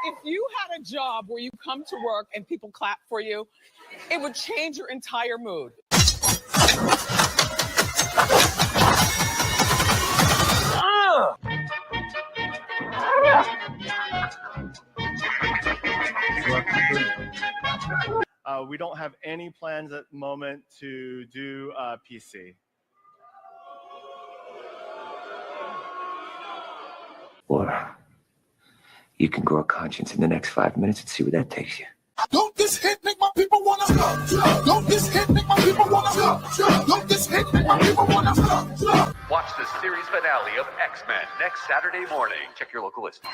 if you had a job where you come to work and people clap for you, it would change your entire mood. We don't have any plans at the moment to do PC. Or you can grow a conscience in the next 5 minutes and see where that takes you. Don't this hit make my people wanna stop? Don't this hit make my people wanna stop? Don't this hit make my people wanna stop? Watch the series finale of X-Men next Saturday morning. Check your local listing.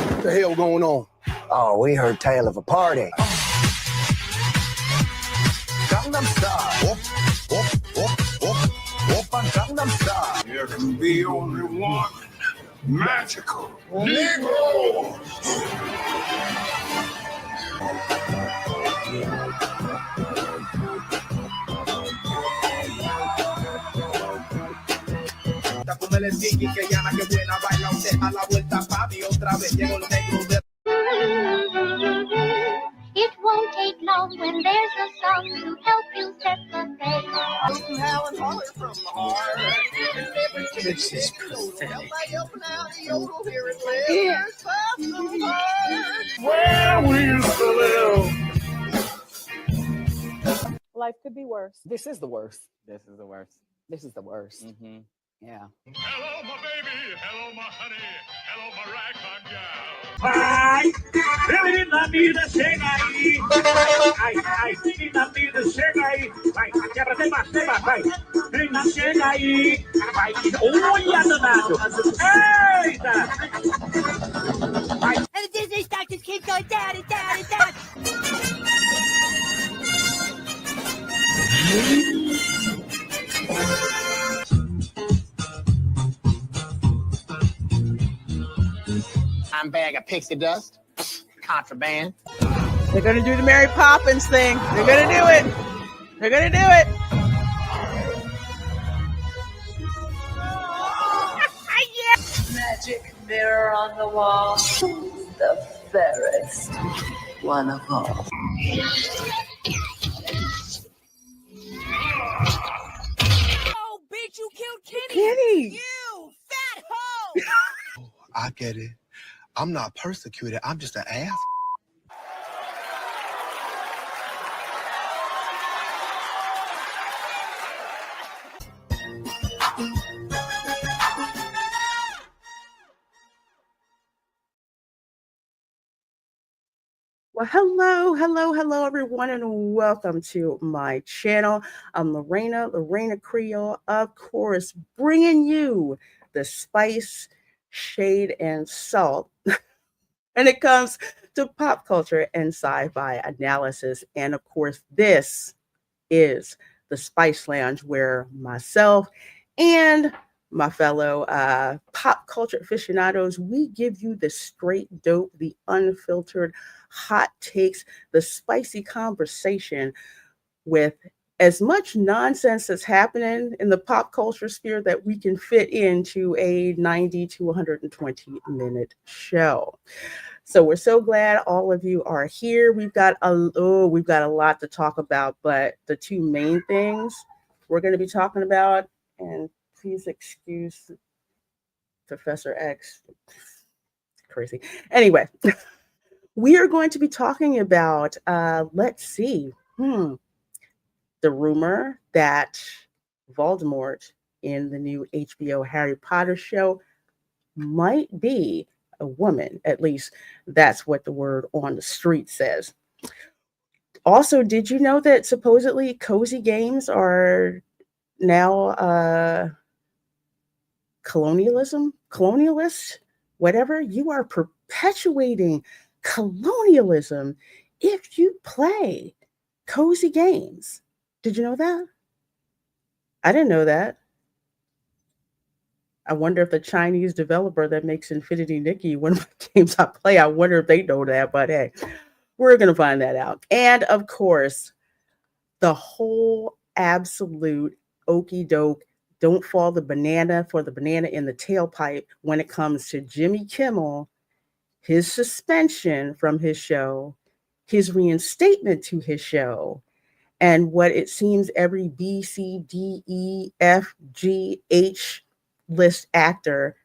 What the hell going on? Oh, we heard tale of a party. Gangnam Style. Gangnam Style. There can be only one magical Negro. It won't take long when there's a song to help you set the pace. This is pathetic. Where we used to live. Life could be worse. This is the worst. This is the worst. This is the worst. Mm-hmm. Yeah. Hello, my baby. Hello, my honey. Hello, my ragtime gal. Ai, menina, mina, chega aí. Ai, menina, mina, chega aí. Vai, quebra, tem mais, vai. Menina, chega aí. Vai, olha, danado. Eita! And the Disney stock just keeps going down and down and down. I'm bag of pixie dust. Contraband. They're going to do the Mary Poppins thing. They're going to do it. They're going to do it. Magic mirror on the wall. The fairest one of all. Oh, bitch, you killed Kenny. Kenny. You fat hoe. I get it. I'm not persecuted. I'm just an ass. Well, hello, everyone, and welcome to my channel. I'm Reina Creole, of course, bringing you the spice, shade, and salt. And it comes to pop culture and sci-fi analysis. And of course, this is the Spice Lounge, where myself and my fellow pop culture aficionados, we give you the straight dope, the unfiltered hot takes, the spicy conversation with as much nonsense that's happening in the pop culture sphere that we can fit into a 90 to 120 minute show. So we're so glad all of you are here. We've got a lot to talk about, but the two main things we're going to be talking about, and please excuse Professor X. Crazy. Anyway, we are going to be talking about, let's see, the rumor that Voldemort in the new HBO Harry Potter show might be a woman. At least that's what the word on the street says. Also, did you know that supposedly cozy games are now colonialist, whatever? You are perpetuating colonialism if you play cozy games. Did you know that? I didn't know that. I wonder if the Chinese developer that makes Infinity Nikki, one of the games I play, I wonder if they know that, but hey, we're going to find that out. And of course, the whole absolute okey doke. Don't fall the banana for the banana in the tailpipe when it comes to Jimmy Kimmel, his suspension from his show, his reinstatement to his show, and what it seems every B, C, D, E, F, G, H list actor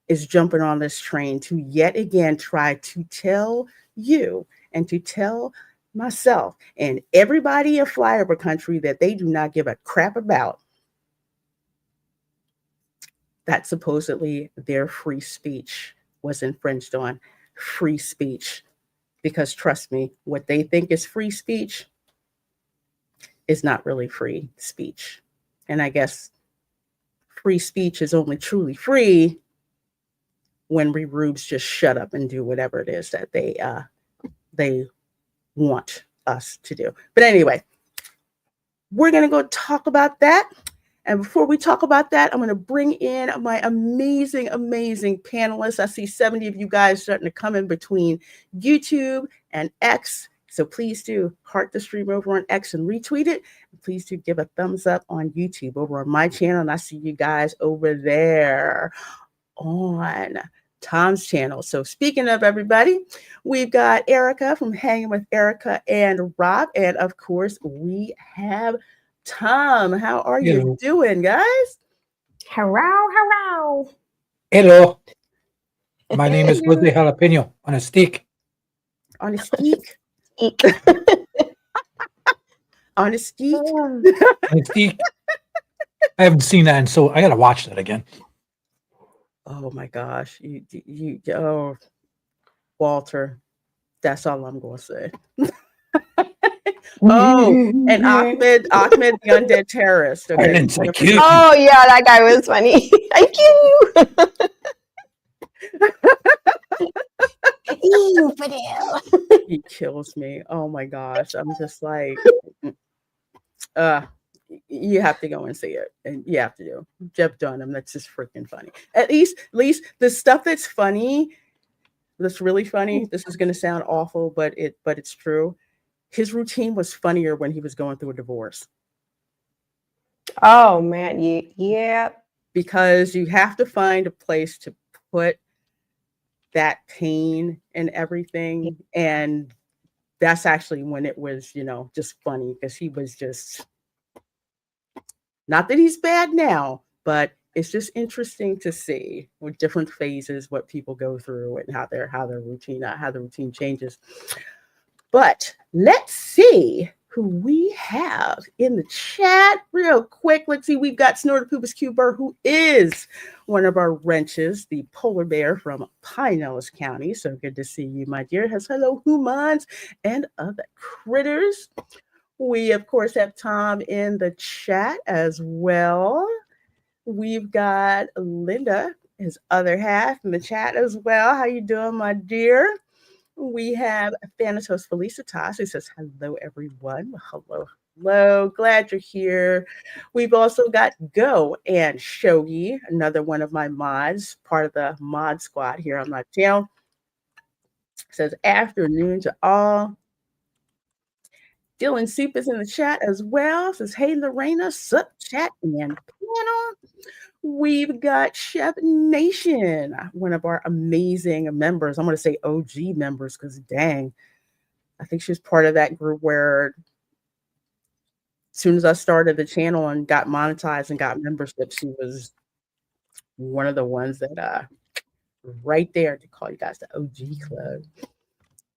is jumping on this train to yet again try to tell you and to tell myself and everybody in flyover country that they do not give a crap about that supposedly their free speech was infringed on. Free speech. Because trust me, what they think is free speech is not really free speech. And I guess free speech is only truly free when we rubes just shut up and do whatever it is that they want us to do. But anyway, we're going to go talk about that. And before we talk about that, I'm going to bring in my amazing, amazing panelists. I see 70 of you guys starting to come in between YouTube and X. So please do heart the stream over on X and retweet it. Please do give a thumbs up on YouTube over on my channel. And I see you guys over there on Tom's channel. So speaking of everybody, we've got Erica from Hanging with Erica and Rob. And of course, we have Tom. How are you doing, guys? Hello. Hello. My name is Jose Jalapeno on a stick. On a stick? On a stick? On a stick. I haven't seen that, and so I got to watch that again. Oh my gosh. Oh, Walter. That's all I'm going to say. Oh, and Ahmed, the undead terrorist. Okay. Oh yeah, that guy was funny. I kill you. He kills me. Oh my gosh. I'm just like, you have to go and see it. And you have to do Jeff Dunham. That's just freaking funny. At least the stuff that's funny, that's really funny. This is gonna sound awful, but it's true. His routine was funnier when he was going through a divorce. Oh man, yeah. Because you have to find a place to put that pain and everything. And that's actually when it was, just funny, because he was just, not that he's bad now, but it's just interesting to see with different phases what people go through and how the routine changes. But let's see who we have in the chat real quick. Let's see. We've got Snortopubis Cuber, who is one of our wrenches, the polar bear from Pinellas County. So good to see you, my dear. Hello, humans and other critters. We, of course, have Tom in the chat as well. We've got Linda, his other half, in the chat as well. How you doing, my dear? We have Thanatos Felicitas, who says, hello, everyone. Hello. Glad you're here. We've also got Go and Shogi, another one of my mods, part of the mod squad here on my channel. Says, afternoon to all. Dylan Soup is in the chat as well. Says, hey, Lorena, sup, chat and panel. We've got Chef Nation, one of our amazing members. I'm going to say OG members because, dang, I think she was part of that group where as soon as I started the channel and got monetized and got membership, she was one of the ones that right there to call you guys the OG club.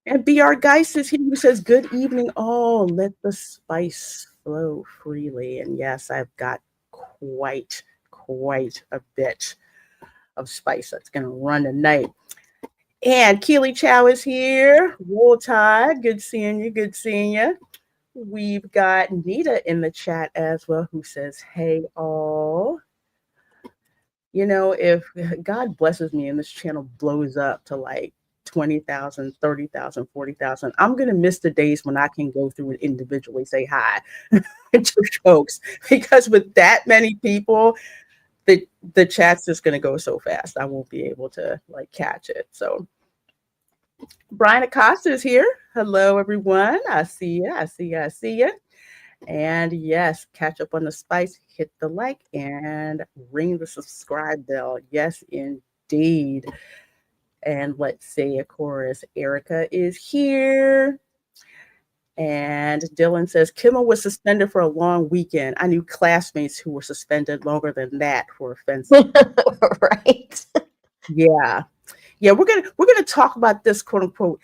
And BR Geist is here who says, good evening all. Let the spice flow freely. And yes, I've got quite a bit of spice that's going to run tonight. And Keely Chow is here. Wool Tide, good seeing you. We've got Nita in the chat as well, who says, hey, all. If God blesses me and this channel blows up to like 20,000, 30,000, 40,000, I'm going to miss the days when I can go through and individually say hi to folks, because with that many people, the chat's just going to go so fast. I won't be able to catch it. So Brian Acosta is here. Hello, everyone. I see you. And yes, catch up on the spice, hit the like, and ring the subscribe bell. Yes, indeed. And let's say, of course, Erica is here. And Dylan says, Kimmel was suspended for a long weekend. I knew classmates who were suspended longer than that for offenses. Right. Yeah. Yeah, we're gonna talk about this quote unquote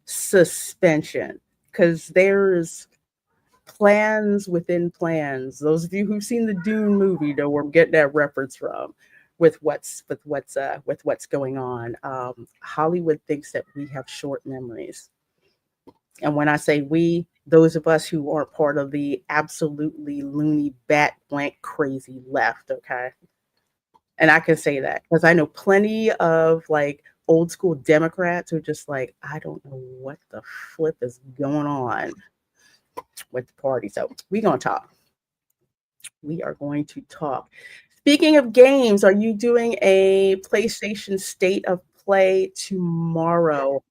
suspension, because there's plans within plans. Those of you who've seen the Dune movie know where I'm getting that reference from with what's going on. Hollywood thinks that we have short memories. And when I say we, those of us who aren't part of the absolutely loony, bat blank, crazy left, okay? And I can say that because I know plenty of like old school Democrats who are just like, I don't know what the flip is going on with the party. So we're going to talk. We are going to talk. Speaking of games, are you doing a PlayStation State of Play tomorrow?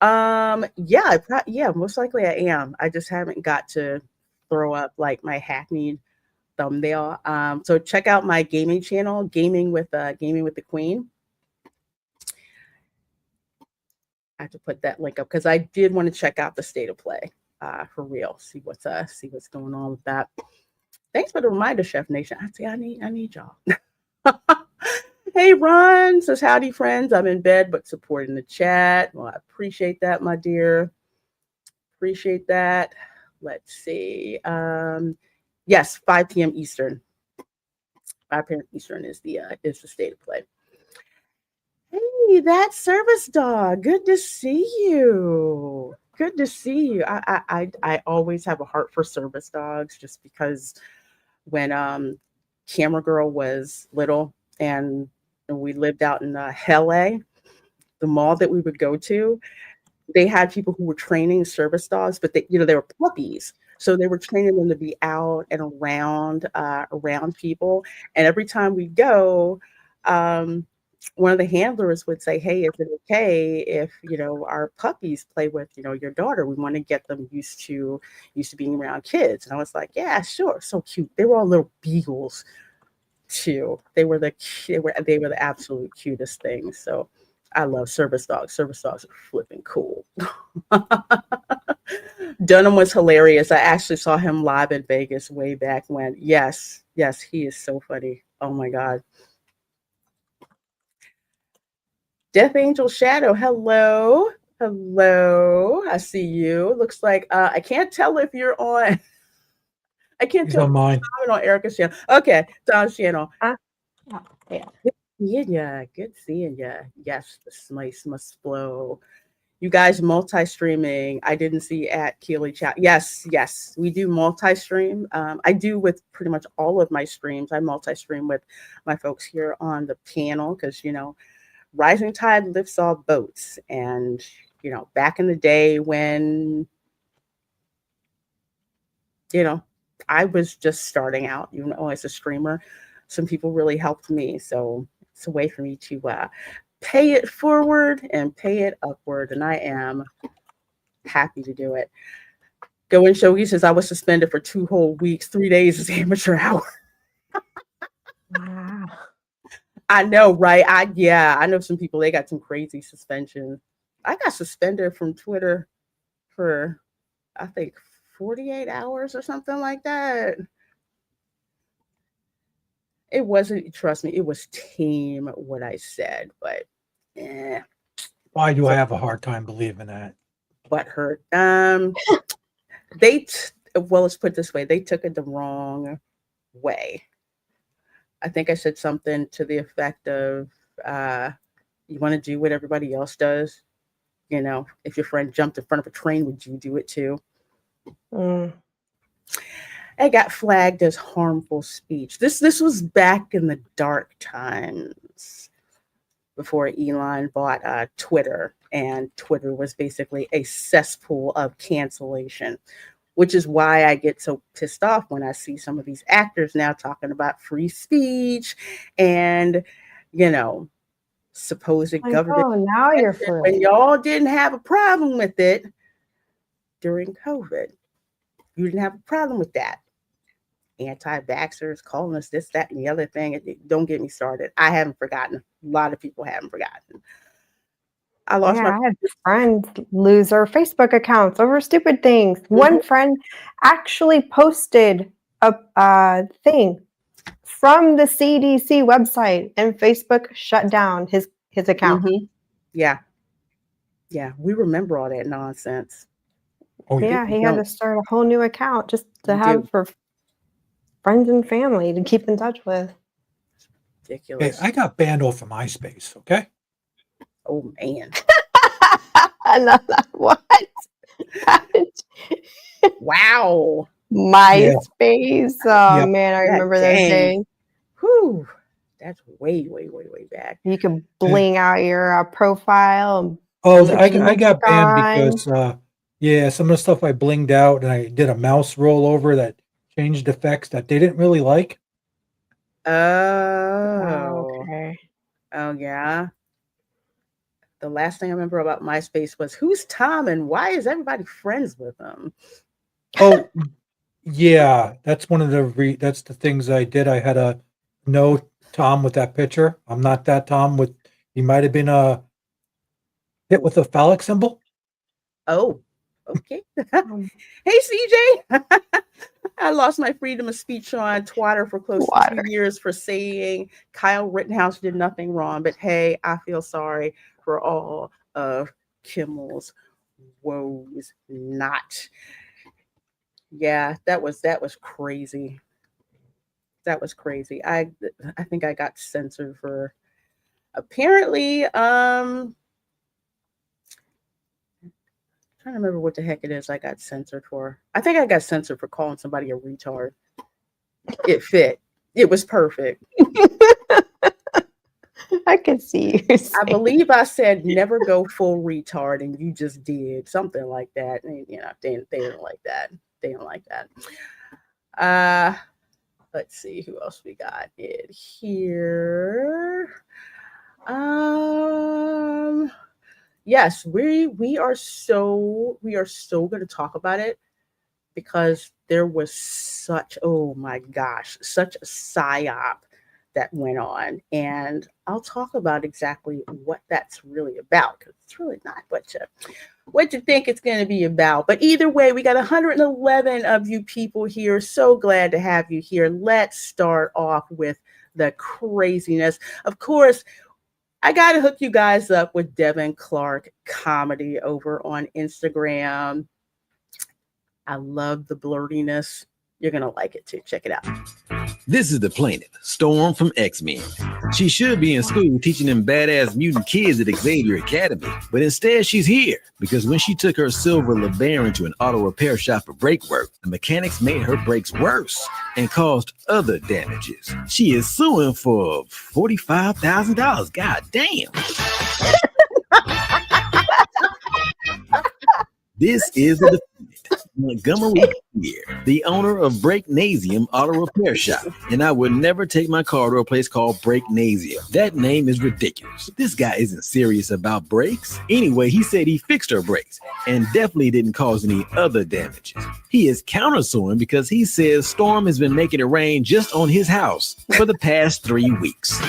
Yeah, most likely I am. I just haven't got to throw up like my hackneyed thumbnail. So check out my gaming channel, Gaming with the Queen. I have to put that link up because I did want to check out the State of Play for real. See what's going on with that. Thanks for the reminder, Chef Nation. I need y'all. Hey, Ron says, howdy, friends. I'm in bed, but supporting the chat. Well, I appreciate that, my dear. Appreciate that. Let's see. Yes, 5 p.m. Eastern. 5 p.m. Eastern is the State of Play. Hey, that service dog. Good to see you. Good to see you. I always have a heart for service dogs just because when Camera Girl was little and we lived out in LA, the mall that we would go to, they had people who were training service dogs, but they were puppies. So they were training them to be out and around people. And every time we go, one of the handlers would say, hey, is it okay if, our puppies play with, your daughter? We want to get them used to being around kids. And I was like, yeah, sure. So cute. They were all little beagles too. They were the absolute cutest things. So I love service dogs. Service dogs are flipping cool. Dunham was hilarious. I actually saw him live in Vegas way back when. Yes, he is so funny. Oh my God. Death Angel Shadow, hello. I see you. Looks like I can't tell if you're on. I can't tell if you're on Erica's channel. Okay, Tom's channel. Yeah. Good seeing ya. Yes, the slice must flow. You guys multi-streaming. I didn't see at Keely Chat. Yes, we do multi-stream. I do with pretty much all of my streams. I multi-stream with my folks here on the panel because, rising tide lifts all boats. And, back in the day when, I was just starting out, as a streamer, some people really helped me. So it's a way for me to pay it forward and pay it upward. And I am happy to do it. Go in Shogi says I was suspended for 2 whole weeks, 3 days is amateur hour. Wow. I know, right? I know some people, they got some crazy suspensions. I got suspended from Twitter for, I think, 48 hours or something like that. It wasn't, trust me, it was tame what I said, but Why do I have a hard time believing that? Butt hurt. Well, let's put it this way. They took it the wrong way. I think I said something to the effect of, you want to do what everybody else does? If your friend jumped in front of a train, would you do it too? I got flagged as harmful speech. This was back in the dark times before Elon bought Twitter, and Twitter was basically a cesspool of cancellation, which is why I get so pissed off when I see some of these actors now talking about free speech and, supposed government. Oh, now you're when y'all didn't have a problem with it during COVID. you didn't have a problem with that. Anti-vaxxers calling us this, that, and the other thing. Don't get me started. I haven't forgotten. A lot of people haven't forgotten. I had friends lose their Facebook accounts over stupid things. One friend actually posted a thing from the CDC website, and Facebook shut down his account. Yeah, we remember all that nonsense. He had to start a whole new account just to have for friends and family to keep in touch with. Ridiculous. Hey, I got banned off of MySpace. Okay. Oh man. What? Wow. MySpace. Oh man, I remember those days. Whew. That's way back. You could bling out your profile. Oh, I got banned because some of the stuff I blinged out, and I did a mouse rollover that changed effects that they didn't really like. Oh. Okay. Oh yeah. The last thing I remember about MySpace was who's Tom and why is everybody friends with him? Oh, yeah, that's one of the that's the things I did. I had a no Tom with that picture. I'm not that Tom with. He might have been hit with a phallic symbol. Oh, okay. Hey, CJ. I lost my freedom of speech on Twitter for close to 2 years for saying Kyle Rittenhouse did nothing wrong. But hey, I feel sorry for all of Kimmel's woes. Not. Yeah, that was crazy. That was crazy. I think I got censored for apparently trying to remember what the heck it is I got censored for. I think I got censored for calling somebody a retard. It fit. It was perfect. I can see you. I believe I said never go full retard, and you just did something like that. And they didn't like that. They didn't like that. Let's see who else we got in here. Yes, we are so going to talk about it because there was such a psyop that went on, and I'll talk about exactly what that's really about because it's really not what you think it's going to be about. But either way, we got 111 of you people here. So glad to have you here. Let's start off with the craziness. Of course, I got to hook you guys up with Devin Clark Comedy over on Instagram. I love the blurtiness. You're going to like it too. Check it out. This is the plaintiff, Storm from X-Men. She should be in school teaching them badass mutant kids at Xavier Academy, but instead she's here because when she took her silver LeBaron to an auto repair shop for brake work, the mechanics made her brakes worse and caused other damages. She is suing for $45,000. God damn. This is the defendant, Montgomery here, the owner of Breaknasium Auto Repair Shop, and I would never take my car to a place called Breaknasium. That name is ridiculous. This guy isn't serious about brakes. Anyway, he said he fixed her brakes and definitely didn't cause any other damages. He is countersuing because he says Storm has been making it rain just on his house for the past 3 weeks.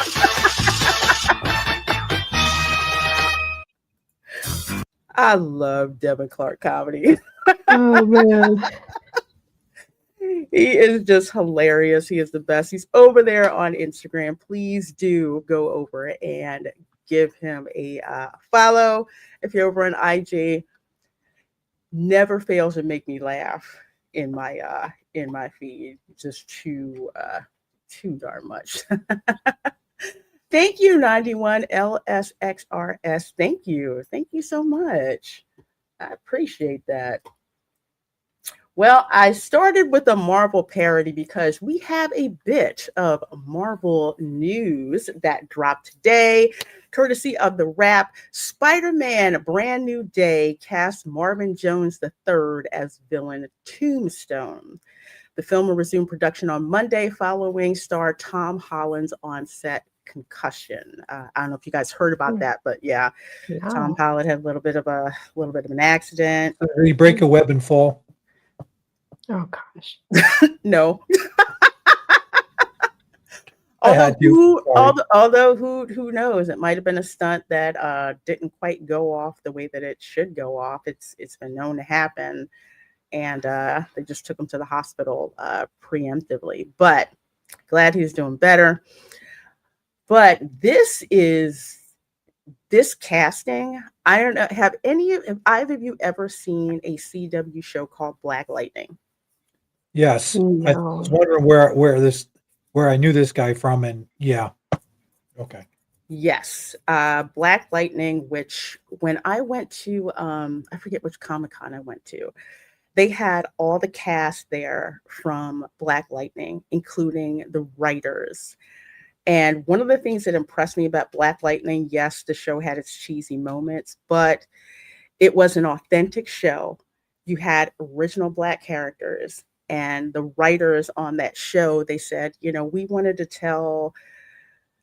I love Devin Clark Comedy. Oh, man. He is just hilarious. He is the best. He's over there on Instagram. Please do go over and give him a follow. If you're over on IG, never fails to make me laugh in my feed. Just too darn much. Thank you, 91 LSXRS. Thank you. Thank you so much. I appreciate that. Well, I started with a Marvel parody because we have a bit of Marvel news that dropped today, courtesy of The Wrap. Spider-Man: A Brand New Day cast Marvin Jones III as villain Tombstone. The film will resume production on Monday following star Tom Holland's on-set concussion. I don't know if you guys heard about that, but yeah, no. Tom Holland had a little bit of an accident. Did he break a web and fall? Oh gosh. No. I had to. Sorry. Although who knows? It might have been a stunt that didn't quite go off the way that it should go off. It's been known to happen, and they just took him to the hospital preemptively. But glad he's doing better. But this casting. I don't know. Have either of you ever seen a CW show called Black Lightning? Yes, No. I was wondering where I knew this guy from, and yeah, okay. Yes, Black Lightning. Which when I went to, I forget which Comic-Con I went to, they had all the cast there from Black Lightning, including the writers. And one of the things that impressed me about Black Lightning, yes, the show had its cheesy moments, but it was an authentic show. You had original Black characters, and the writers on that show, they said, we wanted to tell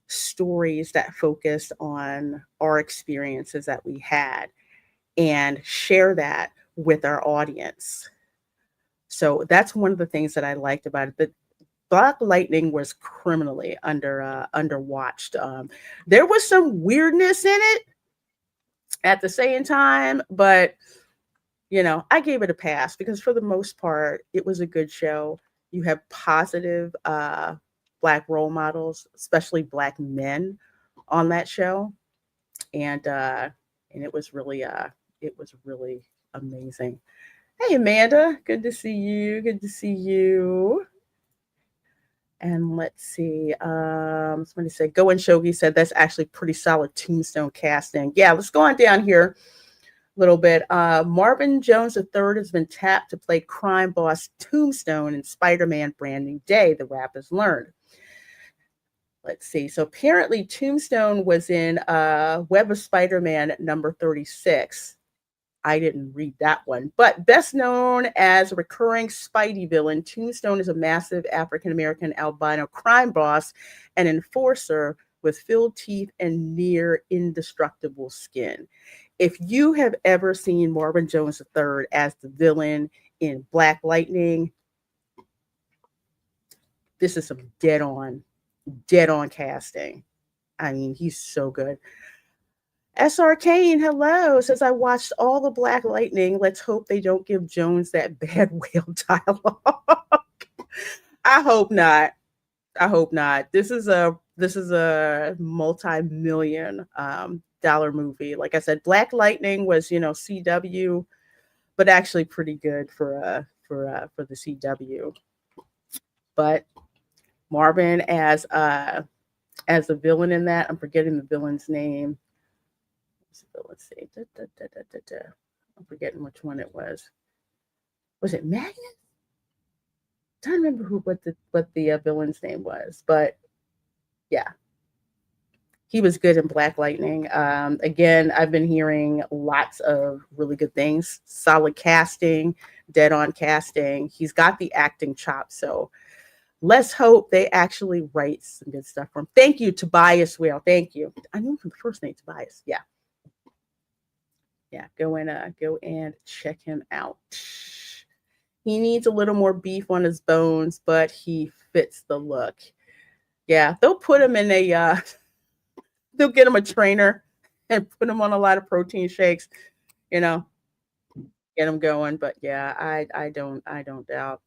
stories that focused on our experiences that we had and share that with our audience. So that's one of the things that I liked about it. But Black Lightning was criminally underwatched. There was some weirdness in it at the same time, but I gave it a pass because for the most part, it was a good show. You have positive Black role models, especially Black men on that show, and it was really amazing. Hey, Amanda, good to see you. Good to see you. And let's see. Somebody said, Go and Shogi said that's actually pretty solid Tombstone casting. Yeah, let's go on down here a little bit. Marvin Jones III has been tapped to play crime boss Tombstone in Spider-Man Brand New Day, the rap has learned. Let's see. So apparently Tombstone was in Web of Spider-Man number 36. I didn't read that one, but best known as a recurring Spidey villain, Tombstone is a massive African-American albino crime boss and enforcer with filled teeth and near indestructible skin. If you have ever seen Marvin Jones III as the villain in Black Lightning, this is some dead on casting. I mean, he's so good. SR Kane, hello, says I watched all the Black Lightning. Let's hope they don't give Jones that bad whale dialogue. I hope not. This is a multi-million dollar movie. Like I said, Black Lightning was, CW, but actually pretty good for the CW. But Marvin as the villain in that, I'm forgetting the villain's name. Let's see. I'm forgetting which one it was. Was it Magnus? I'm trying to remember what the villain's name was, but yeah, he was good in Black Lightning. Again, I've been hearing lots of really good things. Solid casting, dead on casting. He's got the acting chops, so let's hope they actually write some good stuff for him. Thank you, Tobias Whale. Thank you. I knew him from the first name, Tobias. Yeah. Yeah, go and check him out. He needs a little more beef on his bones, but he fits the look. Yeah, they'll put him in they'll get him a trainer and put him on a lot of protein shakes, get him going. But yeah, I don't doubt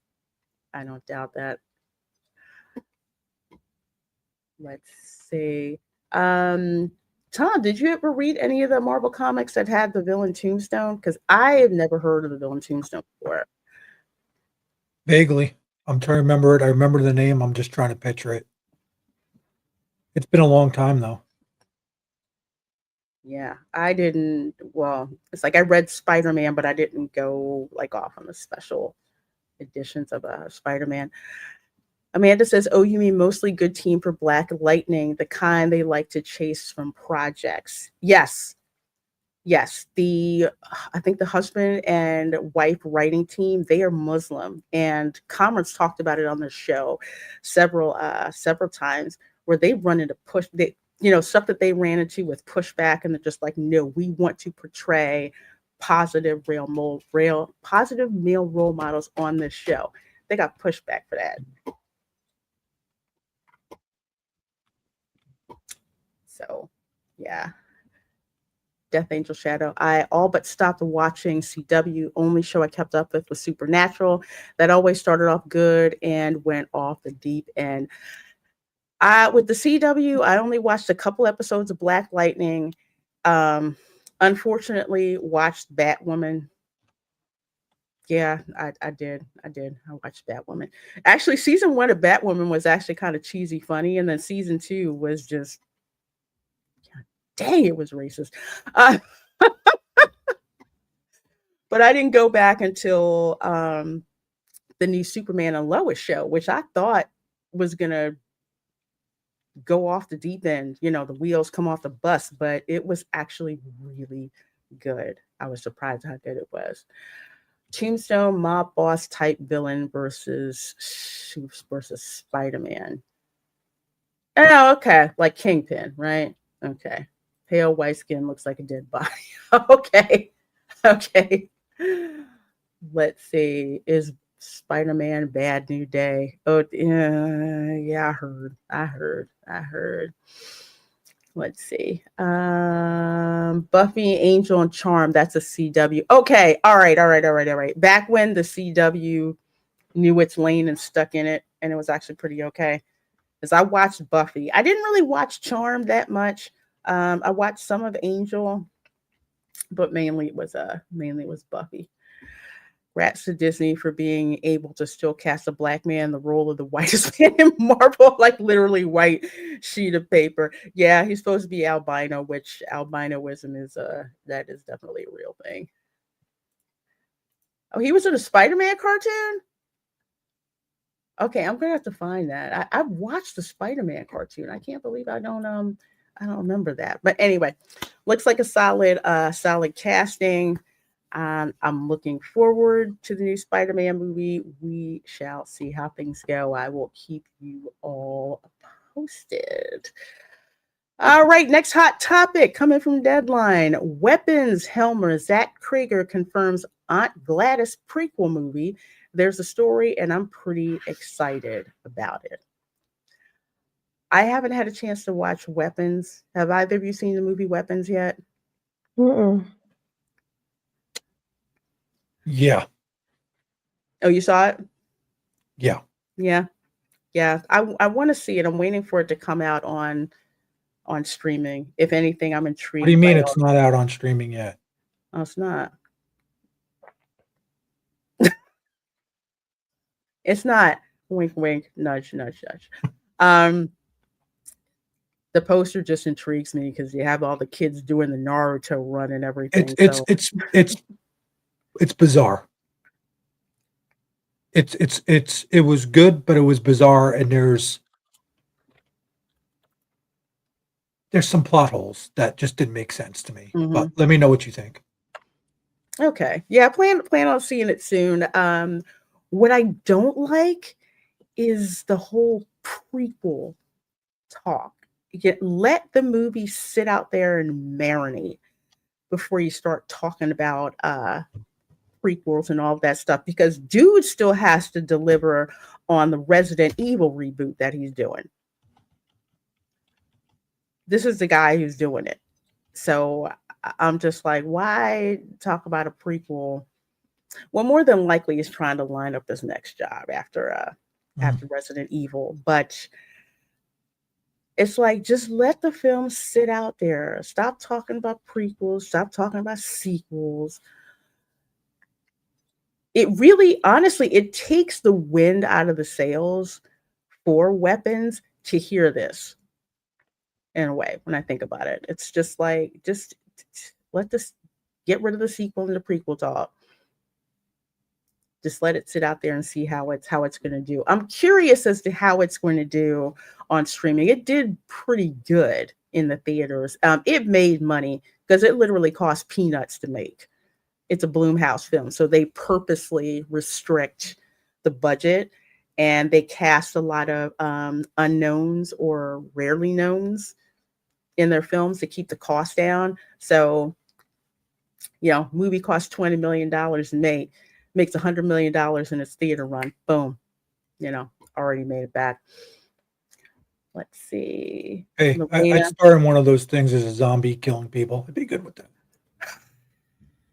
that. Let's see. Tom, did you ever read any of the Marvel comics that had the villain Tombstone? Because I have never heard of the villain Tombstone before. Vaguely. I'm trying to remember it. I remember the name. I'm just trying to picture it. It's been a long time, though. Yeah, I didn't. Well, it's like I read Spider-Man, but I didn't go off on the special editions of Spider-Man. Amanda says, oh, you mean mostly good team for Black Lightning, the kind they like to chase from projects. Yes. I think the husband and wife writing team, they are Muslim. And Comrades talked about it on the show several times where they run into stuff that they ran into with pushback. And they're just like, no, we want to portray positive positive male role models on this show. They got pushback for that. So, yeah. Death Angel Shadow. I all but stopped watching CW. Only show I kept up with was Supernatural. That always started off good and went off the deep end. With the CW, I only watched a couple episodes of Black Lightning. Unfortunately, watched Batwoman. Yeah, I did. I watched Batwoman. Actually, season 1 of Batwoman was actually kind of cheesy funny, and then season 2 was just, God dang, it was racist. But I didn't go back until the new Superman and Lois show, which I thought was gonna go off the deep end, the wheels come off the bus, but it was actually really good. I was surprised how good it was. Tombstone mob boss type villain versus Spider-Man. Oh, okay, like Kingpin, right? Okay, pale white skin, looks like a dead body. Okay. Let's see. Is Spider-Man Bad New Day? Oh, yeah, I heard. Let's see. Buffy, Angel, and Charm. That's a CW. Okay. All right. Back when the CW knew its lane and stuck in it, and it was actually pretty okay. Because I watched Buffy. I didn't really watch Charm that much. I watched some of Angel, but mainly it was Buffy. Rats to Disney for being able to still cast a black man in the role of the whitest man in Marvel, like literally white sheet of paper. Yeah, he's supposed to be albino, which albinoism is that is definitely a real thing. Oh, he was in a Spider-Man cartoon? Okay, I'm gonna have to find that. I watched the Spider-Man cartoon. I can't believe I don't remember that. But anyway, looks like a solid casting. I'm looking forward to the new Spider-Man movie. We shall see how things go. I will keep you all posted. All right, next hot topic coming from Deadline. Weapons Helmer Zach Krieger confirms Aunt Gladys prequel movie. There's a story, and I'm pretty excited about it. I haven't had a chance to watch Weapons. Have either of you seen the movie Weapons yet? Mm-mm. Yeah. Oh, you saw it? Yeah. I want to see it. I'm waiting for it to come out on streaming. If anything, I'm intrigued. What do you mean it's not out on streaming yet? Oh, it's not. It's not. Wink, wink, nudge, nudge, nudge. The poster just intrigues me because you have all the kids doing the Naruto run and everything. It's bizarre. It was good, but it was bizarre, and there's some plot holes that just didn't make sense to me. Mm-hmm. But let me know what you think. Okay. Yeah, plan on seeing it soon. What I don't like is the whole prequel talk. Let the movie sit out there and marinate before you start talking about prequels and all of that stuff, because dude still has to deliver on the Resident Evil reboot that he's doing. This is the guy who's doing it. So I'm just like, why talk about a prequel? Well, more than likely he's trying to line up his next job after Resident Evil, but it's like, just let the film sit out there. Stop talking about prequels. Stop talking about sequels. It really, honestly, it takes the wind out of the sails for Weapons to hear this, in a way, when I think about it. It's just like, just let this, get rid of the sequel and the prequel talk. Just let it sit out there and see how it's going to do. I'm curious as to how it's going to do on streaming. It did pretty good in the theaters. It made money because it literally cost peanuts to make. It's a Blumhouse film, so they purposely restrict the budget, and they cast a lot of unknowns or rarely knowns in their films to keep the cost down. So Movie costs $20 million and makes $100 million in its theater run. Boom. Already made it back. Let's see. Hey, I'd star in one of those things as a zombie killing people. I'd be good with that.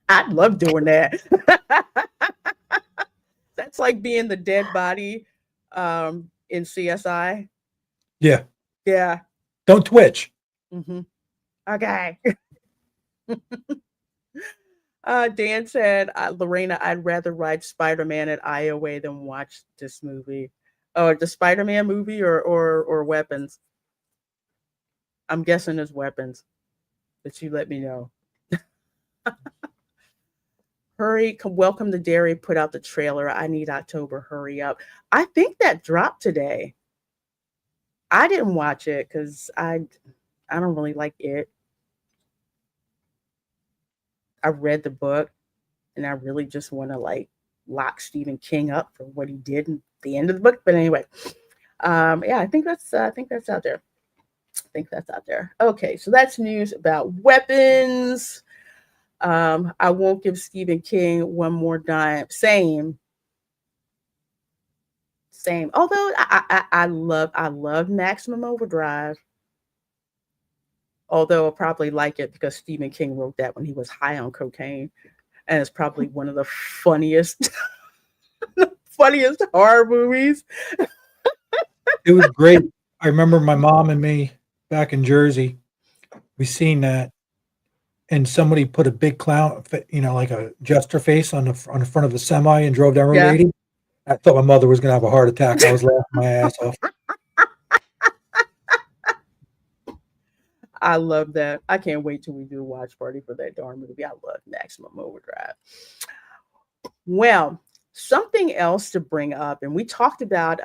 I'd love doing that. That's like being the dead body in CSI. Yeah. Yeah. Don't twitch. Mm-hmm. Okay. Dan said, Lorena, I'd rather ride Spider-Man at Iowa than watch this movie. Oh, the Spider-Man movie or Weapons? I'm guessing it's Weapons, but you let me know. Hurry, welcome to Dairy. Put out the trailer. I need October. Hurry up. I think that dropped today. I didn't watch it because I don't really like it. I read the book and I really just want to lock Stephen King up for what he did at the end of the book. But anyway, I think that's out there. Okay, so that's news about weapons. I won't give Stephen King one more dime. Same. Although I love Maximum Overdrive. Although I'll probably like it because Stephen King wrote that when he was high on cocaine, and it's probably one of the funniest horror movies. It was great. I remember my mom and me back in Jersey. We seen that, and somebody put a big clown, like a jester face on the front of a semi and drove down Route 80. I thought my mother was going to have a heart attack. I was laughing my ass off. I love that. I can't wait till we do a watch party for that darn movie. I love Maximum Overdrive. Well, something else to bring up, and we talked about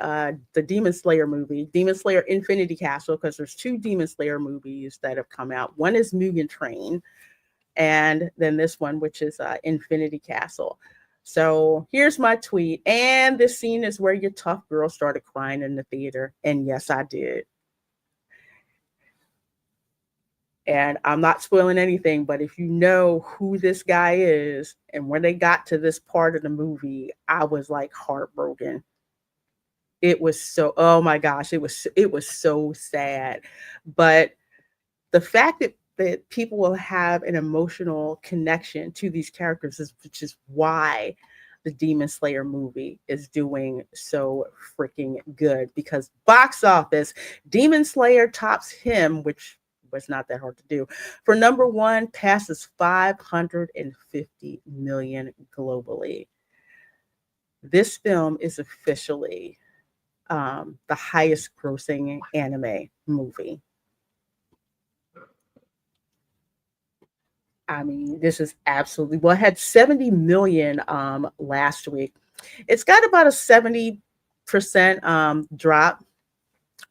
the Demon Slayer movie, Demon Slayer Infinity Castle, because there's 2 Demon Slayer movies that have come out. One is Mugen Train, and then this one, which is Infinity Castle. So here's my tweet. And this scene is where your tough girl started crying in the theater. And yes, I did. And I'm not spoiling anything, but if you know who this guy is, and when they got to this part of the movie, I was like heartbroken. It was so, oh my gosh, it was so sad. But the fact that people will have an emotional connection to these characters which is why the Demon Slayer movie is doing so freaking good, because box office, Demon Slayer tops him, which was not that hard to do. For number 1, passes 550 million globally. This film is officially the highest grossing anime movie. I mean, this is absolutely, well, it had 70 million last week. It's got about a 70% drop,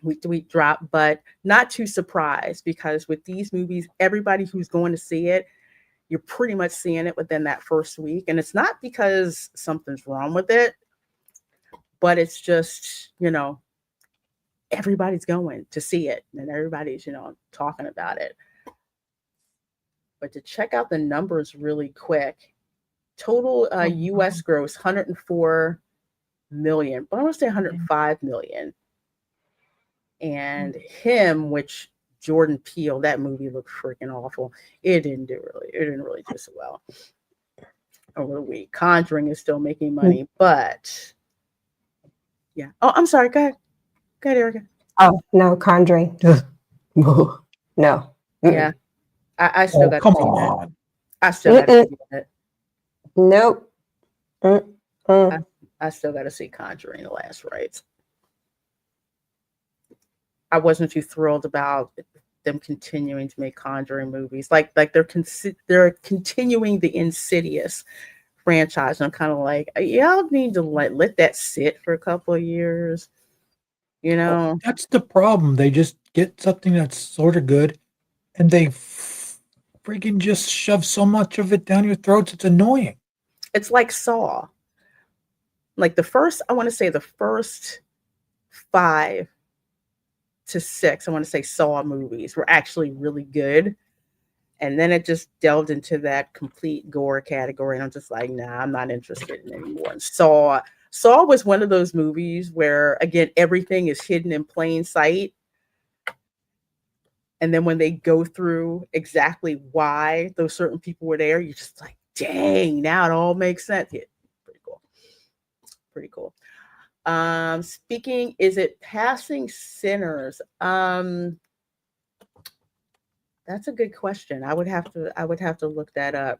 week-to-week drop, but not too surprised, because with these movies, everybody who's going to see it, you're pretty much seeing it within that first week. And it's not because something's wrong with it, but it's just, everybody's going to see it and everybody's, talking about it. But to check out the numbers really quick, total US gross 104 million, but I want to say 105 million. And him, which Jordan Peele, that movie looked freaking awful. It didn't really do so well over the week. Conjuring is still making money, but yeah. Oh, I'm sorry. Go ahead, Erica. Oh no, Conjuring. No. Yeah. I still got to see that. I still got to see that. Nope. I still got to see Conjuring: The Last Rites. I wasn't too thrilled about them continuing to make Conjuring movies. Like they're continuing the Insidious franchise. And I'm kind of like, y'all need to let that sit for a couple of years. Well, that's the problem. They just get something that's sort of good, and they freaking just shove so much of it down your throats. It's annoying. It's like Saw. Like I want to say the first 5 to 6, I want to say Saw movies were actually really good. And then it just delved into that complete gore category. And I'm just like, nah, I'm not interested in anymore. And Saw was one of those movies where, again, everything is hidden in plain sight. And then when they go through exactly why those certain people were there, you're just like, dang, now it all makes sense. Yeah, pretty cool. Pretty cool. Speaking, is it passing Sinners? That's a good question. I would have to look that up.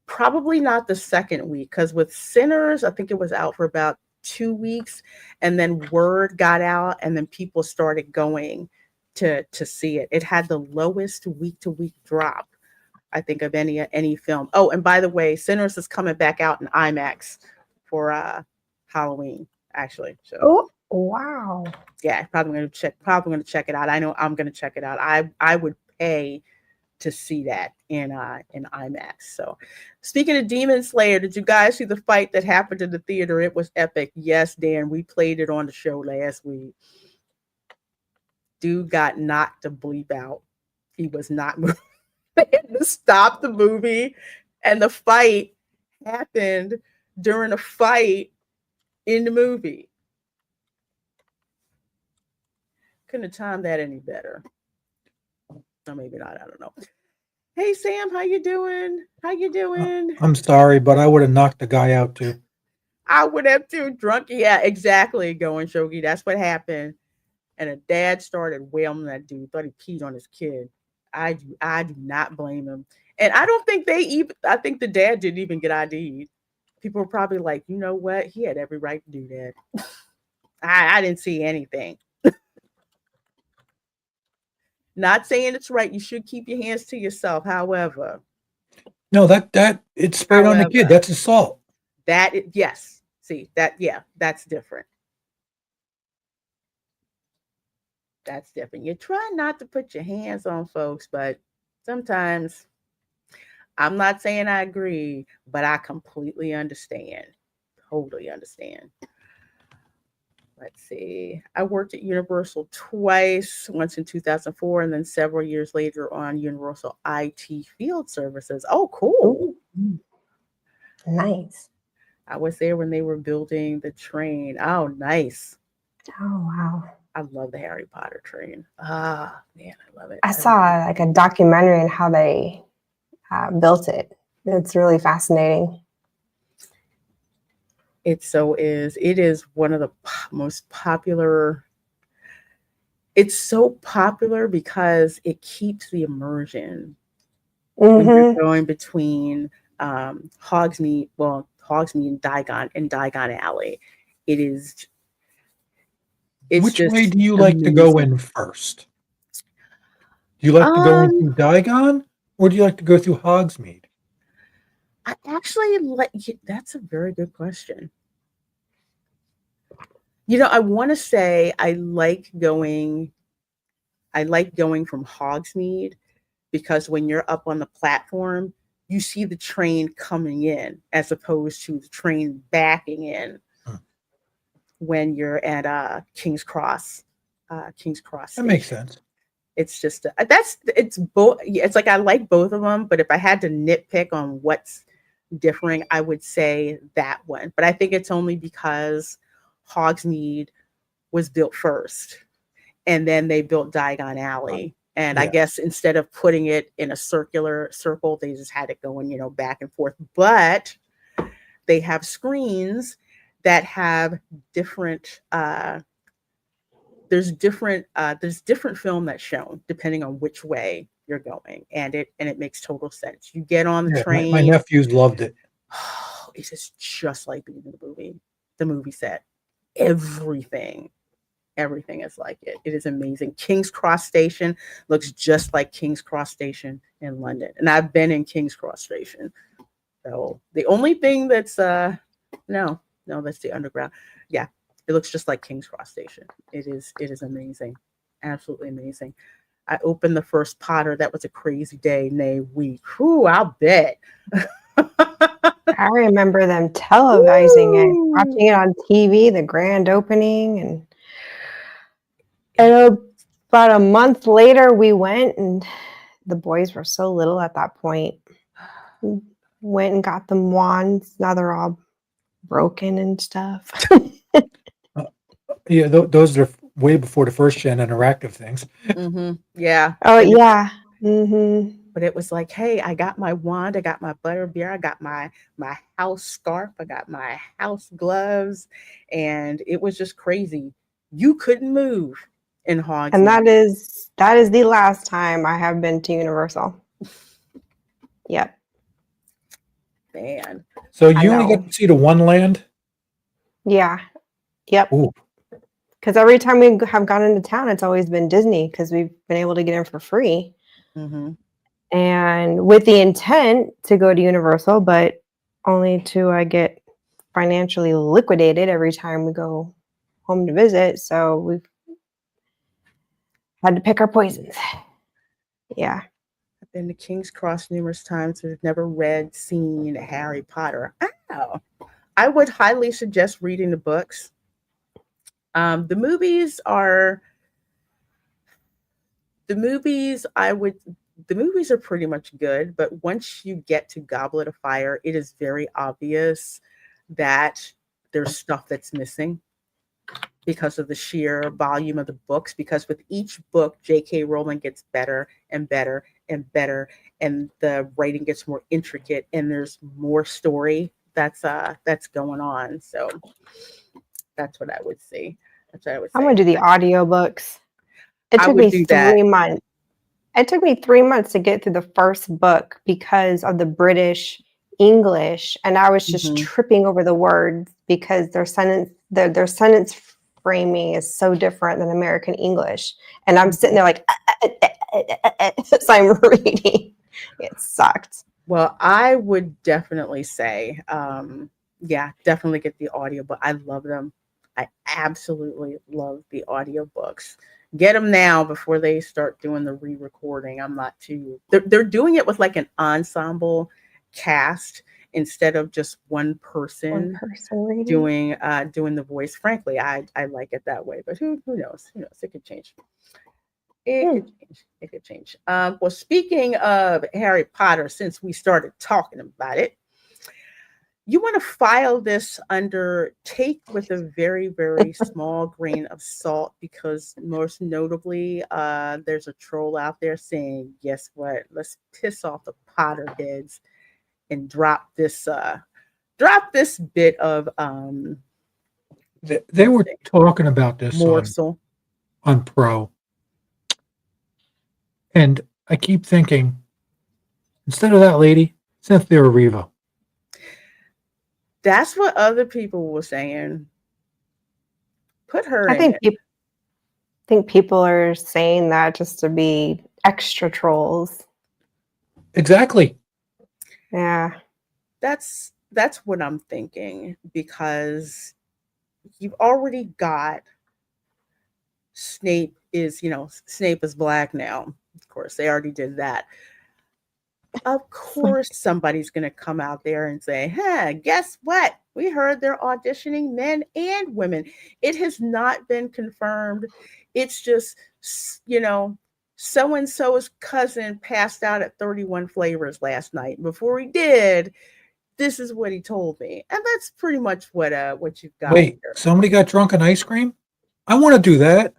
Probably not the second week, because with Sinners, I think it was out for about 2 weeks, and then word got out, and then people started going to see it. It had the lowest week-to-week drop, I think, of any film. Oh, and by the way, Sinners is coming back out in IMAX for Halloween, actually. So, oh wow, yeah, probably gonna check it out. I know I'm gonna check it out. I would pay to see that in IMAX. So, speaking of Demon Slayer, did you guys see the fight that happened in the theater? It was epic. Yes, Dan, we played it on the show last week. Dude got knocked the bleep out. He was not moving. They had to stop the movie, and the fight happened during a fight in the movie. Couldn't have timed that any better. Or maybe not. I don't know. Hey Sam, how you doing? How you doing? I'm sorry, but I would have knocked the guy out too. I would have too. Drunk. Yeah, exactly. Going Shogi. That's what happened. And a dad started wailing that dude. Thought he peed on his kid. I do not blame him. And I don't think I think the dad didn't even get ID'd. People were probably like, you know what? He had every right to do that. I didn't see anything. Not saying it's right. You should keep your hands to yourself. However, no, that it's sprayed on the kid. That's assault. Yes. See that? Yeah, that's different. That's different. You try not to put your hands on folks, but sometimes, I'm not saying I agree, but I completely understand. Totally understand. Let's see. I worked at Universal twice, once in 2004, and then several years later on Universal IT Field Services. Oh, cool. Nice. I was there when they were building the train. Oh, nice. Oh, wow. I love the Harry Potter train. Ah, man, I love it. I saw like a documentary on how they built it. It's really fascinating. It is one of the most popular. It's so popular because it keeps the immersion. When you're going between Hogsmeade and Diagon Alley. Which way do you like to go in first? Do you like to go in through Diagon, or do you like to go through Hogsmeade? I actually that's a very good question. I want to say I like going from Hogsmeade because when you're up on the platform, you see the train coming in as opposed to the train backing in when you're at King's Cross. King's Cross Station. That makes sense. It's just it's both. It's like I like both of them, but if I had to nitpick on what's differing, I would say that one. But I think it's only because Hogsmeade was built first, and then they built Diagon Alley. And I guess instead of putting it in a circular circle, they just had it going, back and forth. But they have screens that have different. There's different film that's shown depending on which way you're going, and it makes total sense. You get on the train. My nephews loved it. Oh, it is just like being in the movie set. Everything is like it. It is amazing. King's Cross Station looks just like King's Cross Station in London, and I've been in King's Cross Station. So the only thing that's no, that's the underground. Yeah, it looks just like King's Cross Station. It is amazing, absolutely amazing. I opened the first Potter. That was a crazy day, nay week. Whew, I'll bet. I remember them televising it, watching it on TV, the grand opening, and about a month later we went, and the boys were so little at that point. Went and got them wands. Now they're all broken and stuff. Yeah, those are way before the first gen interactive things. Yeah. Oh, yeah. Mm-hmm. But it was like, hey, I got my wand, I got my butterbeer, I got my house scarf, I got my house gloves, and it was just crazy. You couldn't move in Hogsmeade. And that is the last time I have been to Universal. Yep. Man. So you only get to see the one land? Yeah. Yep. Ooh. Because every time we have gone into town, it's always been Disney because we've been able to get in for free. Mm-hmm. And with the intent to go to Universal, but only to get financially liquidated every time we go home to visit. So we've had to pick our poisons. Yeah. I've been to King's Cross numerous times, but I've never read, seen Harry Potter. Oh, I would highly suggest reading the books. The movies are pretty much good, but once you get to Goblet of Fire, it is very obvious that there's stuff that's missing because of the sheer volume of the books. Because with each book, J.K. Rowling gets better and better and better, and the writing gets more intricate, and there's more story that's going on. So that's what I would say. I'm gonna do the audiobooks. It took me 3 months. It took me 3 months to get through the first book because of the British English, and I was just tripping over the words because their sentence framing is so different than American English. And I'm sitting there like, so I'm reading. It sucked. Well, I would definitely say, definitely get the audiobook. I love them. I absolutely love the audiobooks. Get them now before they start doing the re-recording. I'm not too. They're doing it with like an ensemble cast instead of just one person doing the voice. Frankly, I like it that way. But who knows? Who knows? It could change. It could change. Well, speaking of Harry Potter, since we started talking about it, you want to file this under take with a very, very small grain of salt, because most notably, there's a troll out there saying, guess what? Let's piss off the Potterheads and drop this bit of They were talking about this morsel on Pro. And I keep thinking, instead of that lady, Cynthia Erivo. That's what other people were saying. Put her I think people are saying that just to be extra trolls. Exactly. Yeah. That's what I'm thinking, because you've already got Snape is black now. Of course, they already did that. Of course, somebody's going to come out there and say, guess what? We heard they're auditioning men and women. It has not been confirmed. It's just, so-and-so's cousin passed out at 31 Flavors last night. Before he did, this is what he told me. And that's pretty much what you've got. Wait, here. Somebody got drunk on ice cream? I want to do that.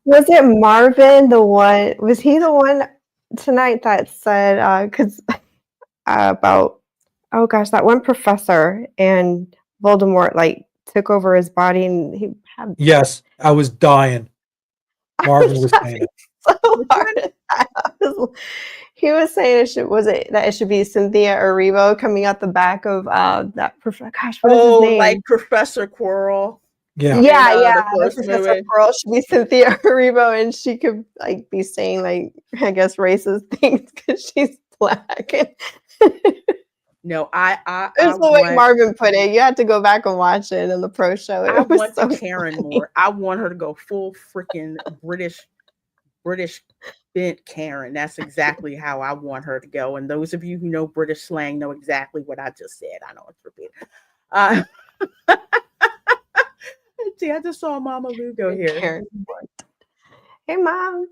Was it Marvin was he the one tonight that said, about, oh gosh, that one professor and Voldemort took over his body and he had. Yes, I was dying. Marvin was saying it. So hard. He was saying it should be Cynthia Erivo coming out the back of that professor. Gosh, what is his name? Like Professor Quirrell. Yeah. Professor Pearl should be Cynthia Erivo, and she could be saying I guess racist things because she's black. No, I it's the way Marvin put it. You had to go back and watch it in the pro show. I want Karen more. I want her to go full freaking British bent Karen. That's exactly how I want her to go. And those of you who know British slang know exactly what I just said. I know it's repeated. See, I just saw Mama Lou go here. Hey, Mom.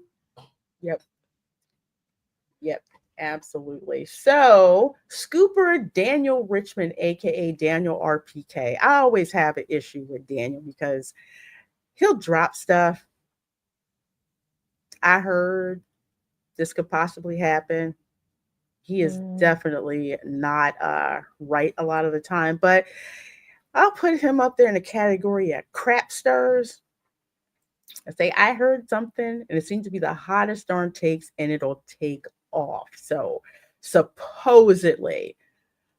Yep. Yep. Absolutely. So, Scooper Daniel Richmond, aka Daniel RPK. I always have an issue with Daniel because he'll drop stuff. I heard this could possibly happen. He is definitely not right a lot of the time, but I'll put him up there in the category of crap stirs. I say I heard something and it seems to be the hottest darn takes and it'll take off. So supposedly,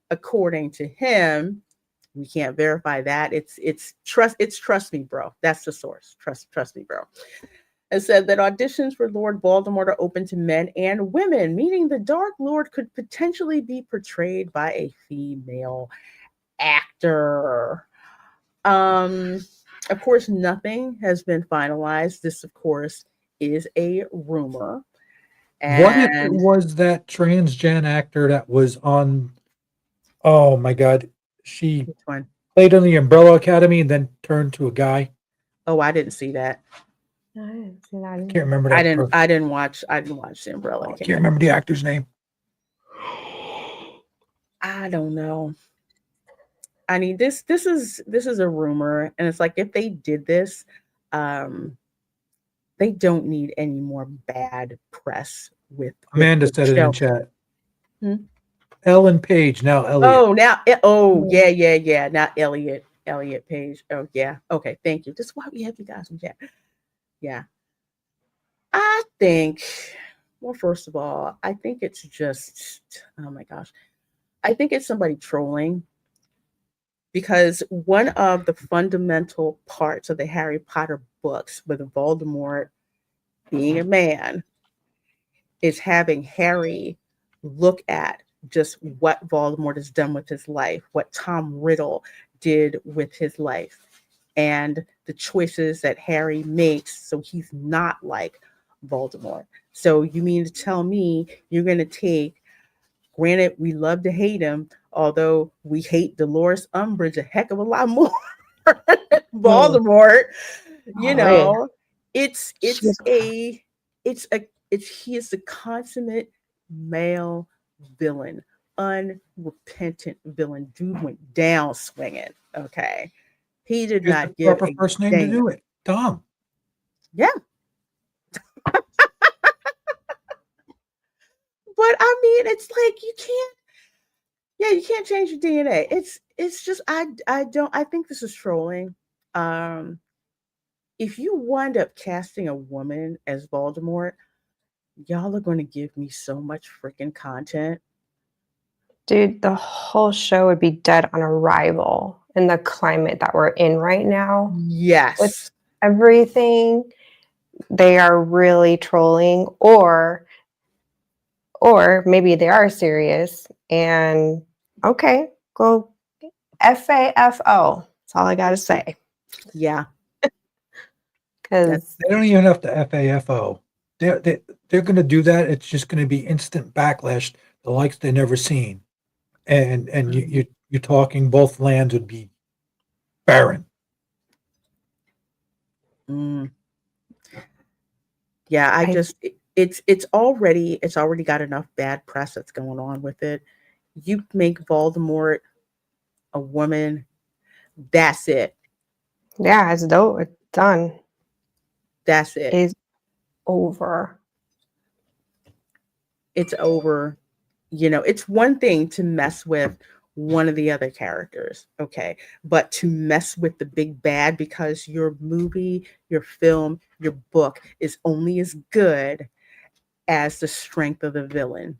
according to him, we can't verify that. It's trust me, bro. That's the source. Trust me, bro. It said that auditions for Lord Voldemort are open to men and women, meaning the Dark Lord could potentially be portrayed by a female actor. Of course, nothing has been finalized. This, of course, is a rumor. What if it was that transgen actor that was on? Oh my God, she played on the Umbrella Academy and then turned to a guy. Oh, I didn't see that. I didn't see that. Can't remember that. I didn't watch the Umbrella Academy. I can't remember the actor's name. I don't know. I mean, this is a rumor, and it's like if they did this, they don't need any more bad press with Amanda the said it show. in chat. Hmm? Ellen Page, now Elliot. Yeah. Not Elliot Page. Oh yeah. Okay, thank you. This is why we have you guys in chat. Yeah. I think, well, first of all, I think it's just, oh my gosh. I think it's somebody trolling. Because one of the fundamental parts of the Harry Potter books with Voldemort being a man is having Harry look at just what Voldemort has done with his life, what Tom Riddle did with his life, and the choices that Harry makes so he's not like Voldemort. So you mean to tell me you're going to take, granted, we love to hate him, although we hate Dolores Umbridge a heck of a lot more than Voldemort. You know, he is the consummate male villain, unrepentant villain. Dude went down swinging. Okay, he did not give proper first name to do it. Tom. Yeah. But I mean, it's like you can't change your DNA. It's just I think this is trolling. If you wind up casting a woman as Voldemort, y'all are going to give me so much freaking content. Dude, the whole show would be dead on arrival in the climate that we're in right now. Yes. With everything, they are really trolling, or maybe they are serious and okay, go FAFO. That's all I got to say. Yeah. Because they don't even have to FAFO. They're going to do that. It's just going to be instant backlash, the likes they never seen. And you're talking both lands would be barren. Yeah, it's already got enough bad press that's going on with it. You make Voldemort a woman, that's it. Yeah, it's dope. It's done. That's it. It's over. It's over. You know, it's one thing to mess with one of the other characters, okay, but to mess with the big bad because your movie, your film, your book is only as good as the strength of the villain.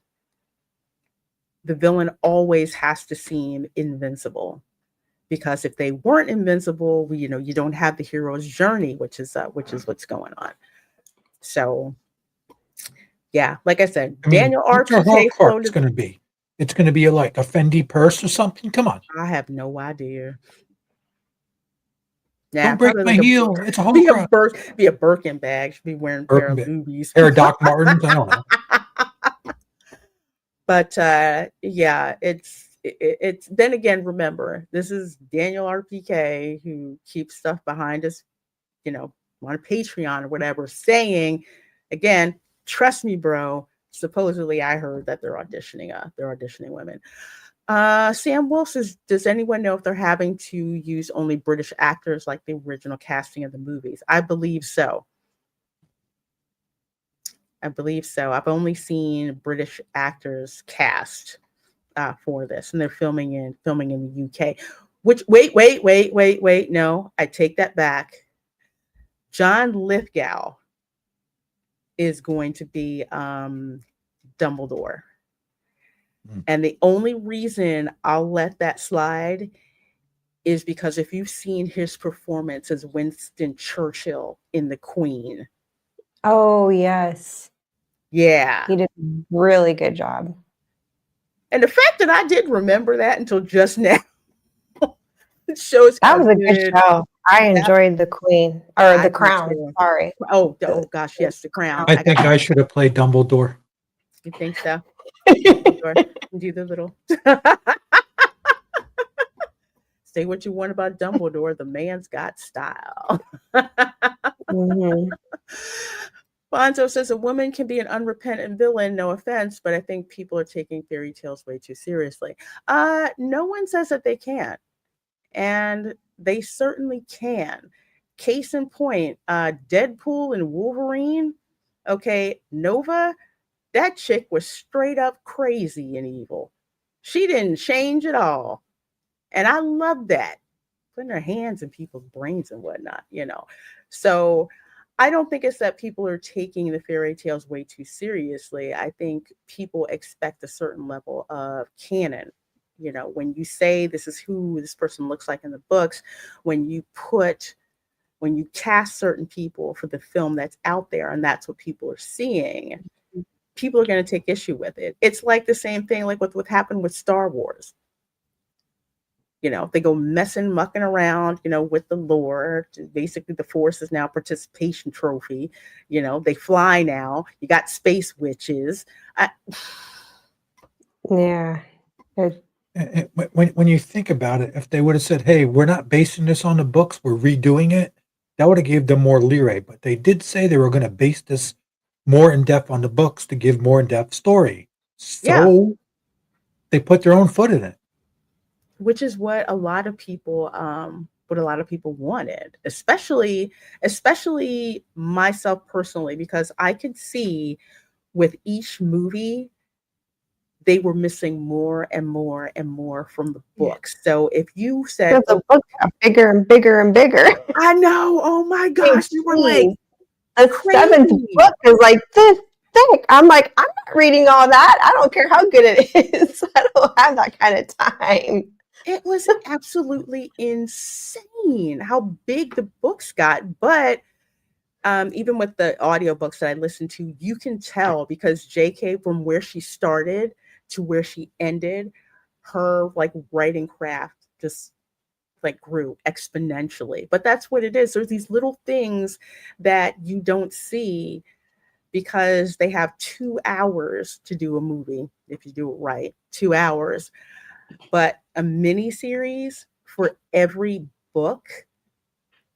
The villain always has to seem invincible, because if they weren't invincible, you don't have the hero's journey, which is what's going on. So, yeah, like I said, Daniel RPK floated. It's going to be. It's going to be like a Fendi purse or something. Come on. I have no idea. Don't break my heel. It's a whole be a Birkin bag. Should be wearing pair of boobies. Pair of Doc Martens. I don't know. But yeah, it's then again, remember, this is Daniel RPK who keeps stuff behind on Patreon or whatever, saying, again, trust me, bro. Supposedly, I heard that they're auditioning women. Sam Wolf says, does anyone know if they're having to use only British actors like the original casting of the movies? I believe so. I've only seen British actors cast for this, and they're filming in the UK. Which wait. No, I take that back. John Lithgow is going to be Dumbledore. And the only reason I'll let that slide is because if you've seen his performance as Winston Churchill in The Queen. Oh, yes. Yeah. He did a really good job. And the fact that I didn't remember that until just now shows that was a good show. I enjoyed The Queen, or The Crown. Sorry. Oh gosh, yes, The Crown. I think I should have played Dumbledore. You think so? Do the little say what you want about Dumbledore. The man's got style. Bonzo says a woman can be an unrepentant villain. No offense, but I think people are taking fairy tales way too seriously. No one says that they can't, and they certainly can. Case in point, Deadpool and Wolverine. Okay, Nova. That chick was straight up crazy and evil. She didn't change at all. And I love that. Putting her hands in people's brains and whatnot, So I don't think it's that people are taking the fairy tales way too seriously. I think people expect a certain level of canon. When you say this is who this person looks like in the books, when you cast certain people for the film that's out there and that's what people are seeing, people are going to take issue with it. It's like the same thing like what happened with Star Wars. They go mucking around, with the lore. Basically, the Force is now a participation trophy. They fly now. You got space witches. Yeah. When you think about it, if they would have said, hey, we're not basing this on the books, we're redoing it, that would have gave them more leeway. But they did say they were going to base this more in depth on the books to give more in depth story. So they put their own foot in it. Which is what a lot of people wanted, especially myself personally, because I could see with each movie they were missing more and more and more from the books. So if you said the book got bigger and bigger and bigger, I know. Oh my gosh, you were like the seventh book is like this thick. I'm like, I'm not reading all that. I don't care how good it is. I don't have that kind of time. It was absolutely insane how big the books got. But even with the audiobooks that I listened to, you can tell because JK, from where she started to where she ended, her writing craft just grew exponentially. But that's what it is. There's these little things that you don't see because they have 2 hours to do a movie if you do it right. 2 hours. But a mini series for every book,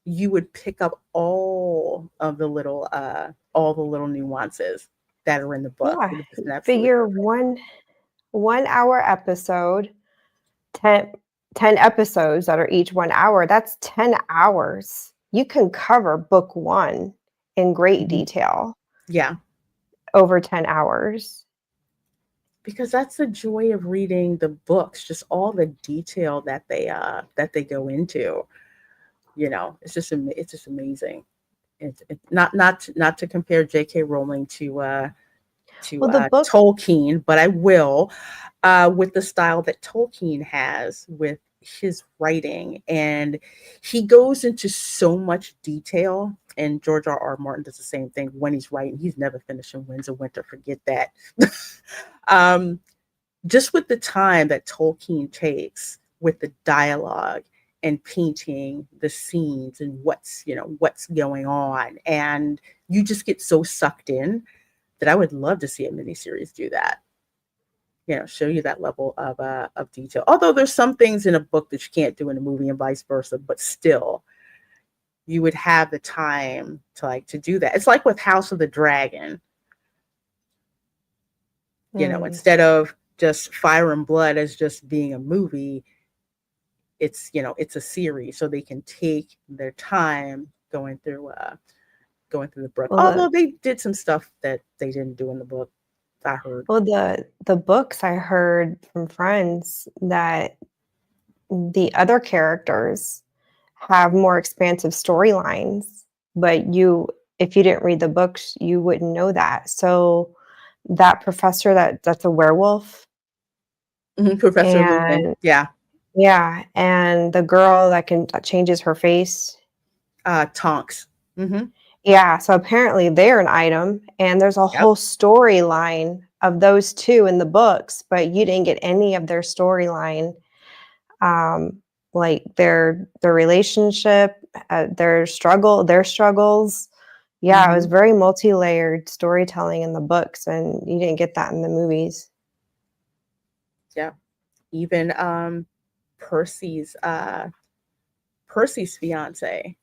you would pick up all the little nuances that are in the book. Yeah. Figure 1 hour episode, 10 episodes that are each 1 hour. That's 10 hours. You can cover book 1 in great detail. Yeah. Over 10 hours. Because that's the joy of reading the books, just all the detail that they go into. It's just amazing. It's not to compare J.K. Rowling to Tolkien, but I will with the style that Tolkien has with his writing, and he goes into so much detail. And George R.R. Martin does the same thing when he's writing. He's never finishing Winds of Winter. Forget that. Just with the time that Tolkien takes with the dialogue and painting the scenes and what's going on, and you just get so sucked in that I would love to see a miniseries do that. Show you that level of detail. Although there's some things in a book that you can't do in a movie and vice versa, but still, you would have the time to do that. It's like with House of the Dragon. Instead of just Fire and Blood as just being a movie, it's a series, so they can take their time going through the book. Well, Although they did some stuff that they didn't do in the book, I heard. Well, the books, I heard from friends that the other characters have more expansive storylines, but if you didn't read the books, you wouldn't know that. So that professor that's a werewolf, Professor Lupin, yeah, and the girl that changes her face, Tonks. Mm-hmm. Yeah, so apparently they're an item, and there's a whole storyline of those two in the books, but you didn't get any of their storyline, like their relationship, their struggles. Yeah, it was very multi-layered storytelling in the books, and you didn't get that in the movies. Yeah, even Percy's fiance,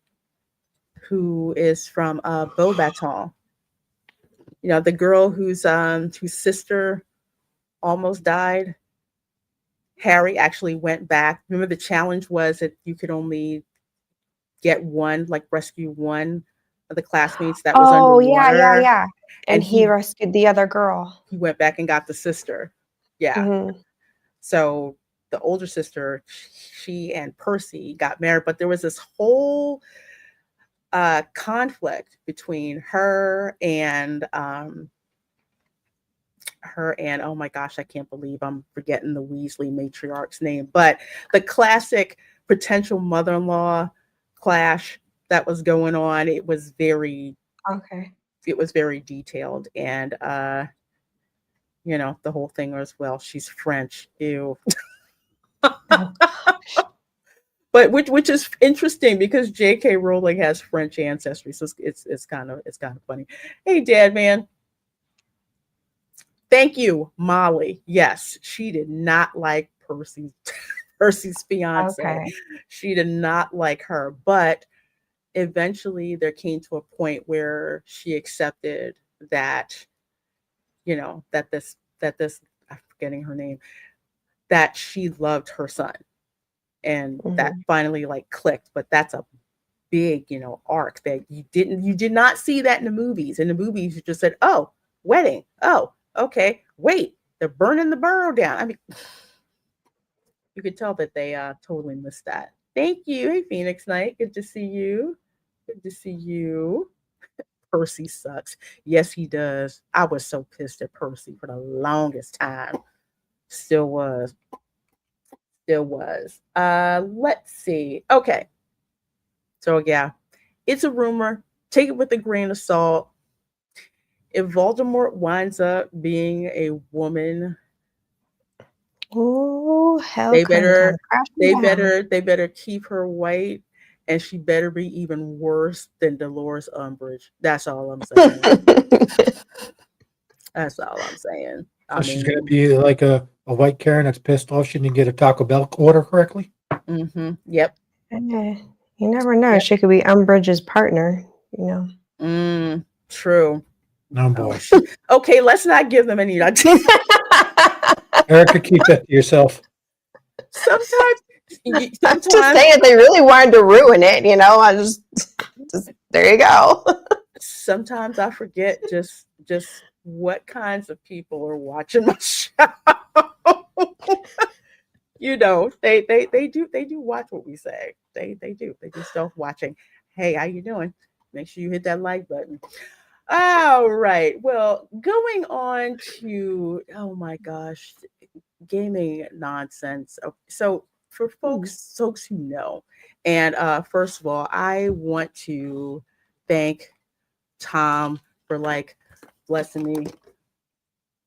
who is from Beauxbatons. The girl whose sister almost died. Harry actually went back. Remember, the challenge was that you could only get rescue one of the classmates that was underwater. Yeah. And he rescued the other girl. He went back and got the sister. Yeah. Mm-hmm. So the older sister, she and Percy got married, but there was this whole conflict between her and oh my gosh, I can't believe I'm forgetting the Weasley matriarch's name, but the classic potential mother-in-law clash that was going on. It was very detailed, and the whole thing was, well, she's French, ew. But which is interesting because J.K. Rowling has French ancestry, so it's kind of funny. Hey, Dad, man. Thank you, Molly. Yes, she did not like Percy's fiance. Okay. She did not like her, but eventually there came to a point where she accepted that, that this I'm forgetting her name, that she loved her son. And that finally clicked, but that's a big, arc that you did not see that in the movies. In the movies, you just said, oh, wedding. Oh, okay. Wait, they're burning the borough down. I mean, you could tell that they totally missed that. Thank you. Hey, Phoenix Knight. Good to see you. Good to see you. Percy sucks. Yes, he does. I was so pissed at Percy for the longest time. Still was. Let's see. Okay. So yeah, it's a rumor. Take it with a grain of salt. If Voldemort winds up being a woman, hell, they better keep her white, and she better be even worse than Dolores Umbridge. That's all I'm saying. That's all I'm saying. So she's gonna be like a white Karen that's pissed off she didn't get a Taco Bell order correctly. Mm-hmm. Yep. You never know. Yep. She could be Umbridge's partner. True. No boy. Okay, let's not give them any. Erica, keep that to yourself. Sometimes I'm just saying they really wanted to ruin it. I just there you go. Sometimes I forget just what kinds of people are watching my show. They do watch what we say. They do self-watching. Hey, how you doing? Make sure you hit that like button. All right. Well, going on to, oh my gosh, gaming nonsense. So for folks who know, and first of all, I want to thank Tom for blessing me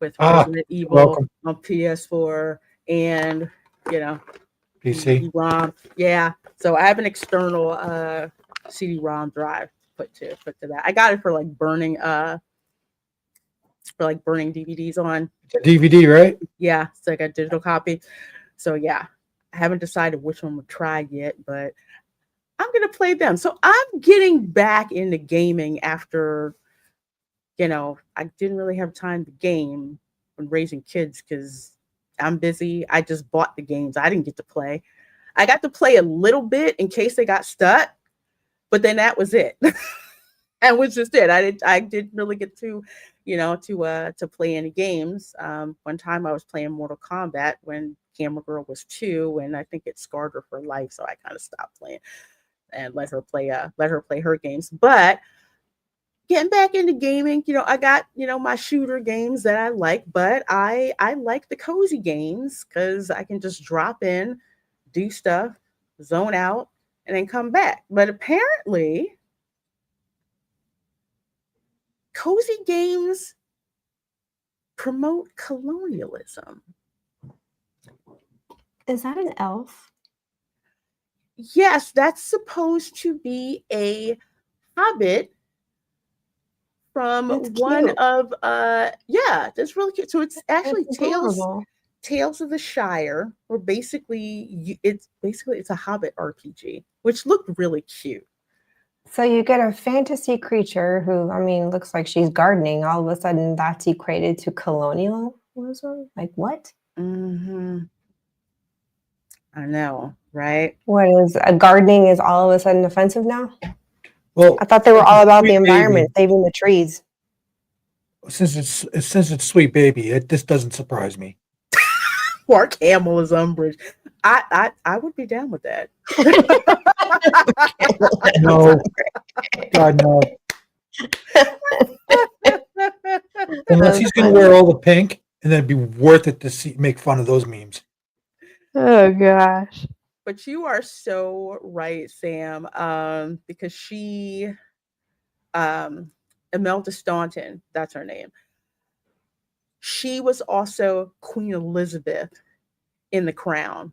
with Resident Evil on PS4 and PC ROM. Yeah. So I have an external CD-ROM drive put to that. I got it for burning DVDs on. It's a DVD, right? Yeah. So I got a digital copy. So yeah, I haven't decided which one to try yet, but I'm going to play them. So I'm getting back into gaming after, I didn't really have time to game when raising kids because I'm busy. I just bought the games. I didn't get to play. I got to play a little bit in case they got stuck, but then that was it. And was just it. I didn't really get to, to play any games. One time I was playing Mortal Kombat when Camera Girl was 2, and I think it scarred her for life. So I kind of stopped playing and let her play her games. But getting back into gaming, I got, my shooter games that I like, but I like the cozy games because I can just drop in, do stuff, zone out, and then come back. But apparently, cozy games promote colonialism. Is that an elf? Yes, that's supposed to be a hobbit from one of that's really cute. So it's actually Tales of the Shire, or basically it's a hobbit RPG, which looked really cute. So you get a fantasy creature who, looks like she's gardening. All of a sudden, that's equated to colonialism. Like what? Mm-hmm. I know, right? What is gardening is all of a sudden offensive now? Well, I thought they were all about the environment, saving the trees. Since it's Sweet Baby, this doesn't surprise me. Poor Camel is Umbridge. I would be down with that. No, God no. Unless he's going to wear all the pink, and then it'd be worth it to make fun of those memes. Oh gosh. But you are so right, Sam. Because she, Imelda Staunton, that's her name. She was also Queen Elizabeth in The Crown.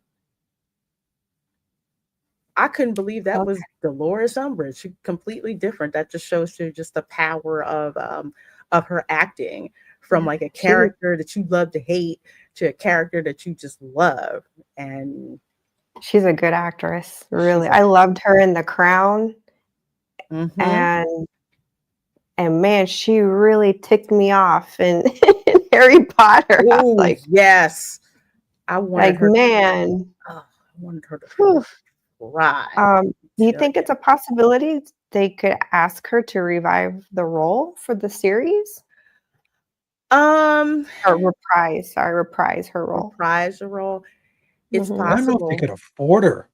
I couldn't believe that was Dolores Umbridge. She's completely different. That just shows you just the power of her acting, from like a character that you love to hate to a character that you just love. And she's a good actress. Really, I loved her in The Crown, and man, she really ticked me off in Harry Potter. Ooh, yes, I wanted her. Man, I wanted her to cry. Do you think it's a possibility they could ask her to revive the role for the series? Or reprise her role. Reprise the role. It's possible. I don't know if they could afford her.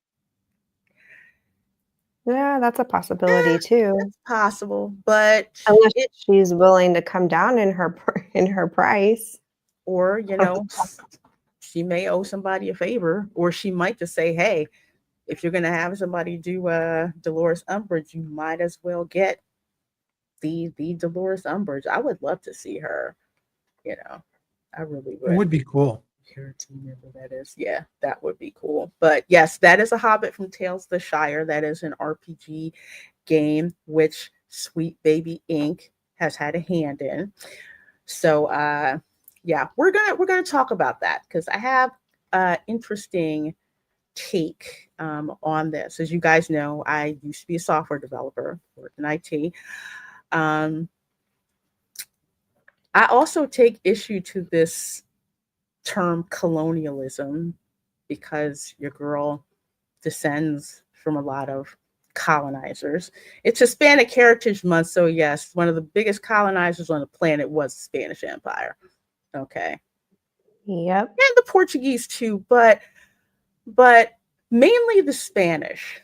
Yeah, that's a possibility too. It's possible, but unless she's willing to come down in her price, or she may owe somebody a favor, or she might just say, "Hey, if you're going to have somebody do Dolores Umbridge, you might as well get the Dolores Umbridge." I would love to see her. I really would. It would be cool. Remember that is, yeah, that would be cool. But yes, that is a Hobbit from Tales of the Shire. That is an RPG game which Sweet Baby Inc. has had a hand in. So yeah, we're gonna talk about that because I have an interesting take on this. As you guys know, I used to be a software developer, worked in IT. I also take issue to this term colonialism because your girl descends from a lot of colonizers. It's Hispanic Heritage Month, so yes, one of the biggest colonizers on the planet was the Spanish Empire. Okay. Yep. And the Portuguese too, but mainly the Spanish.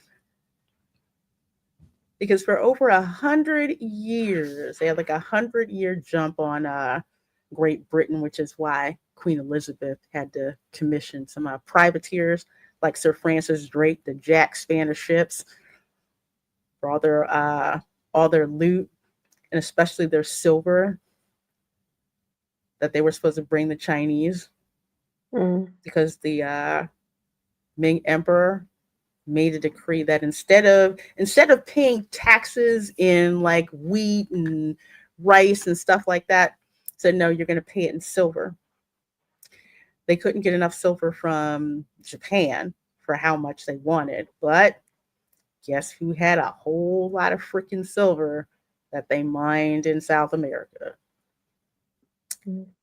Because for over 100 years, they had like 100-year jump on Great Britain, which is why Queen Elizabeth had to commission some privateers like Sir Francis Drake to jack Spanish ships for all their loot, and especially their silver that they were supposed to bring the Chinese, because the Ming Emperor made a decree that instead of paying taxes in like wheat and rice and stuff like that, said no, you're going to pay it in silver. They couldn't get enough silver from Japan for how much they wanted, but guess who had a whole lot of freaking silver that they mined in South America?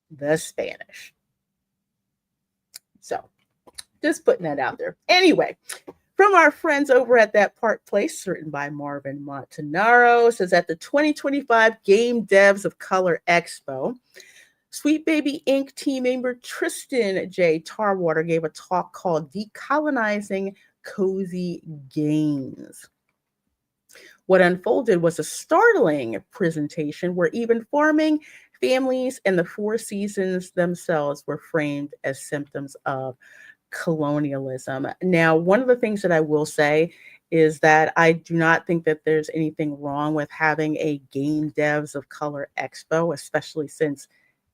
The Spanish. So, just putting that out there. Anyway, from our friends over at That Park Place, written by Marvin Montanaro, says at the 2025 Game Devs of Color Expo, Sweet Baby Inc. team member Tristan J. Tarwater gave a talk called Decolonizing Cozy Games. What unfolded was a startling presentation where even farming, families, and the Four Seasons themselves were framed as symptoms of colonialism. Now, one of the things that I will say is that I do not think that there's anything wrong with having a Game Devs of Color Expo, especially since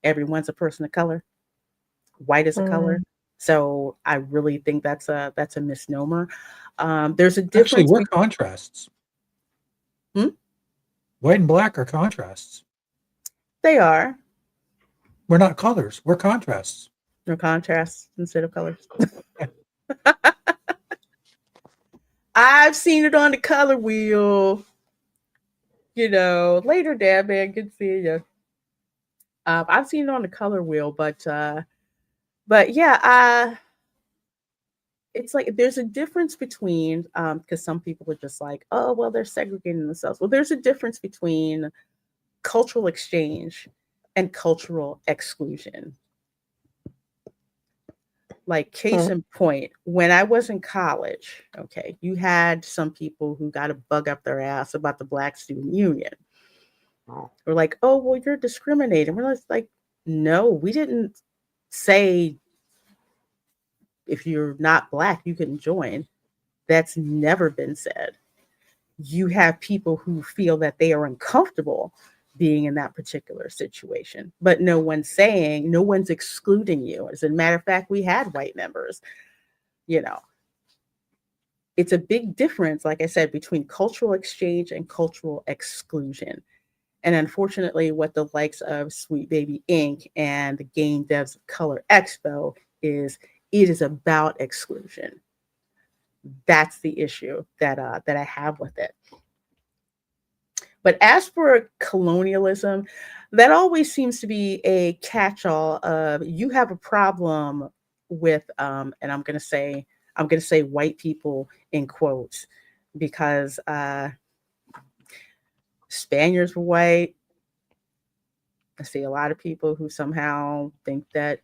everyone's a person of color. White is a color. So I really think that's a misnomer. There's a difference. Actually, we're contrasts. White and black are contrasts. They are. We're not colors. We're contrasts. They're contrasts instead of colors. I've seen it on the color wheel. You know, later, Dad, man, good seeing you. I've seen it on the color wheel, but yeah, it's like there's a difference between because some people are just like, oh, well, they're segregating themselves. Well, there's a difference between cultural exchange and cultural exclusion. Like case in point, when I was in college, okay, you had some people who got a bug up their ass about the Black Student Union. We're like, oh, well, you're discriminating. We're like, no, we didn't say if you're not Black, you can join. That's never been said. You have people who feel that they are uncomfortable being in that particular situation, but no one's excluding you. As a matter of fact, we had white members, you know. It's a big difference, like I said, between cultural exchange and cultural exclusion. And unfortunately, what the likes of Sweet Baby Inc. and the Game Devs of Color Expo is, it is about exclusion. That's the issue that I have with it. But as for colonialism, that always seems to be a catch-all of you have a problem with, and I'm going to say white people in quotes, because Spaniards were white. I see a lot of people who somehow think that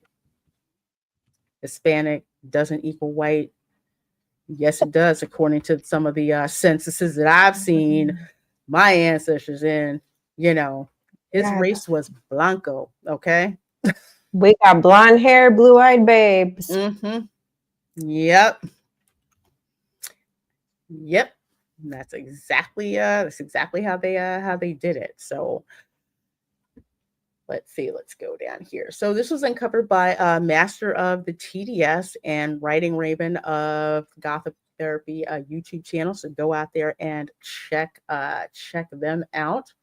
Hispanic doesn't equal white. Yes, it does, according to some of the censuses that I've seen my ancestors in. You know, his race was Blanco, okay? We got blonde hair, blue-eyed babes. Yep. That's exactly how they did it. So let's see, let's go down here. So this was uncovered by Master of the TDS and Writing Raven of Gothic Therapy YouTube channel. So go out there and check them out.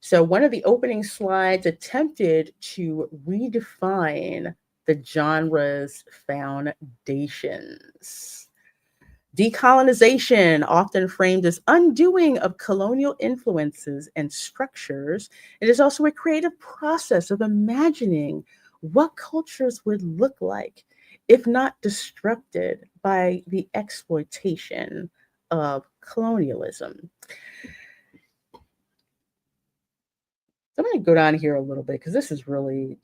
So one of the opening slides attempted to redefine the genre's foundations. Decolonization, often framed as undoing of colonial influences and structures, it is also a creative process of imagining what cultures would look like if not disrupted by the exploitation of colonialism. I'm going to go down here a little bit because this is really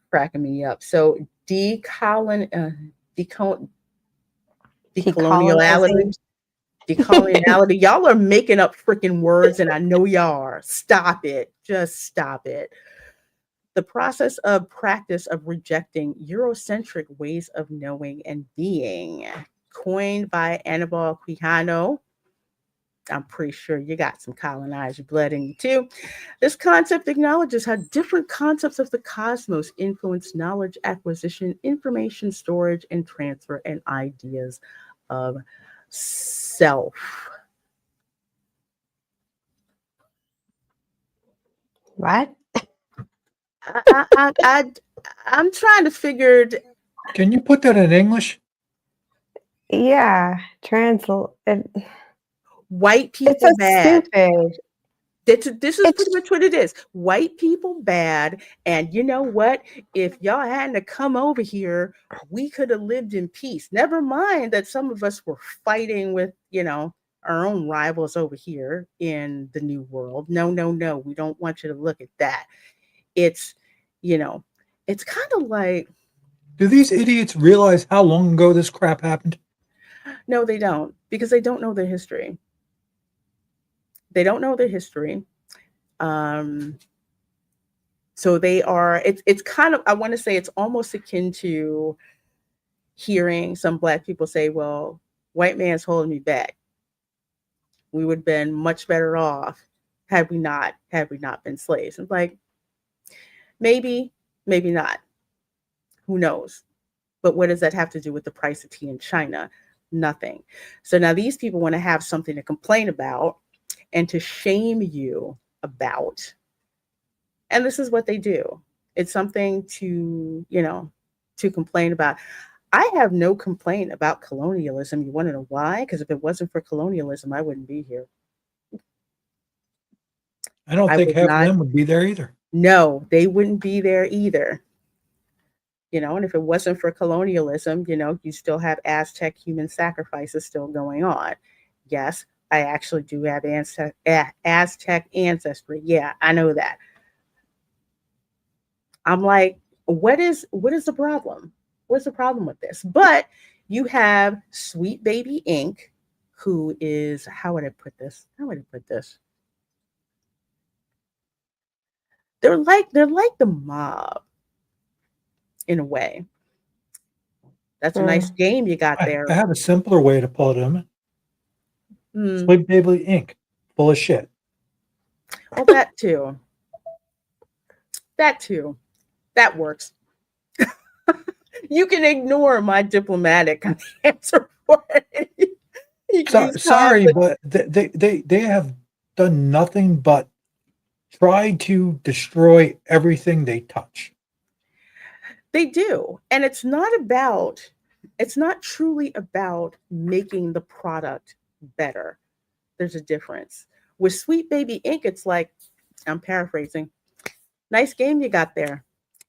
cracking me up. So decoloniality. Y'all are making up freaking words, and I know y'all are. Stop it. Just stop it. The process of practice of rejecting Eurocentric ways of knowing and being, coined by Aníbal Quijano. I'm pretty sure you got some colonizer blood in you too. This concept acknowledges how different concepts of the cosmos influence knowledge acquisition, information storage and transfer, and ideas of self. What? I'm trying to figure. Can you put that in English? Yeah, white people it's so bad. stupid. This is pretty much what it is. White people bad. And you know what? If y'all hadn't to come over here, we could have lived in peace. Never mind that some of us were fighting with, our own rivals over here in the new world. No, no, no. We don't want you to look at that. It's, it's kind of like. Do these idiots realize how long ago this crap happened? No, they don't, because they don't know their history. They don't know their history. So they are, it's kind of, I want to say it's almost akin to hearing some Black people say, well, white man's holding me back. We would have been much better off had we not been slaves. And like, maybe not. Who knows? But what does that have to do with the price of tea in China? Nothing. So now these people want to have something to complain about and to shame you about. And this is what they do. It's something to, to complain about. I have no complaint about colonialism. You want to know why? Because if it wasn't for colonialism, I wouldn't be here. I don't think half of them would be there either. No, they wouldn't be there either. And if it wasn't for colonialism, you still have Aztec human sacrifices still going on. Yes, I actually do have Aztec ancestry. Yeah, I know that. I'm like, what is the problem? What's the problem with this? But you have Sweet Baby Inc., who is, how would I put this? They're like the mob in a way. That's a nice game you got there. I have a simpler way to put them. Sweet Baby Inc. Full of shit. Well, that too. That works. You can ignore my diplomatic answer for it. Sorry, but they have done nothing but try to destroy everything they touch. They do. And it's not truly about making the product better. There's a difference. With Sweet Baby Inc., it's like, I'm paraphrasing, nice game you got there.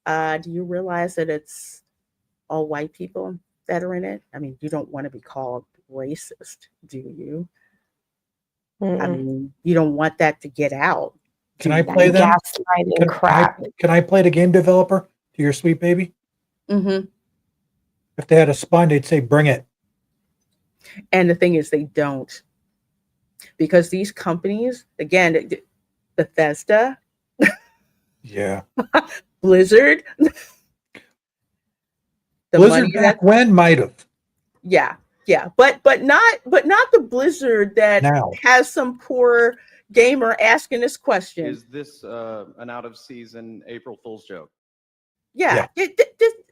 Do you realize that it's all white people that are in it? I mean, you don't want to be called racist, do you? I mean, you don't want that to get out. Can I play them? Can I play the game developer to your Sweet Baby? Mm-hmm. If they had a spine, they'd say, bring it. And the thing is, they don't. Because these companies, again, Bethesda, yeah, Blizzard, Blizzard back when might have. Yeah, but not the Blizzard that now has some poor gamer asking this question. Is this an out of season April Fool's joke? Yeah.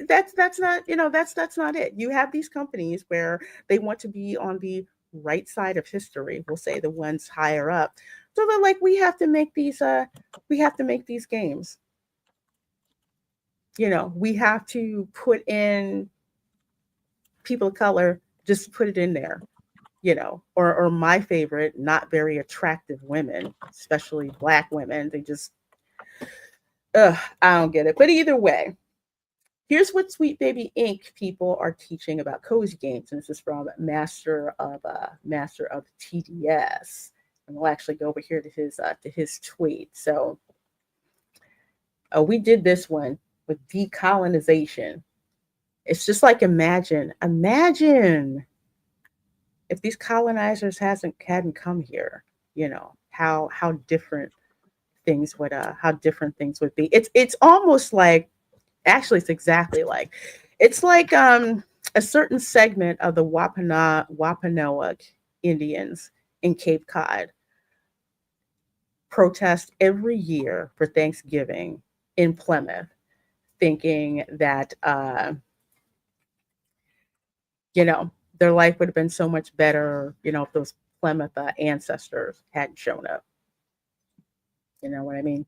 That's not, that's not it. You have these companies where they want to be on the right side of history. We'll say the ones higher up. So they're like, we have to make these games. We have to put in people of color, just put it in there, or my favorite, not very attractive women, especially Black women. They just, I don't get it. But either way, here's what Sweet Baby Inc. people are teaching about cozy games. And this is from Master of TDS. And we'll actually go over here to his tweet. So we did this one with decolonization. It's just like imagine if these colonizers hadn't come here, how different things would be. It's almost like, actually it's exactly like, it's like a certain segment of the Wampanoag Indians in Cape Cod protest every year for Thanksgiving in Plymouth, thinking that their life would have been so much better, if those Plymouth ancestors hadn't shown up. You know what I mean?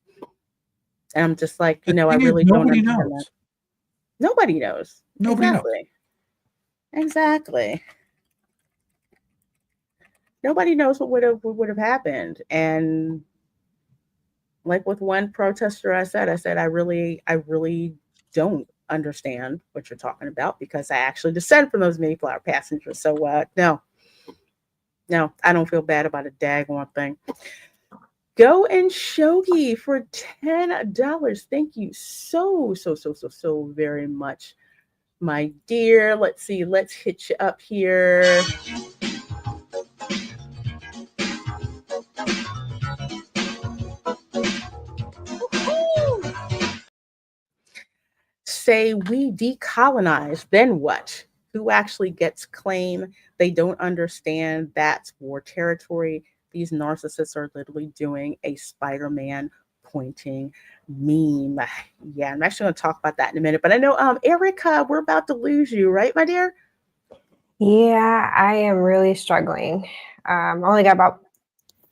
And I'm just like, I really don't understand that. Nobody knows. Nobody knows. Exactly. nobody knows what would have happened. And like with one protester, I said, I really don't understand what you're talking about because I actually descend from those Mayflower passengers. So no, I don't feel bad about a daggone thing. Go and Shogi for $10. Thank you so very much, my dear. Let's see. Let's hit you up here. Say we decolonize, then what? Who actually gets claim? They don't understand that's war territory. These narcissists are literally doing a Spider-Man pointing meme. Yeah, I'm actually going to talk about that in a minute. But I know, Erica, we're about to lose you, right, my dear? Yeah, I am really struggling. Only got about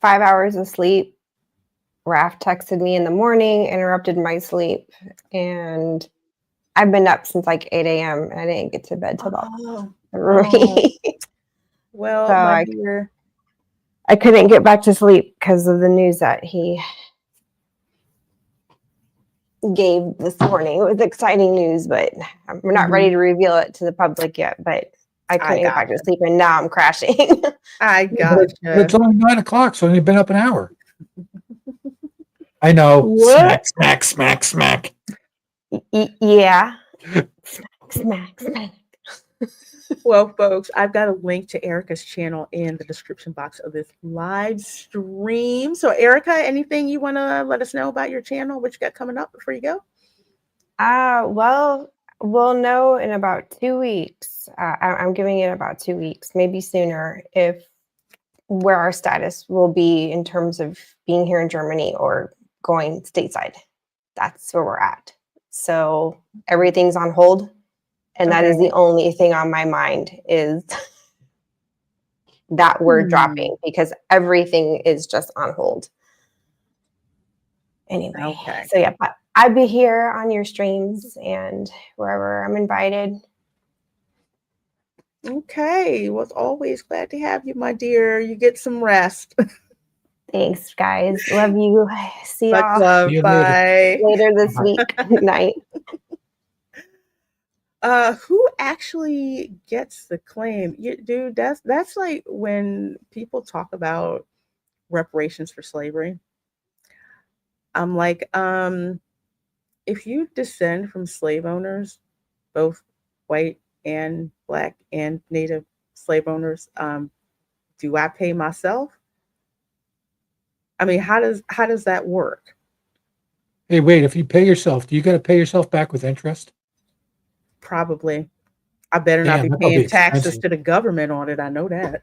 5 hours of sleep. Raph texted me in the morning, interrupted my sleep, and I've been up since like 8 a.m. and I didn't get to bed till about 3. Well, so my dear, I couldn't get back to sleep because of the news that he gave this morning. It was exciting news, but we're not ready to reveal it to the public yet. But I couldn't get back to sleep, and now I'm crashing. I got But it's only 9 o'clock, so you've been up an hour. I know. What? Smack. Yeah. Smack. Well, folks, I've got a link to Erica's channel in the description box of this live stream. So, Erica, anything you want to let us know about your channel, what you got coming up before you go? Well, we'll know in about 2 weeks. I'm giving it about 2 weeks, maybe sooner, if where our status will be in terms of being here in Germany or going stateside. That's where we're at. So everything's on hold. And that is the only thing on my mind is that word dropping, because everything is just on hold. Anyway, so yeah, but I'd be here on your streams and wherever I'm invited. Okay. Well, it's always glad to have you, my dear. You get some rest. Thanks, guys. Love you. See y'all love. Bye. later this week. Night. Who actually gets the claim? Dude, that's like when people talk about reparations for slavery. I'm like, if you descend from slave owners, both white and black and native slave owners, do I pay myself? I mean, how does that work? Hey, wait, if you pay yourself, do you got to pay yourself back with interest? Probably. I better not be Damn, that'll paying be taxes expensive. to the government on it. I know that.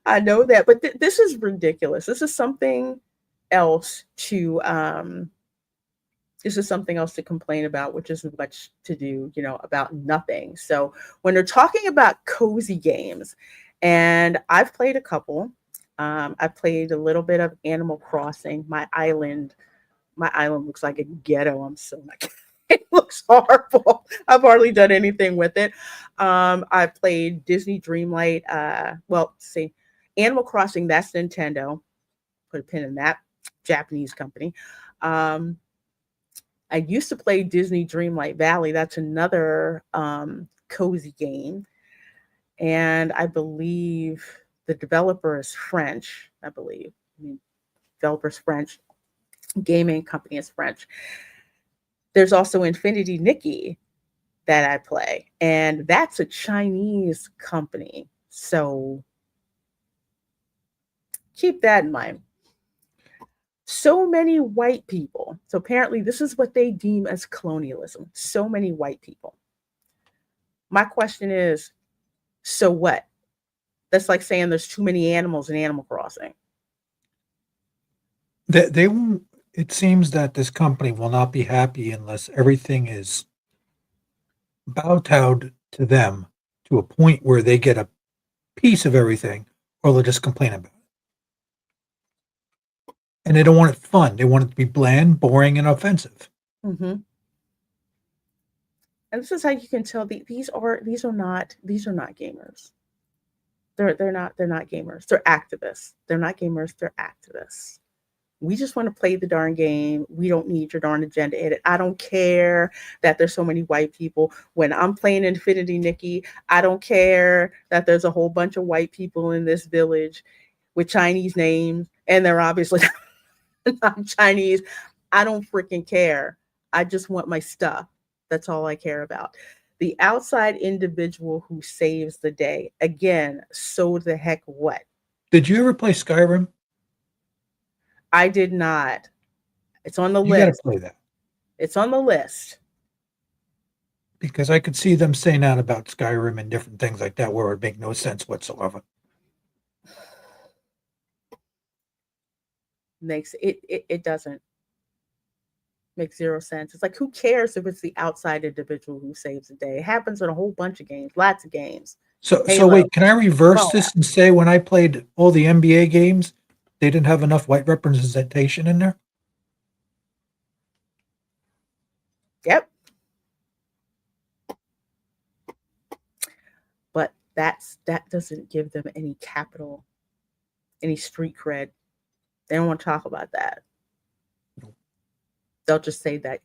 I know that, but this is ridiculous. This is something else to complain about, which isn't much to do, about nothing. So when they're talking about cozy games, and I've played a couple, I played a little bit of Animal Crossing. My island looks like a ghetto. I'm so not. It looks horrible. I've hardly done anything with it. I played Disney Dreamlight. Animal Crossing, that's Nintendo. Put a pin in that. Japanese company. I used to play Disney Dreamlight Valley. That's another cozy game. And I believe the developer is French. Developer's French. Gaming company is French. There's also Infinity Nikki that I play, and that's a Chinese company. So keep that in mind. So many white people. So apparently this is what they deem as colonialism. So many white people. My question is, so what? That's like saying there's too many animals in Animal Crossing. They won't. It seems that this company will not be happy unless everything is kowtowed to them to a point where they get a piece of everything, or they'll just complain about it. And they don't want it fun. They want it to be bland, boring, and offensive. Mm-hmm. And this is how you can tell these are not gamers. They're not gamers. They're activists. They're not gamers. They're activists. We just want to play the darn game. We don't need your darn agenda in it. I don't care that there's so many white people. When I'm playing Infinity Nikki, I don't care that there's a whole bunch of white people in this village with Chinese names, and they're obviously not Chinese. I don't freaking care. I just want my stuff. That's all I care about. The outside individual who saves the day. Again, so the heck what? Did you ever play Skyrim? I did not. It's on the You got list. to play that. It's on the list. Because I could see them saying that about Skyrim and different things like that where it would make no sense whatsoever. It doesn't make zero sense. It's like, who cares if it's the outside individual who saves the day? It happens in a whole bunch of games, lots of games. So Halo, wait, can I reverse Fallout. this and say when I played all the NBA games, they didn't have enough white representation in there? Yep. But that doesn't give them any capital, any street cred. They don't want to talk about that. They'll just say that,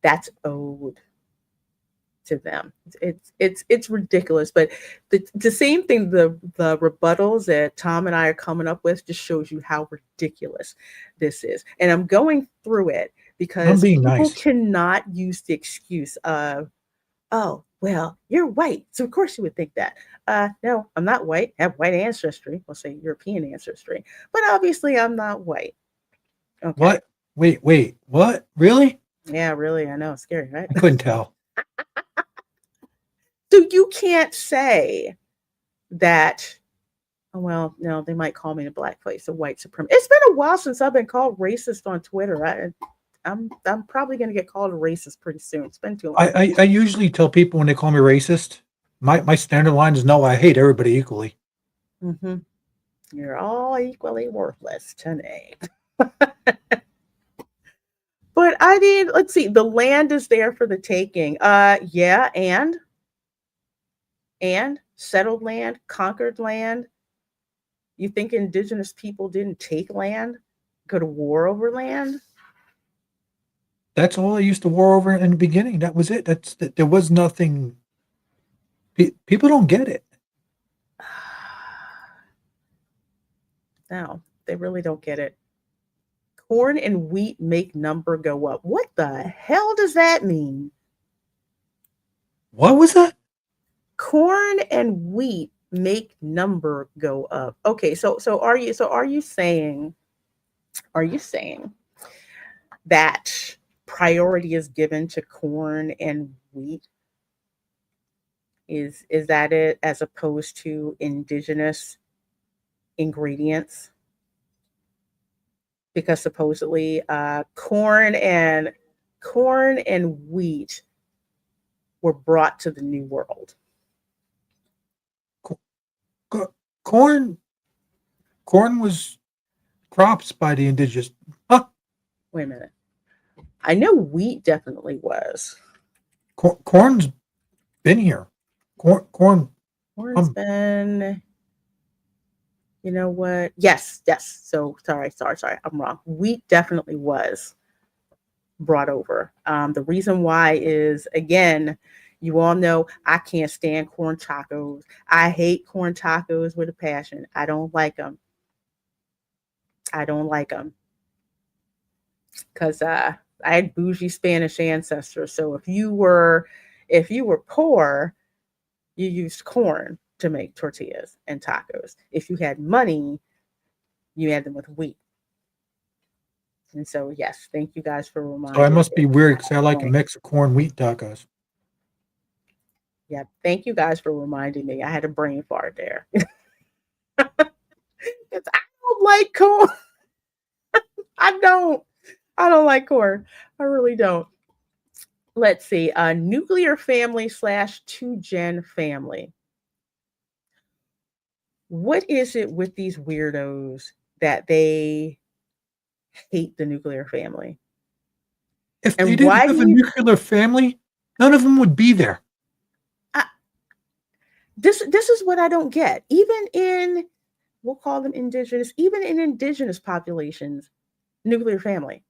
that's owed to them. It's ridiculous. But the same thing, the rebuttals that Tom and I are coming up with just shows you how ridiculous this is. And I'm going through it because people nice. cannot use the excuse of, oh, well, you're white, so of course you would think that. No, I'm not white. I have white ancestry. We'll say European ancestry. But obviously I'm not white. Okay. What? Wait, what? Really? Yeah, really. I know. It's scary, right? I couldn't tell. So you can't say that, oh, well, no, they might call me a blackface, a white supremacist. It's been a while since I've been called racist on Twitter. I'm probably going to get called a racist pretty soon. It's been too long. I usually tell people when they call me racist, my standard line is, no, I hate everybody equally. Mm-hmm. You're all equally worthless tonight. But I mean, let's see. The land is there for the taking. Yeah, and settled land, conquered land. You think indigenous people didn't take land, go to war over land? That's all they used to war over in the beginning. That was it. There was nothing. People don't get it. No, they really don't get it. Corn and wheat make number go up. What the hell does that mean? What was that? Corn and wheat make number go up. Okay, so are you saying that priority is given to corn and wheat? Is that it, as opposed to indigenous ingredients? Because supposedly corn and wheat were brought to the New World. Corn was crops by the indigenous. Huh? Wait a minute. I know wheat definitely was. Corn's been here. Corn's been. You know what? Yes. So sorry. I'm wrong. Wheat definitely was brought over. The reason why is, again, you all know I can't stand corn tacos. I hate corn tacos with a passion. I don't like them. Because I had bougie Spanish ancestors. So if you were poor, you used corn to make tortillas and tacos. If you had money, you had them with wheat. And so, yes, thank you guys for reminding me. So I must be weird because I like a mix of corn wheat tacos. Yeah, thank you guys for reminding me. I had a brain fart there. I don't like corn. I don't like corn. I really don't. Let's see. Nuclear family / 2-gen family. What is it with these weirdos that they hate the nuclear family? If they didn't have a nuclear family, none of them would be there. This is what I don't get. Even in, we'll call them indigenous, even in indigenous populations, nuclear family.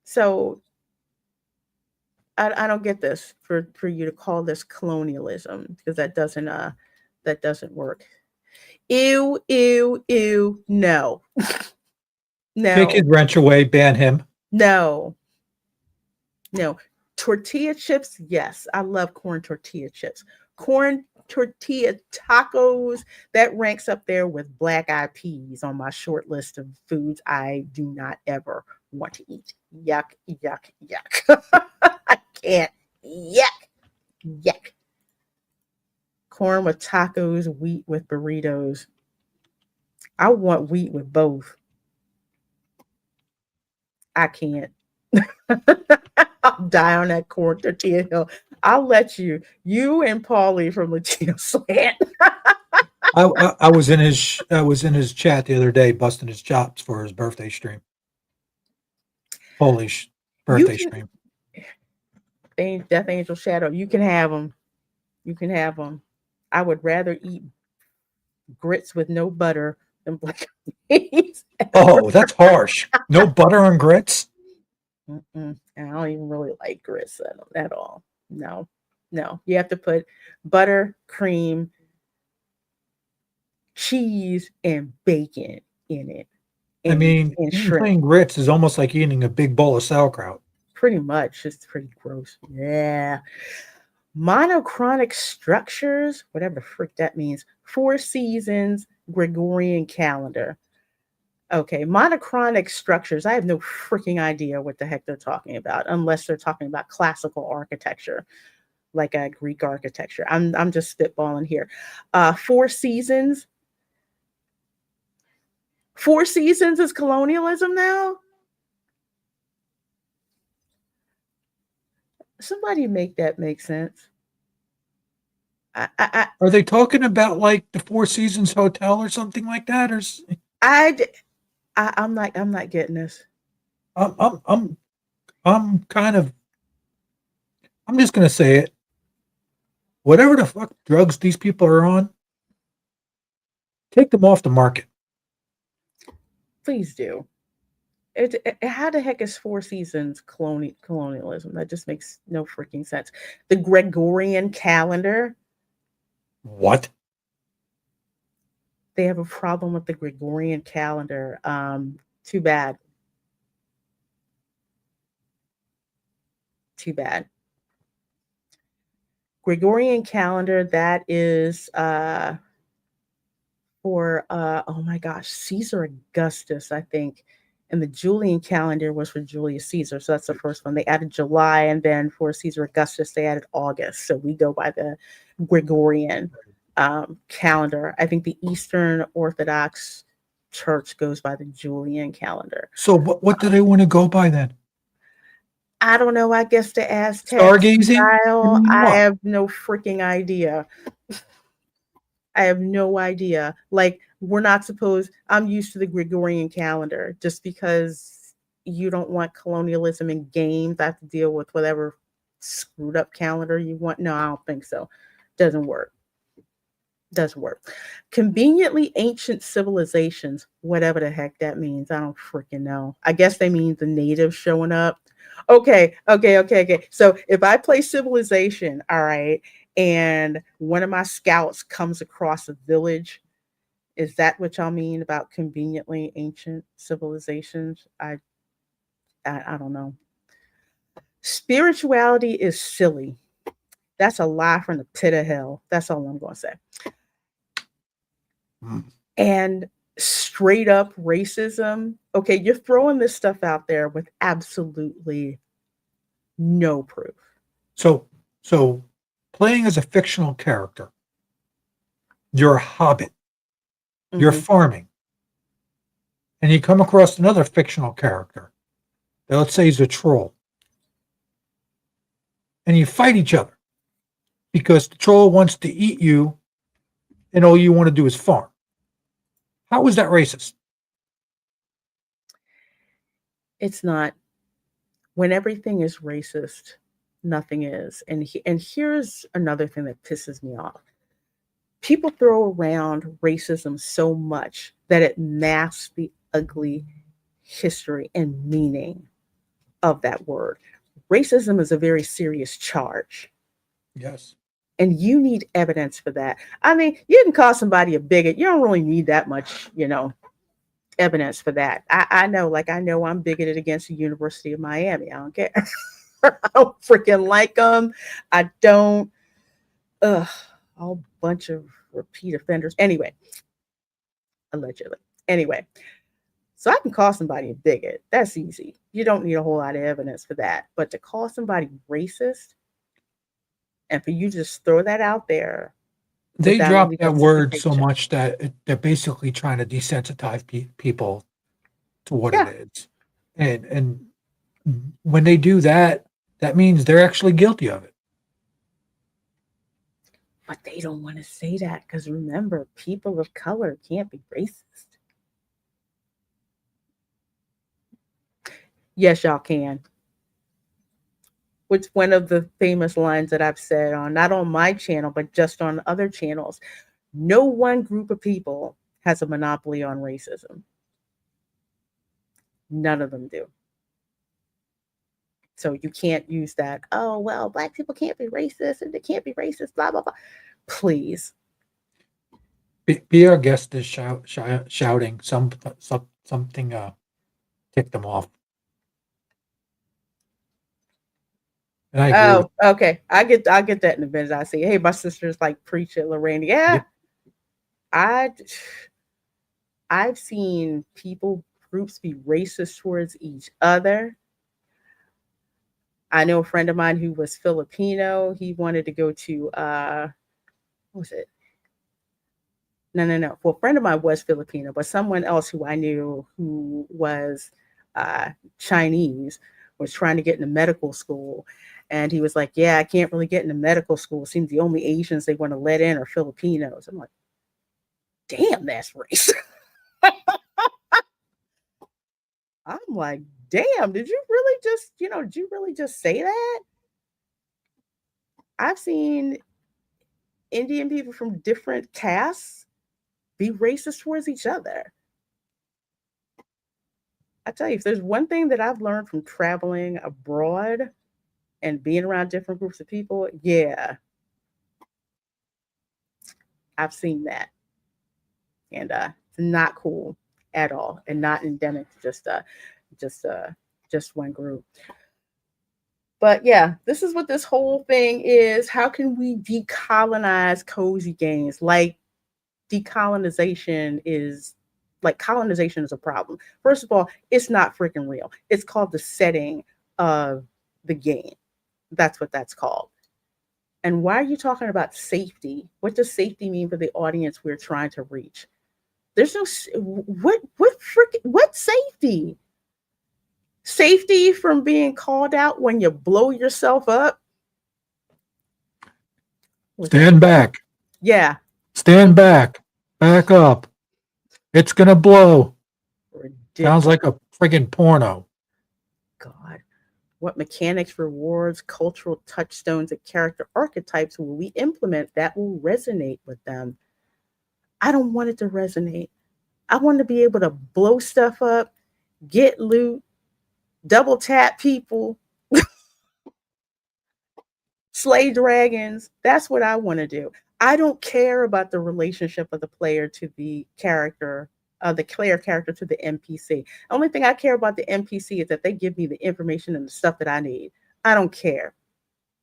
So I don't get this for you to call this colonialism, because that doesn't work. Ew, ew, ew, no. No. Take his wrench away, ban him. No. Tortilla chips, yes. I love corn tortilla chips. Corn tortilla tacos, that ranks up there with black eyed peas on my short list of foods I do not ever want to eat. Yuck, yuck, yuck. I can't. Yuck. Corn with tacos, wheat with burritos. I want wheat with both. I can't. I'll die on that corn tortilla hill. I'll let you and Paulie from Latino Slant. I was in his chat the other day, busting his chops for his birthday stream. Polish birthday stream. Death Angel Shadow. You can have them. I would rather eat grits with no butter than black beans. Oh, that's harsh. No butter on grits? I don't even really like grits at all. No. You have to put butter, cream, cheese, and bacon in it. And eating grits is almost like eating a big bowl of sauerkraut. Pretty much. It's pretty gross. Yeah. Monochronic structures, whatever the frick that means. 4 seasons, Gregorian calendar. Okay, monochronic structures. I have no freaking idea what the heck they're talking about, unless they're talking about classical architecture, like a Greek architecture. I'm just spitballing here. 4 seasons. 4 seasons is colonialism now? Somebody make that make sense. Are they talking about like the Four Seasons Hotel or something like that? Or I'm not getting this. I'm just gonna say it. Whatever the fuck drugs these people are on, take them off the market. Please do. How the heck is 4 seasons colonialism? That just makes no freaking sense. The Gregorian calendar. What? They have a problem with the Gregorian calendar. Too bad. Gregorian calendar, that is for oh my gosh, Caesar Augustus, I think. And the Julian calendar was for Julius Caesar. So that's the first one. They added July, and then for Caesar Augustus, they added August. So we go by the Gregorian calendar. I think the Eastern Orthodox Church goes by the Julian calendar. So what do they want to go by then? I don't know. I guess the Aztec Stargazing? style. I have no freaking idea. I have no idea. Like, we're not supposed, I'm used to the Gregorian calendar. Just because you don't want colonialism in games, I have to deal with whatever screwed up calendar you want. No, I don't think so. Doesn't work. Conveniently ancient civilizations, whatever the heck that means. I don't freaking know. I guess they mean the natives showing up. Okay. So if I play Civilization, all right, and one of my scouts comes across a village, is that what y'all mean about conveniently ancient civilizations? I don't know. Spirituality is silly. That's a lie from the pit of hell. That's all I'm going to say. And straight up racism. Okay, you're throwing this stuff out there with absolutely no proof. So playing as a fictional character, you're a hobbit, you're farming, and you come across another fictional character. Let's say he's a troll. And you fight each other because the troll wants to eat you and all you want to do is farm. How is that racist? It's not. When everything is racist, Nothing is. And here's another thing that pisses me off. People throw around racism so much that it masks the ugly history and meaning of that word. Racism is a very serious charge. Yes. And you need evidence for that. I mean, you can call somebody a bigot. You don't really need that much, evidence for that. I know I'm bigoted against the University of Miami. I don't care. I don't freaking like them. I don't. A whole bunch of repeat offenders. Anyway, allegedly. Anyway, so I can call somebody a bigot. That's easy. You don't need a whole lot of evidence for that. But to call somebody racist and for you to just throw that out there. They drop that word so much that they're basically trying to desensitize people to what it is. And when they do that, that means they're actually guilty of it. But they don't want to say that because remember, people of color can't be racist. Yes, y'all can. Which one of the famous lines that I've said on, not on my channel, but just on other channels. No one group of people has a monopoly on racism. None of them do. So you can't use that, oh, well, Black people can't be racist and they can't be racist, blah, blah, blah. Please. Be our guest is shouting something ticked them off. And I agree. Oh, okay. I get that in the minute I see. Hey, my sister's like preach it, Lorraine. Yeah. Yep. I've seen groups be racist towards each other. I know a friend of mine who was Filipino. He wanted to go to what was it? No. Well, a friend of mine was Filipino, but someone else who I knew who was Chinese was trying to get into medical school. And he was like, yeah, I can't really get into medical school. It seems the only Asians they want to let in are Filipinos. I'm like, damn, that's racist. I'm like, damn, did you really just say that? I've seen Indian people from different castes be racist towards each other. I tell you, if there's one thing that I've learned from traveling abroad and being around different groups of people, yeah, I've seen that. And it's not cool at all and not endemic to just one group. But yeah, this is what this whole thing is. How can we decolonize cozy games? Like colonization is a problem. First of all, it's not freaking real. It's called the setting of the game. That's what that's called. And why are you talking about safety? What does safety mean for the audience we're trying to reach? There's no what safety? Safety from being called out when you blow yourself up? Stand back. Yeah. Stand back. Back up. It's gonna blow. Ridiculous. Sounds like a friggin' porno. God. What mechanics, rewards, cultural touchstones, and character archetypes will we implement that will resonate with them? I don't want it to resonate. I want to be able to blow stuff up, get loot, double tap people, slay dragons. That's what I want to do. I don't care about the relationship of the player to the character, the player character to the NPC. The only thing I care about the NPC is that they give me the information and the stuff that I need. I don't care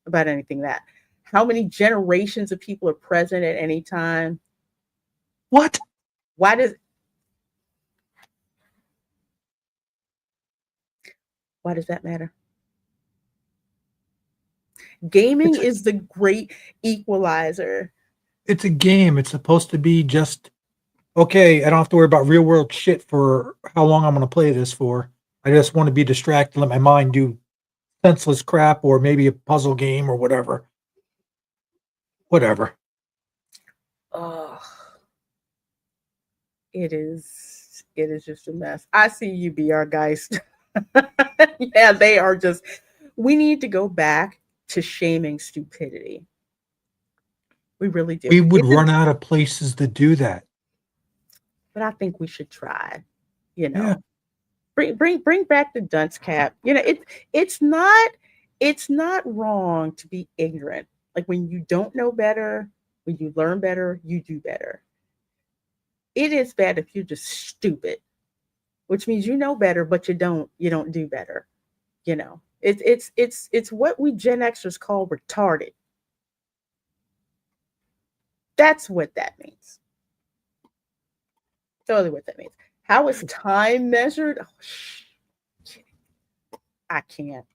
about anything that. How many generations of people are present at any time? What? Why does that matter? Gaming is the great equalizer. It's a game. It's supposed to be just, okay, I don't have to worry about real world shit for how long I'm going to play this for. I just want to be distracted, let my mind do senseless crap or maybe a puzzle game or whatever. Whatever. Oh, it is just a mess. I see you, BR guys. Yeah, they are just, we need to go back to shaming stupidity. We really do. We would run out of places to do that. But I think we should try. You know, Yeah. bring back the dunce cap. You know, it's not wrong to be ignorant. Like when you don't know better, when you learn better, you do better. It is bad if you're just stupid, which means you know better, but you don't do better. You know, it's what we Gen Xers call retarded. That's what that means. Totally what that means. How is time measured? Oh, I can't.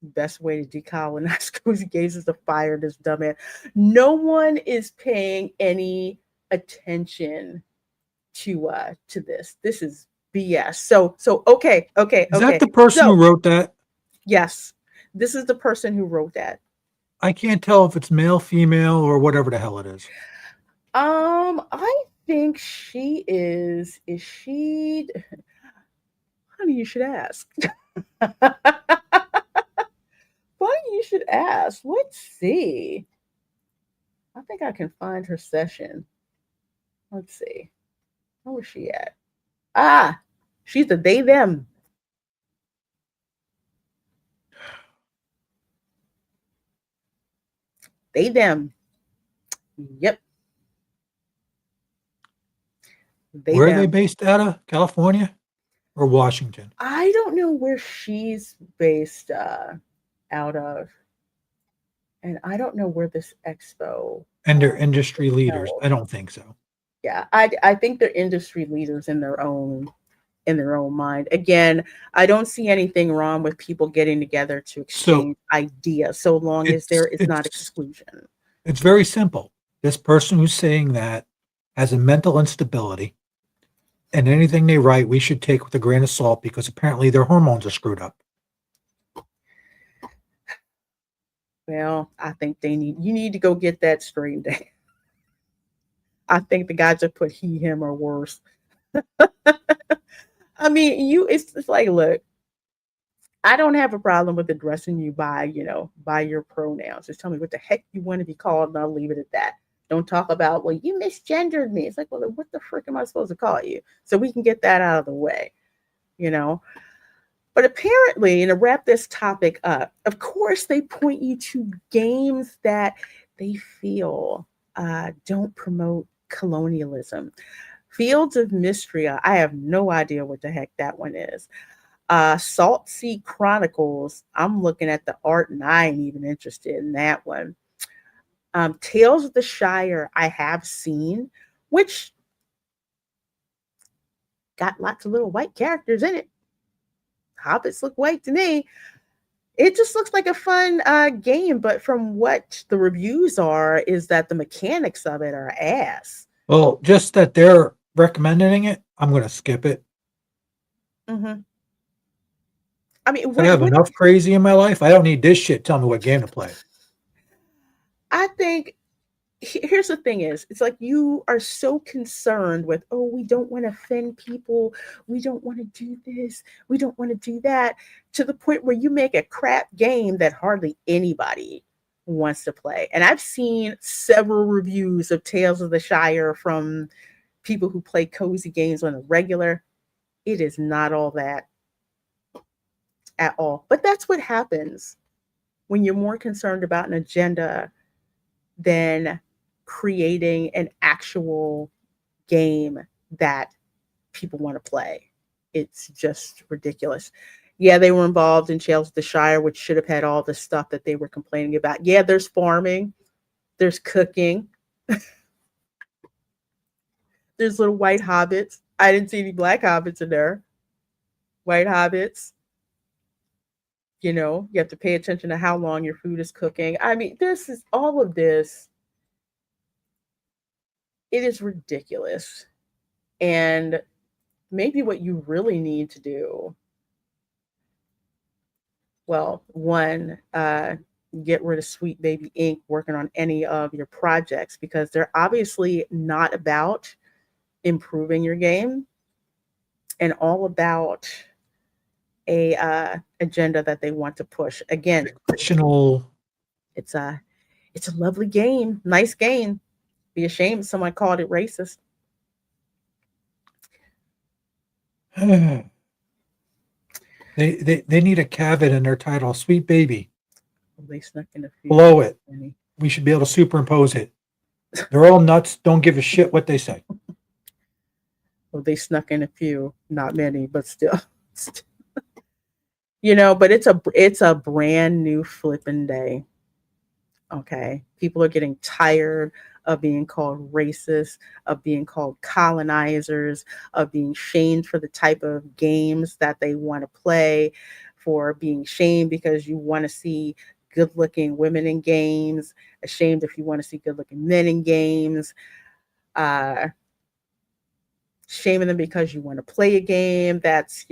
Best way to decolonize cozy gays is to fire this dumbass. No one is paying any attention to this. This is BS. So okay. Is that the person who wrote that? Yes, this is the person who wrote that. I can't tell if it's male, female, or whatever the hell it is. I think she is. Is she? Honey, you should ask. Funny you should ask. Let's see. I think I can find her session. Let's see. Where is she at? Ah, she's a they them. They them. Yep. Where are they based out of? California or Washington? I don't know where she's based out of. And I don't know where this expo. And they're industry leaders. I don't think so. Yeah, I think they're industry leaders in their own mind. Again, I don't see anything wrong with people getting together to exchange ideas, so long as there is not exclusion. It's very simple. This person who's saying that has a mental instability, and anything they write, we should take with a grain of salt because apparently their hormones are screwed up. Well, I think you need to go get that straightened out. I think the guys that put he, him, or worse. I mean, it's like, look, I don't have a problem with addressing you by your pronouns. Just tell me what the heck you want to be called, and I'll leave it at that. Don't talk about, well, you misgendered me. It's like, well, what the frick am I supposed to call you? So we can get that out of the way, you know. But apparently, and to wrap this topic up, of course, they point you to games that they feel don't promote colonialism. Fields of Mystery, I have no idea what the heck that one is. Salt Sea Chronicles, I'm looking at the art and I ain't even interested in that one. Tales of the Shire, I have seen, which got lots of little white characters in it. Hobbits look white to me. It just looks like a fun game, but from what the reviews are, is that the mechanics of it are ass. Well, just that they're recommending it, I'm going to skip it. Mm-hmm. I mean, I have enough crazy in my life. I don't need this shit. Tell me what game to play. I think here's the thing is, it's like you are so concerned with, oh, we don't want to offend people. We don't want to do this. We don't want to do that, to the point where you make a crap game that hardly anybody wants to play. And I've seen several reviews of Tales of the Shire from people who play cozy games on a regular. It is not all that at all. But that's what happens when you're more concerned about an agenda than creating an actual game that people want to play. It's just ridiculous. Yeah, they were involved in Tales of the Shire, which should have had all the stuff that they were complaining about. Yeah, there's farming, there's cooking, there's little white hobbits. I didn't see any black hobbits in there. White hobbits. You know, you have to pay attention to how long your food is cooking. I mean, this is all of this. It is ridiculous. And maybe what you really need to do, well, one, get rid of Sweet Baby Inc. working on any of your projects, because they're obviously not about improving your game and all about agenda that they want to push. Again, Fictional. it's a lovely game, nice game. Be ashamed if someone called it racist. They need a caveat in their title. Sweet baby. They snuck in a few. Below it. We should be able to superimpose it. They're all nuts. Don't give a shit what they say. Well, they snuck in a few, not many, but still. You know, but it's a brand new flipping day. Okay. People are getting tired of being called racist, of being called colonizers, of being shamed for the type of games that they want to play, for being shamed because you want to see good-looking women in games, ashamed if you want to see good-looking men in games, shaming them because you want to play a game that's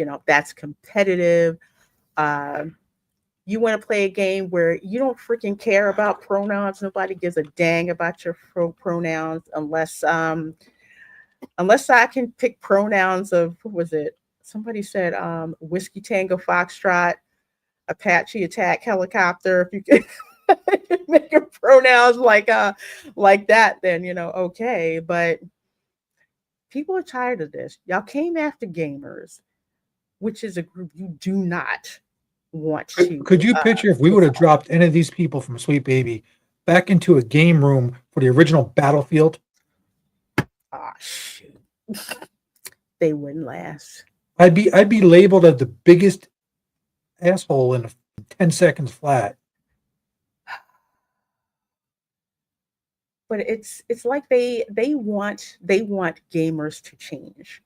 competitive. You want to play a game where you don't freaking care about pronouns. Nobody gives a dang about your pronouns unless I can pick pronouns of, what was it? Somebody said Whiskey Tango Foxtrot, Apache Attack Helicopter. If you can make your pronouns like that, then okay. But people are tired of this. Y'all came after gamers, which is a group you do not want to. Could you picture if we would have dropped any of these people from Sweet Baby back into a game room for the original Battlefield? Shoot. They wouldn't last. I'd be labeled as the biggest asshole in 10 seconds flat. But it's like they want gamers to change.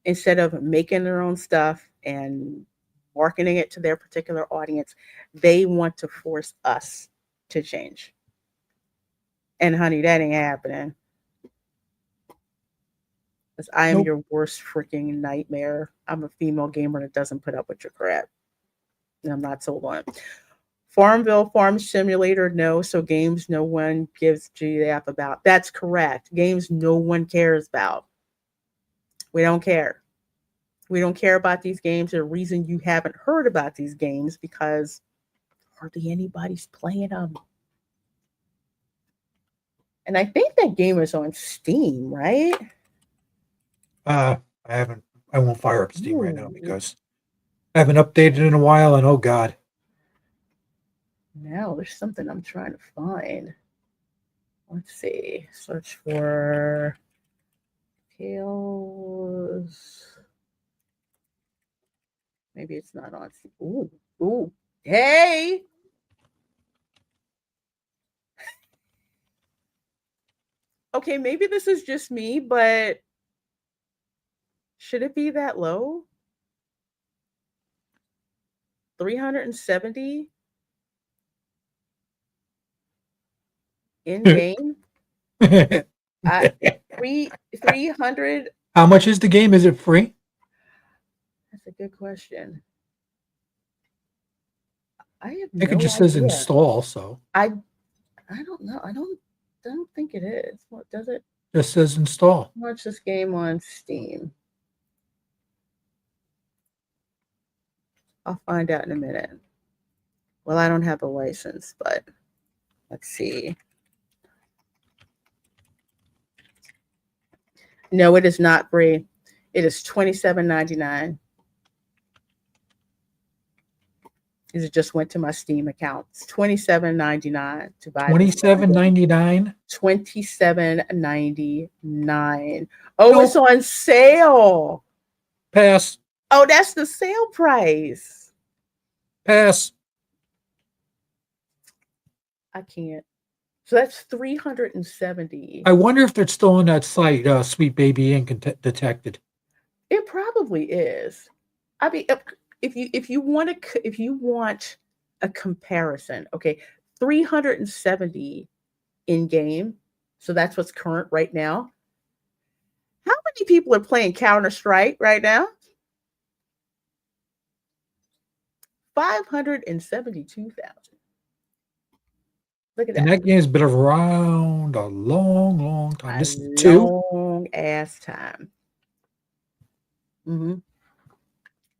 Instead of making their own stuff and marketing it to their particular audience, they want to force us to change. And honey, that ain't happening. Because I am your worst freaking nightmare. I'm a female gamer that doesn't put up with your crap. And I'm not sold on it. Farmville Farm Simulator, no. So games no one gives GF about. That's correct. Games no one cares about. We don't care. We don't care about these games. The reason you haven't heard about these games because hardly anybody's playing them. And I think that game is on Steam, right? I won't fire up Steam right now because I haven't updated in a while, and oh god. Now there's something I'm trying to find. Let's see. Search for Tales. Maybe it's not on. Ooh. Hey. Okay, maybe this is just me, but should it be that low? 370 in game. 300. How much is the game? Is it free? That's a good question. I have I think it just says install, so I don't know. I don't think it is. What does it? Just says install. Watch this game on Steam. I'll find out in a minute. Well, I don't have a license, but let's see. No, it is not free. It is $27.99. It just went to my Steam account. It's $27.99 to buy. $27.99. $27.99. Oh, it's on sale. Pass. Oh, that's the sale price. Pass. I can't. So that's 370. I wonder if they're still on that site, Sweet Baby Inc. Detected. It probably is. I mean, if you want a comparison, okay, 370 in game. So that's what's current right now. How many people are playing Counter-Strike right now? 572,000. Look at that. And that game's been around a long, long time. This is 2. Long ass time.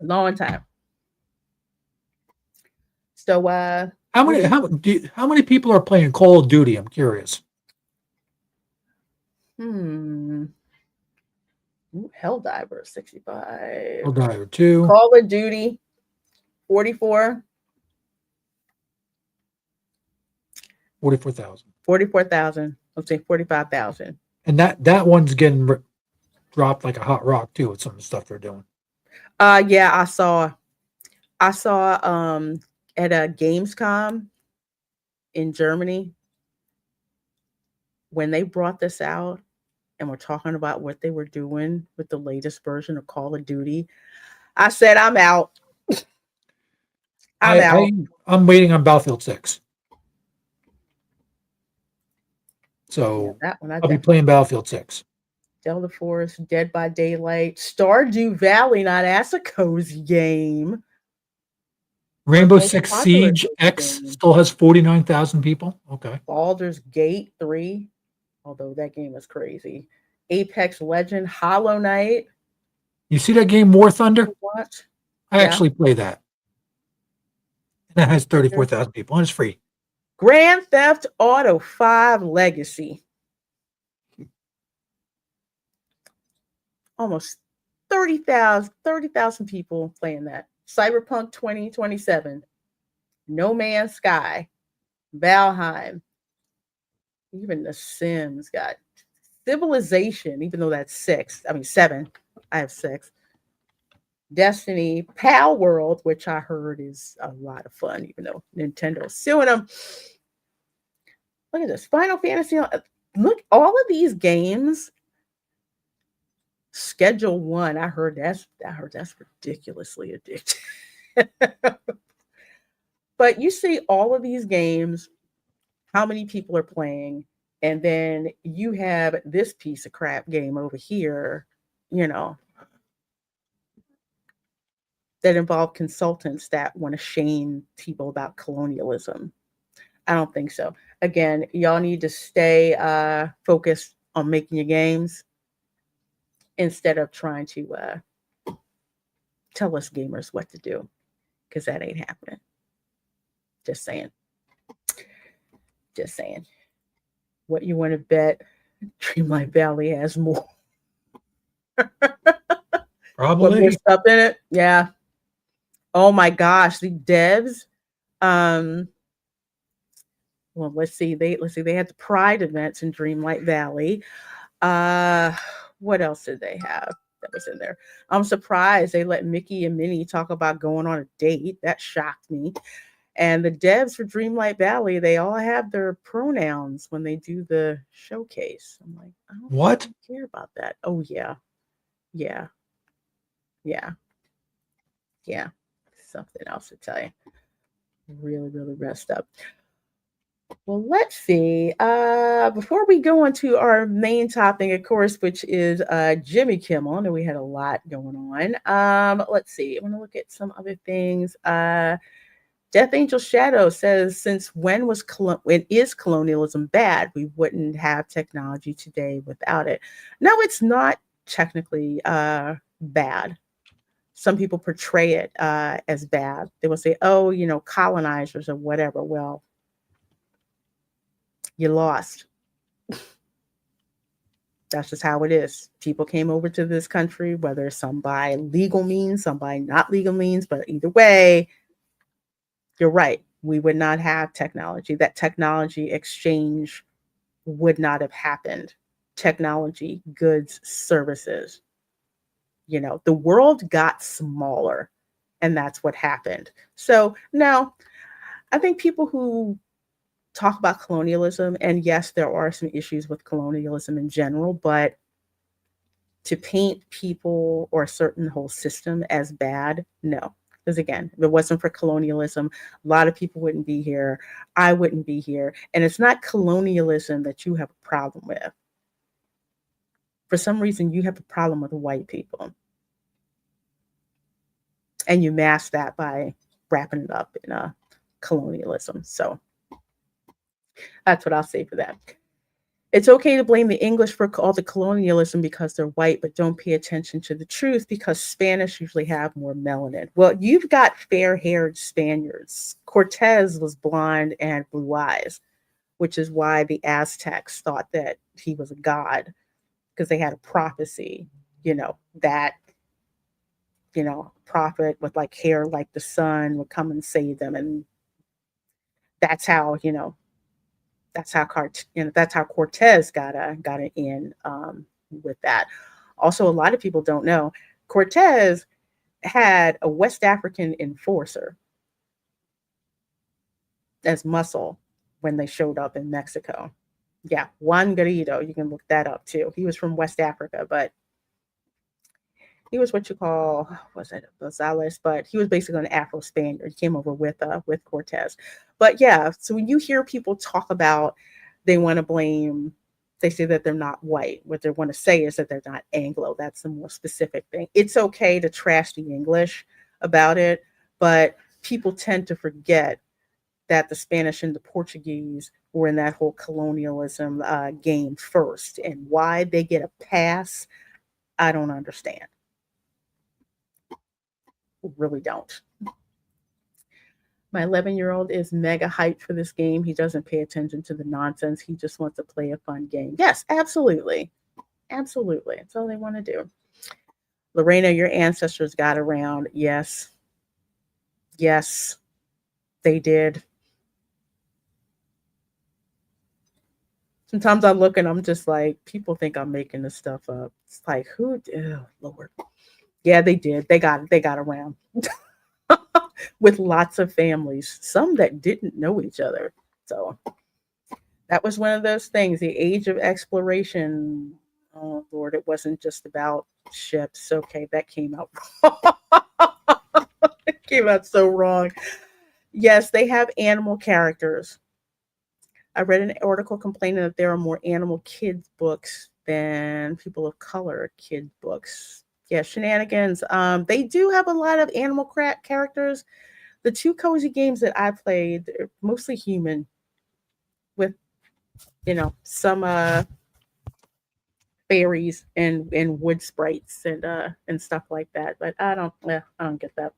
Long time. So how many people are playing Call of Duty? I'm curious. Ooh, Helldiver 65. Helldiver 2. Call of Duty 44. 44,000. 44,000. Let's say 45,000. And that one's getting dropped like a hot rock too with some of the stuff they're doing. Yeah, I saw at a Gamescom in Germany when they brought this out and we're talking about what they were doing with the latest version of Call of Duty. I said, I'm out. I'm waiting on Battlefield 6. So yeah, that one I'll be playing Battlefield 6. Delta Force, Dead by Daylight, Stardew Valley. Now that's a cozy game. Rainbow Six Siege X still has 49,000 people. Okay. Baldur's Gate 3, although that game is crazy. Apex Legend, Hollow Knight. You see that game War Thunder? What? I actually play that. And that has 34,000 people and it's free. Grand Theft Auto 5 Legacy. Almost 30,000 people playing that. Cyberpunk 2027. No Man's Sky. Valheim. Even The Sims got Civilization, even though that's 7. I have 6. Destiny, Pal World, which I heard is a lot of fun, even though Nintendo's suing them. Look at this. Final Fantasy. Look, all of these games. Schedule 1. I heard that's ridiculously addictive. But you see all of these games, how many people are playing, and then you have this piece of crap game over here, that involve consultants that want to shame people about colonialism. I don't think so. Again, y'all need to stay focused on making your games instead of trying to tell us gamers what to do, because that ain't happening. Just saying. What you want to bet? Dreamlight Valley has more. Probably. More stuff in it. Yeah. Oh my gosh, the devs. Well, let's see. They had the Pride events in Dreamlight Valley. What else did they have that was in there? I'm surprised they let Mickey and Minnie talk about going on a date. That shocked me. And the devs for Dreamlight Valley, they all have their pronouns when they do the showcase. I'm like, I don't care about that. Oh yeah. Something else to tell you. Really, really messed up. Well, let's see. Before we go into our main topic, of course, which is Jimmy Kimmel. I know we had a lot going on. Let's see. I want to look at some other things. Death Angel Shadow says, since when is colonialism bad? We wouldn't have technology today without it. No, it's not technically bad. Some people portray it as bad. They will say, oh, colonizers or whatever. Well, you lost. That's just how it is. People came over to this country, whether some by legal means, some by not legal means, but either way, you're right. We would not have technology. That technology exchange would not have happened. Technology, goods, services. The world got smaller, and that's what happened. So now, I think people who talk about colonialism, and yes, there are some issues with colonialism in general, but to paint people or a certain whole system as bad, no. Because again, if it wasn't for colonialism, a lot of people wouldn't be here. I wouldn't be here. And it's not colonialism that you have a problem with. For some reason, you have a problem with white people. And you mask that by wrapping it up in colonialism. So that's what I'll say for that. It's okay to blame the English for all the colonialism because they're white, but don't pay attention to the truth because Spanish usually have more melanin. Well, you've got fair-haired Spaniards. Cortez was blonde and blue eyes, which is why the Aztecs thought that he was a god, because they had a prophecy, that, prophet with like hair like the sun would come and save them. And that's how, that's how Cortez got an in with that. Also, a lot of people don't know Cortez had a West African enforcer as muscle when they showed up in Mexico. Yeah, Juan Garrido, you can look that up too. He was from West Africa, but he was what you call, was it Gonzalez? But he was basically an Afro-Spaniard. He came over with Cortez. But yeah, so when you hear people talk about they want to blame, they say that they're not white. What they want to say is that they're not Anglo. That's the more specific thing. It's okay to trash the English about it, but people tend to forget that the Spanish and the Portuguese were in that whole colonialism game first. And why they get a pass, I don't understand. Really don't. My 11-year-old is mega hyped for this game. He doesn't pay attention to the nonsense. He just wants to play a fun game. Yes, absolutely. Absolutely. That's all they want to do. Lorena, your ancestors got around. Yes. Yes, they did. Sometimes I look and I'm just like, people think I'm making this stuff up. It's like, who? Oh, Lord. Yeah, they did. They got around. With lots of families, some that didn't know each other. So that was one of those things, the age of exploration. Oh, Lord, it wasn't just about ships. Okay, that came out wrong. It came out so wrong. Yes, they have animal characters. I read an article complaining that there are more animal kids books than people of color kid books. Yeah, shenanigans. They do have a lot of animal characters. The two cozy games that I played, they're mostly human, with some fairies and wood sprites and stuff like that. But I don't get that.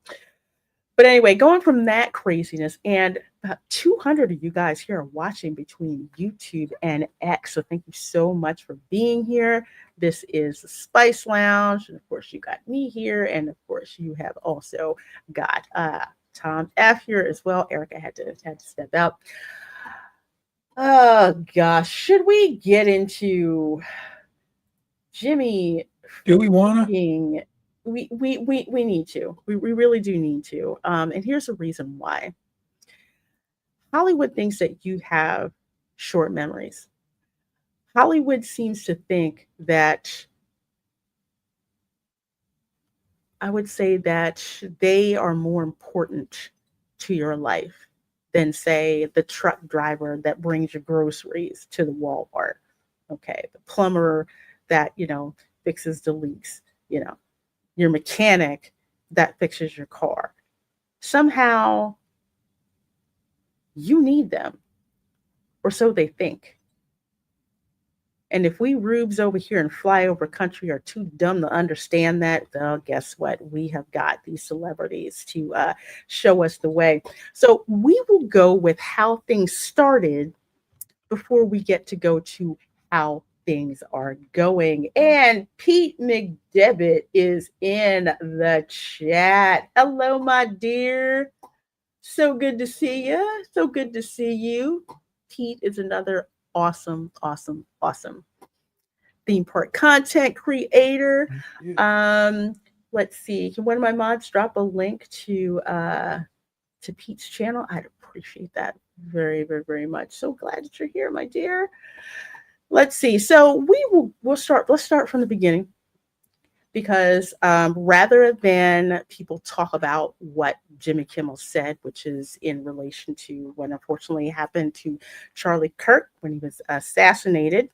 But anyway, going from that craziness, and about 200 of you guys here are watching between YouTube and X. So thank you so much for being here. This is the Spice Lounge. And of course, you got me here. And of course, you have also got Tom F here as well. Erica had to step out. Oh, gosh. Should we get into Jimmy? Do we want to? We need to. We really do need to. And here's the reason why. Hollywood thinks that you have short memories. Hollywood seems to think that, I would say that they are more important to your life than, say, the truck driver that brings your groceries to the Walmart. Okay, the plumber that, fixes the leaks, your mechanic that fixes your car. Somehow you need them, or so they think. And if we rubes over here and flyover country are too dumb to understand that, well, guess what? We have got these celebrities to show us the way. So we will go with how things started before we get to go to how things are going. And Pete McDevitt is in the chat. Hello, my dear. So good to see you. So good to see you. Pete is another awesome theme park content creator. Let's see. Can one of my mods drop a link to Pete's channel? I'd appreciate that very, very, very much. So glad that you're here, my dear. Let's see. So let's start from the beginning, because rather than people talk about what Jimmy Kimmel said, which is in relation to what unfortunately happened to Charlie Kirk when he was assassinated,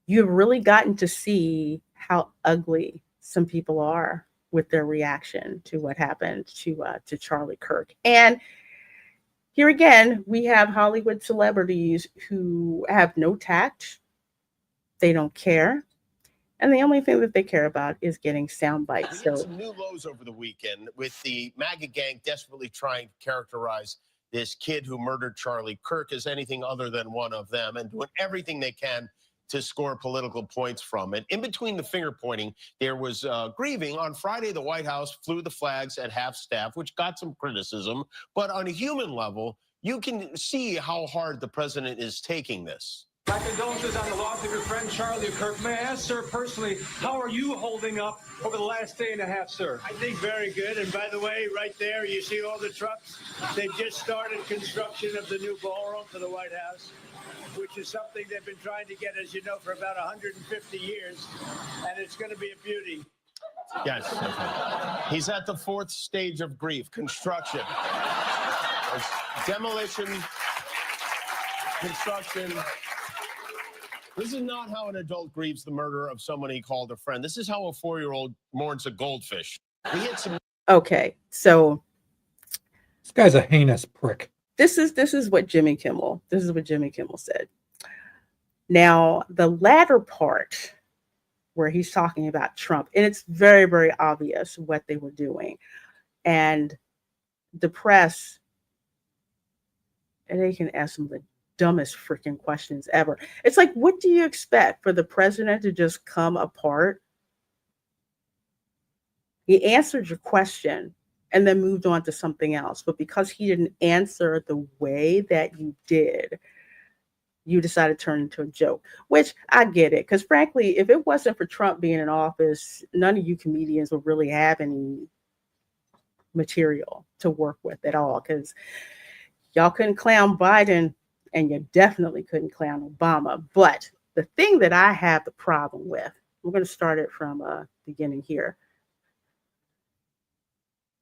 you've really gotten to see how ugly some people are with their reaction to what happened to Charlie Kirk. And here again, we have Hollywood celebrities who have no tact. They don't care. And the only thing that they care about is getting sound bites. We had some new lows over the weekend with the MAGA gang desperately trying to characterize this kid who murdered Charlie Kirk as anything other than one of them and doing everything they can to score political points from it. In between the finger pointing, there was grieving. On Friday, the White House flew the flags at half staff, which got some criticism. But on a human level, you can see how hard the president is taking this. My condolences on the loss of your friend Charlie Kirk. May I ask, sir, personally, how are you holding up over the last day and a half, sir? I think very good. And by the way, right there, you see all the trucks? They've just started construction of the new ballroom for the White House, which is something they've been trying to get, as you know, for about 150 years. And it's going to be a beauty. Yes. He's at the fourth stage of grief, construction. There's demolition, construction. This is not how an adult grieves the murder of someone he called a friend. This is how a 4-year-old mourns a goldfish. We hit some. Okay, so this guy's a heinous prick. This is what Jimmy Kimmel. This is what Jimmy Kimmel said. Now, the latter part where he's talking about Trump, and it's very, very obvious what they were doing, and the press, and they can ask some of the dumbest freaking questions ever. It's like, what do you expect for the president to just come apart? He answered your question and then moved on to something else. But because he didn't answer the way that you did, you decided to turn into a joke, which I get it. Because frankly, if it wasn't for Trump being in office, none of you comedians would really have any material to work with at all. Because y'all couldn't clown Biden, and you definitely couldn't clown Obama. But the thing that I have the problem with, we're going to start it from beginning here,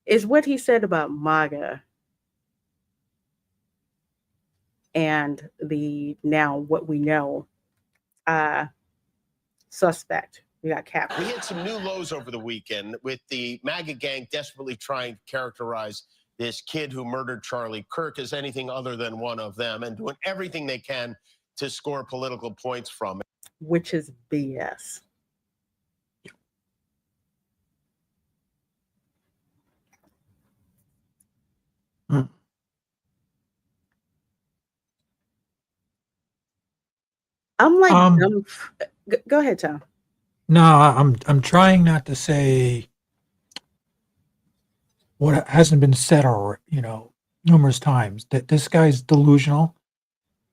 is what he said about MAGA and the now what we know suspect. We got Cap. We hit some new lows over the weekend with the MAGA gang desperately trying to characterize this kid who murdered Charlie Kirk as anything other than one of them and doing everything they can to score political points from it. Which is BS. I'm like, go ahead, Tom. No, I'm trying not to say what hasn't been said or numerous times, that this guy's delusional.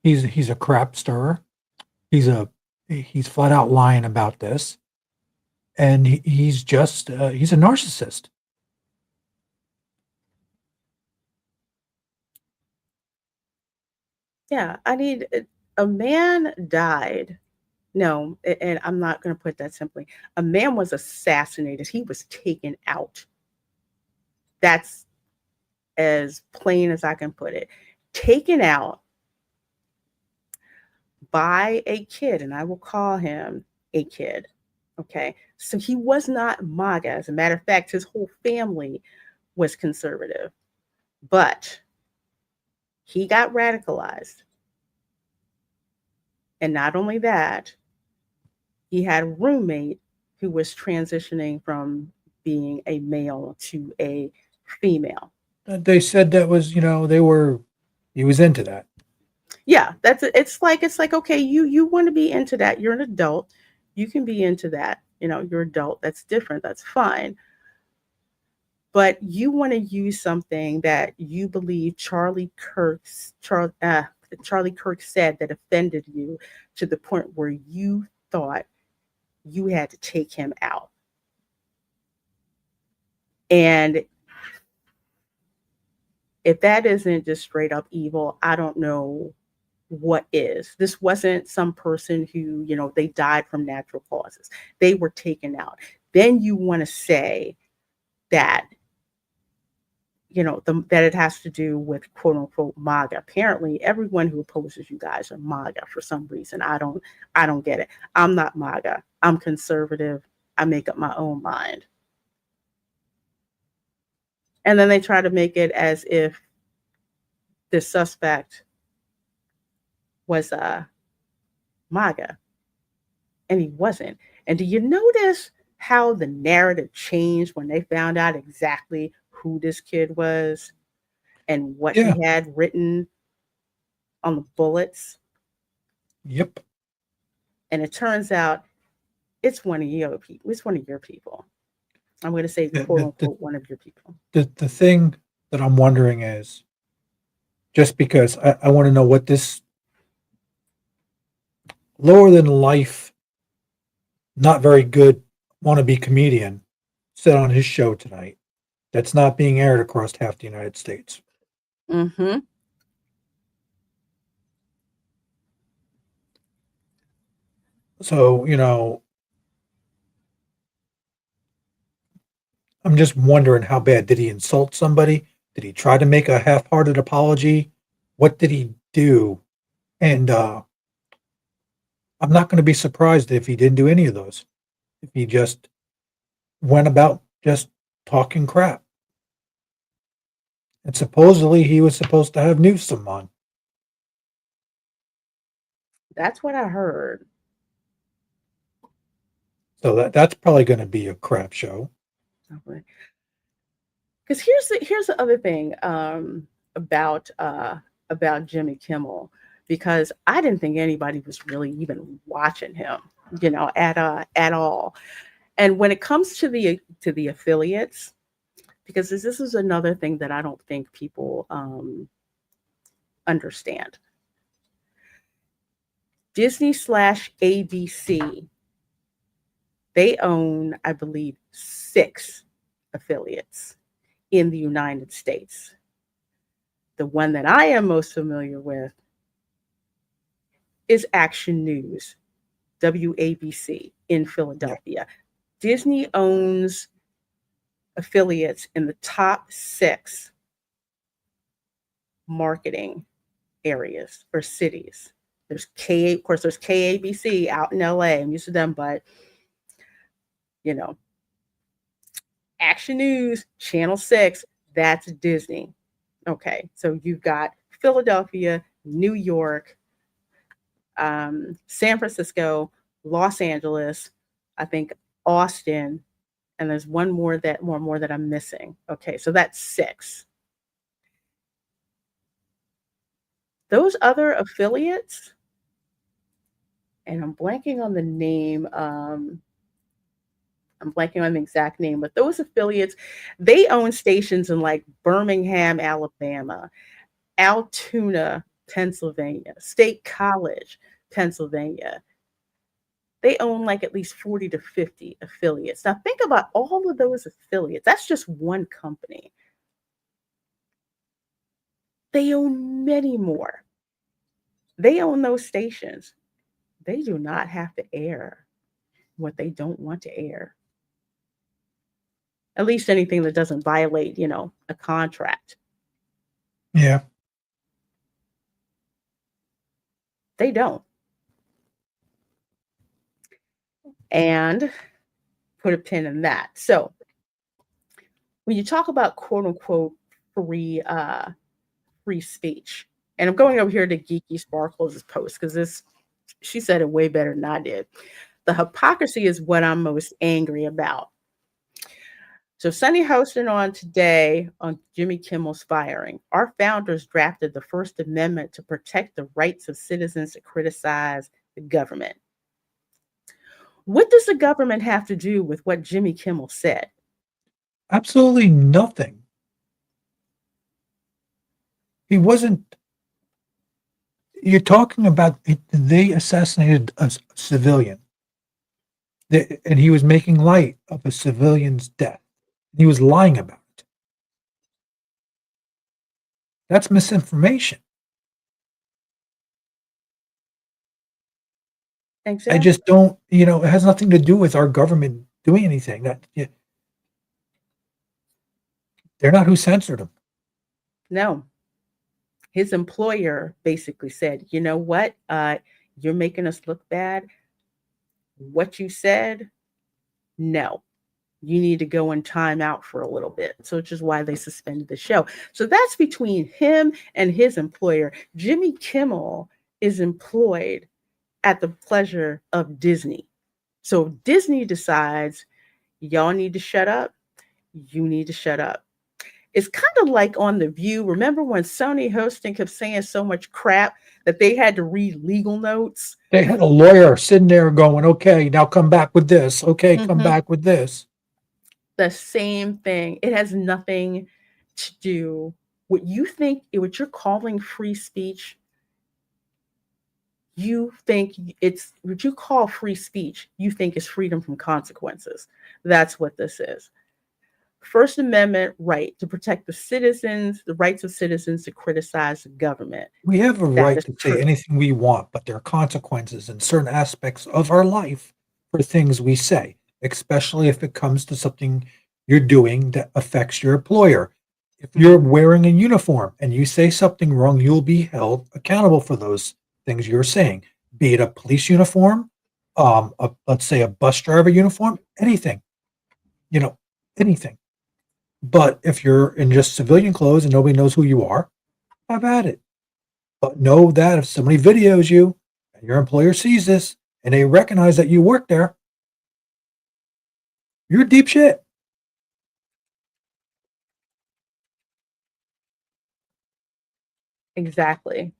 He's a crap stirrer. He's flat out lying about this, and he's a narcissist. Yeah, a man died. No, and I'm not going to put that simply. A man was assassinated. He was taken out. That's as plain as I can put it. Taken out by a kid, and I will call him a kid. Okay, so he was not MAGA. As a matter of fact, his whole family was conservative, but he got radicalized. And not only that, he had a roommate who was transitioning from being a male to a female. They said that was, he was into that. Yeah, it's like, okay, you want to be into that. You're an adult. You can be into that. You're adult. That's different. That's fine. But you want to use something that you believe Charlie Kirk said that offended you to the point where you thought you had to take him out. And if that isn't just straight up evil, I don't know what is. This wasn't some person who, they died from natural causes. They were taken out. Then you want to say that, that it has to do with quote unquote MAGA. Apparently everyone who opposes you guys are MAGA for some reason. I don't get it. I'm not MAGA. I'm conservative. I make up my own mind. And then they try to make it as if this suspect was MAGA, and he wasn't. And do you notice how the narrative changed when they found out exactly who this kid was and what Yeah. he had written on the bullets? Yep. And it turns out it's one of your people. It's one of your people. I'm going to say, quote unquote, one of your people. The thing that I'm wondering is, just because I want to know what this lower than life, not very good wannabe comedian said on his show tonight, that's not being aired across half the United States. Mm-hmm. So, I'm just wondering, how bad did he insult somebody? Did he try to make a half-hearted apology? What did he do? And I'm not going to be surprised if he didn't do any of those. If he just went about just talking crap. And supposedly he was supposed to have Newsom on. That's what I heard. So that's probably going to be a crap show. Because here's the other thing about Jimmy Kimmel, because I didn't think anybody was really even watching him, at all. And when it comes to the affiliates, because this is another thing that I don't think people understand. Disney/ABC, they own, I believe, 6 affiliates in the United States. The one that I am most familiar with is Action News, WABC, in Philadelphia. Disney owns affiliates in the top 6 marketing areas or cities. There's of course, there's KABC out in LA. I'm used to them, but Action News, Channel 6, that's Disney. Okay, so you've got Philadelphia, New York, San Francisco, Los Angeles, I think Austin, and there's one more that I'm missing. Okay, so that's 6. Those other affiliates, and I'm blanking on the name, I'm blanking on the exact name, but those affiliates, they own stations in like Birmingham, Alabama, Altoona, Pennsylvania, State College, Pennsylvania. They own like at least 40 to 50 affiliates. Now think about all of those affiliates. That's just one company. They own many more. They own those stations. They do not have to air what they don't want to air. At least anything that doesn't violate, a contract. Yeah. They don't. And put a pin in that. So when you talk about quote unquote free speech, and I'm going over here to Geeky Sparkles' post because she said it way better than I did. The hypocrisy is what I'm most angry about. So Sunny hosted on today on Jimmy Kimmel's firing. Our founders drafted the First Amendment to protect the rights of citizens to criticize the government. What does the government have to do with what Jimmy Kimmel said? Absolutely nothing. He wasn't. You're talking about they assassinated a civilian, and he was making light of a civilian's death. He was lying about it. That's misinformation. Exactly. I just don't, it has nothing to do with our government doing anything. They're not who censored him. No. His employer basically said, you know what? You're making us look bad. What you said, no. you need to go in time out for a little bit. So which is why they suspended the show. So that's between him and his employer. Jimmy Kimmel is employed at the pleasure of Disney. So if Disney decides y'all need to shut up, you need to shut up. It's kind of like on The View. Remember when Sony Hosting kept saying so much crap that they had to read legal notes? They had a lawyer sitting there going, okay, now come back with this. Okay, come back with this. The same thing. It has nothing to do with what you're calling free speech. You think it's what you call free speech, you think is freedom from consequences. That's what this is. First Amendment right to protect the rights of citizens to criticize the government. We have a That right is to true. say anything we want, but there are consequences in certain aspects of our life for things we say, especially if it comes to something you're doing that affects your employer. If you're wearing a uniform and you say something wrong, you'll be held accountable for those things you're saying, be it a police uniform, let's say a bus driver uniform, anything, anything. But if you're in just civilian clothes and nobody knows who you are, have at it. But know that if somebody videos you and your employer sees this and they recognize that you work there, you're deep shit. Exactly.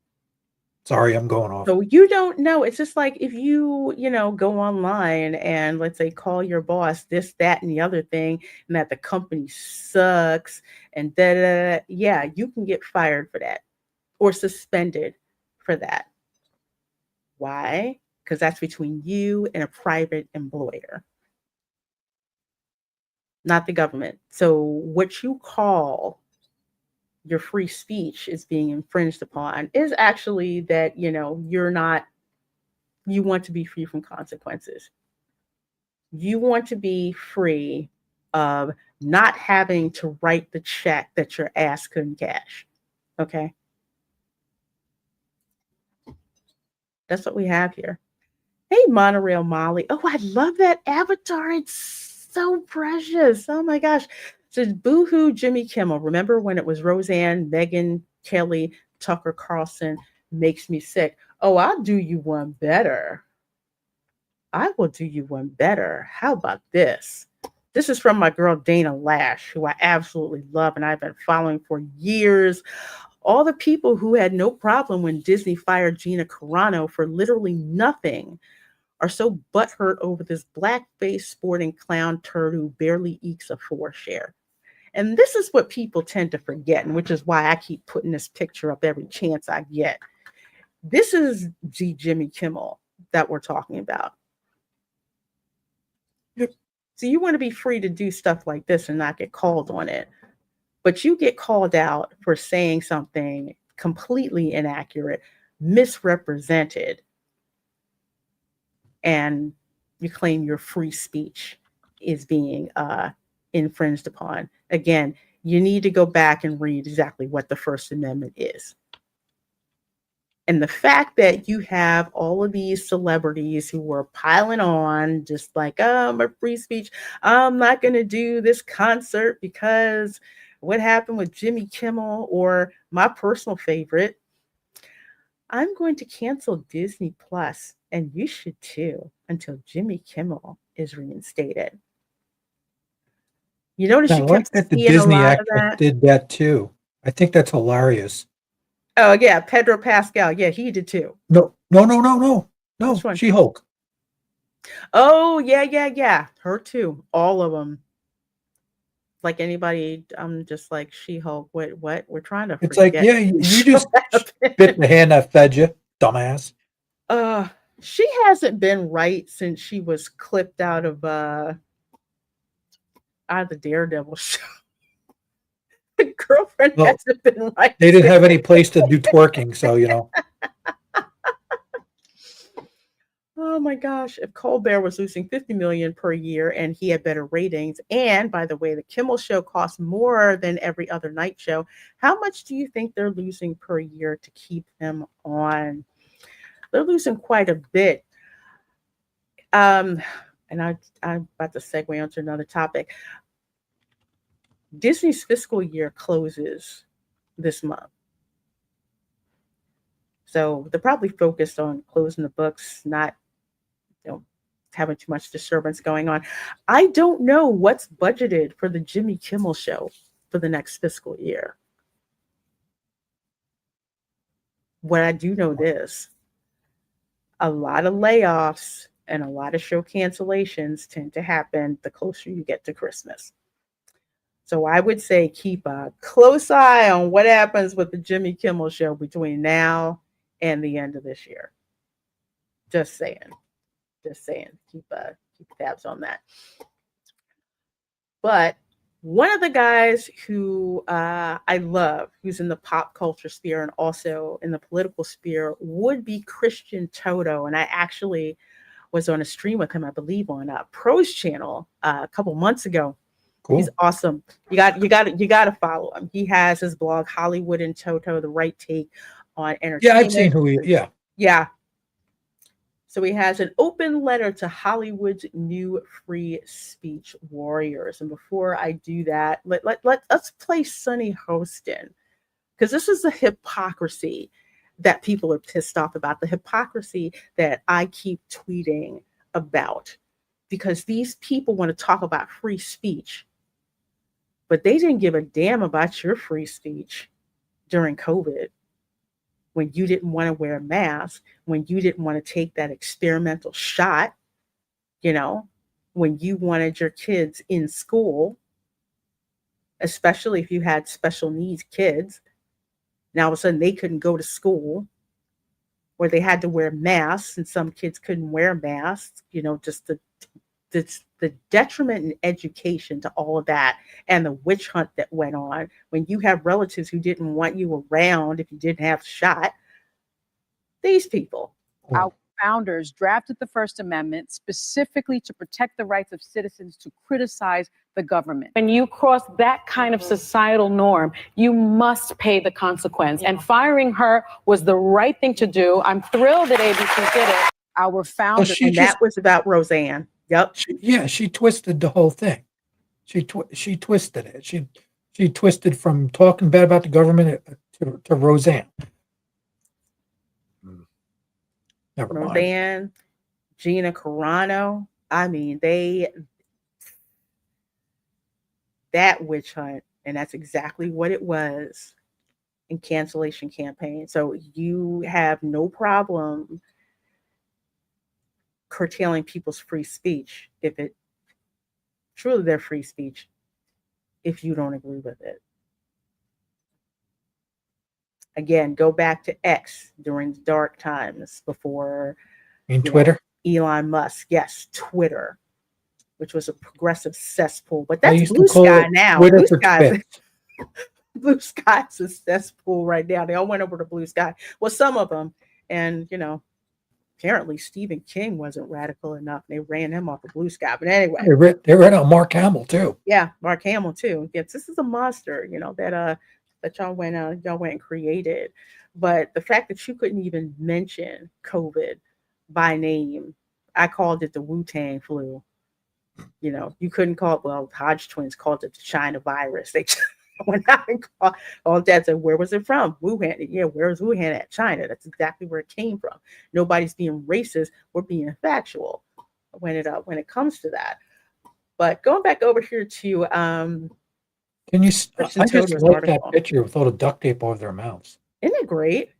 Sorry, I'm going off. So you don't know. It's just like if you go online and let's say call your boss this, that, and the other thing, and that the company sucks and da. Yeah, you can get fired for that or suspended for that. Why? Because that's between you and a private employer, not the government. So what you call your free speech is being infringed upon is actually that, you want to be free from consequences. You want to be free of not having to write the check that your ass couldn't cash. Okay. That's what we have here. Hey, Monorail Molly. Oh, I love that avatar. It's so precious. Oh my gosh. So boohoo Jimmy Kimmel. Remember when it was Roseanne, Megan, Kelly, Tucker Carlson, makes me sick. Oh, I'll do you one better. I will do you one better. How about this? This is from my girl Dana Lash, who I absolutely love and I've been following for years. All the people who had no problem when Disney fired Gina Carano for literally nothing are so butthurt over this black-faced sporting clown turd who barely ekes a 4 share. And this is what people tend to forget, and which is why I keep putting this picture up every chance I get. This is Jimmy Kimmel that we're talking about. Yep. So you want to be free to do stuff like this and not get called on it. But you get called out for saying something completely inaccurate, misrepresented, and you claim your free speech is being infringed upon. Again, you need to go back and read exactly what the First Amendment is. And the fact that you have all of these celebrities who were piling on, just like, oh, my free speech, I'm not going to do this concert because what happened with Jimmy Kimmel, or my personal favorite, I'm going to cancel Disney Plus, and you should too, until Jimmy Kimmel is reinstated. You notice I you like kept that the seeing Disney a lot of actress that. did that too. I think that's hilarious. Oh yeah, Pedro Pascal. Yeah, he did too. No, She-Hulk. Oh yeah. Her too. All of them. Like anybody, I'm just like She-Hulk. What? We're trying to It's like, forget. yeah, you just bit the hand that fed you, dumbass. She hasn't been right since she was clipped out of the Daredevil show. The girlfriend hasn't been right. They didn't have any place to do twerking, so Oh my gosh, if Colbert was losing $50 million per year and he had better ratings, and by the way, the Kimmel show costs more than every other night show, how much do you think they're losing per year to keep him on? They're losing quite a bit. and I'm about to segue onto another topic. Disney's fiscal year closes this month. So they're probably focused on closing the books, not having too much disturbance going on. I don't know what's budgeted for the Jimmy Kimmel show for the next fiscal year. What I do know this, a lot of layoffs and a lot of show cancellations tend to happen the closer you get to Christmas. So I would say keep a close eye on what happens with the Jimmy Kimmel show between now and the end of this year. Just saying. Keep tabs on that. But one of the guys who I love, who's in the pop culture sphere and also in the political sphere, would be Christian Toto. And I actually was on a stream with him, I believe, on Pro's channel a couple months ago. Cool. He's awesome. You got to follow him. He has his blog, Hollywood and Toto, the right take on entertainment. Yeah, I've seen who he. Yeah. So he has an open letter to Hollywood's new free speech warriors. And before I do that, let's play Sunny Hostin, because this is the hypocrisy that people are pissed off about, the hypocrisy that I keep tweeting about, because these people want to talk about free speech, but they didn't give a damn about your free speech during COVID. When you didn't want to wear a mask, when you didn't want to take that experimental shot, when you wanted your kids in school, especially if you had special needs kids, now all of a sudden they couldn't go to school, or they had to wear masks and some kids couldn't wear masks, just the detriment in education to all of that, and the witch hunt that went on when you have relatives who didn't want you around if you didn't have a shot. These people. Our founders drafted the First Amendment specifically to protect the rights of citizens to criticize the government. When you cross that kind of societal norm, you must pay the consequence. And firing her was the right thing to do. I'm thrilled that ABC did it. Our founders. That was about Roseanne. Yep. She twisted the whole thing. She twisted it. She twisted from talking bad about the government to Roseanne. Never mind. Roseanne, Gina Carano. I mean, that witch hunt, and that's exactly what it was in cancellation campaign. So you have no problem curtailing people's free speech if it truly their free speech, if you don't agree with it. Again, go back to X during the dark times before Twitter. Elon Musk, yes, Twitter, which was a progressive cesspool, but that's Blue Sky now. Blue Sky's a cesspool right now. They all went over to Blue Sky. Well, some of them, and apparently Stephen King wasn't radical enough. They ran him off of Blue Sky. But anyway. They ran out Mark Hamill too. Yeah, Mark Hamill too. Yes, this is a monster, that y'all went and created. But the fact that you couldn't even mention COVID by name, I called it the Wu-Tang flu. You couldn't call it, well, Hodge twins called it the China virus. They went out and called, all dad said, where was it from? Wuhan. Yeah, where's Wuhan at? China. That's exactly where it came from. Nobody's being racist. We're being factual when it comes to that. But going back over here to can you? I just like that picture with all the duct tape over their mouths. Isn't it great?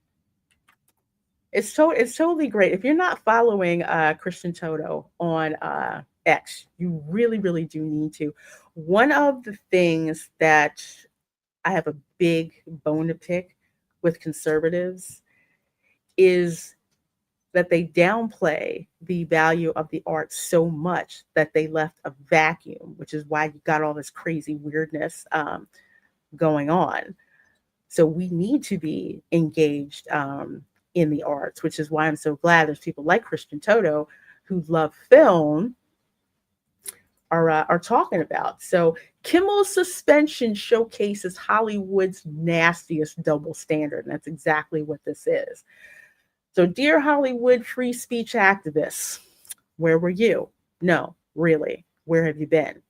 It's totally great. If you're not following Christian Toto on X, you really, really do need to. One of the things that I have a big bone to pick with conservatives is that they downplay the value of the arts so much that they left a vacuum, which is why you got all this crazy weirdness going on. So we need to be engaged in the arts, which is why I'm so glad there's people like Christian Toto who love film are talking about. So Kimmel's suspension showcases Hollywood's nastiest double standard, and that's exactly what this is. So dear Hollywood free speech activists, where were you? No, really, where have you been?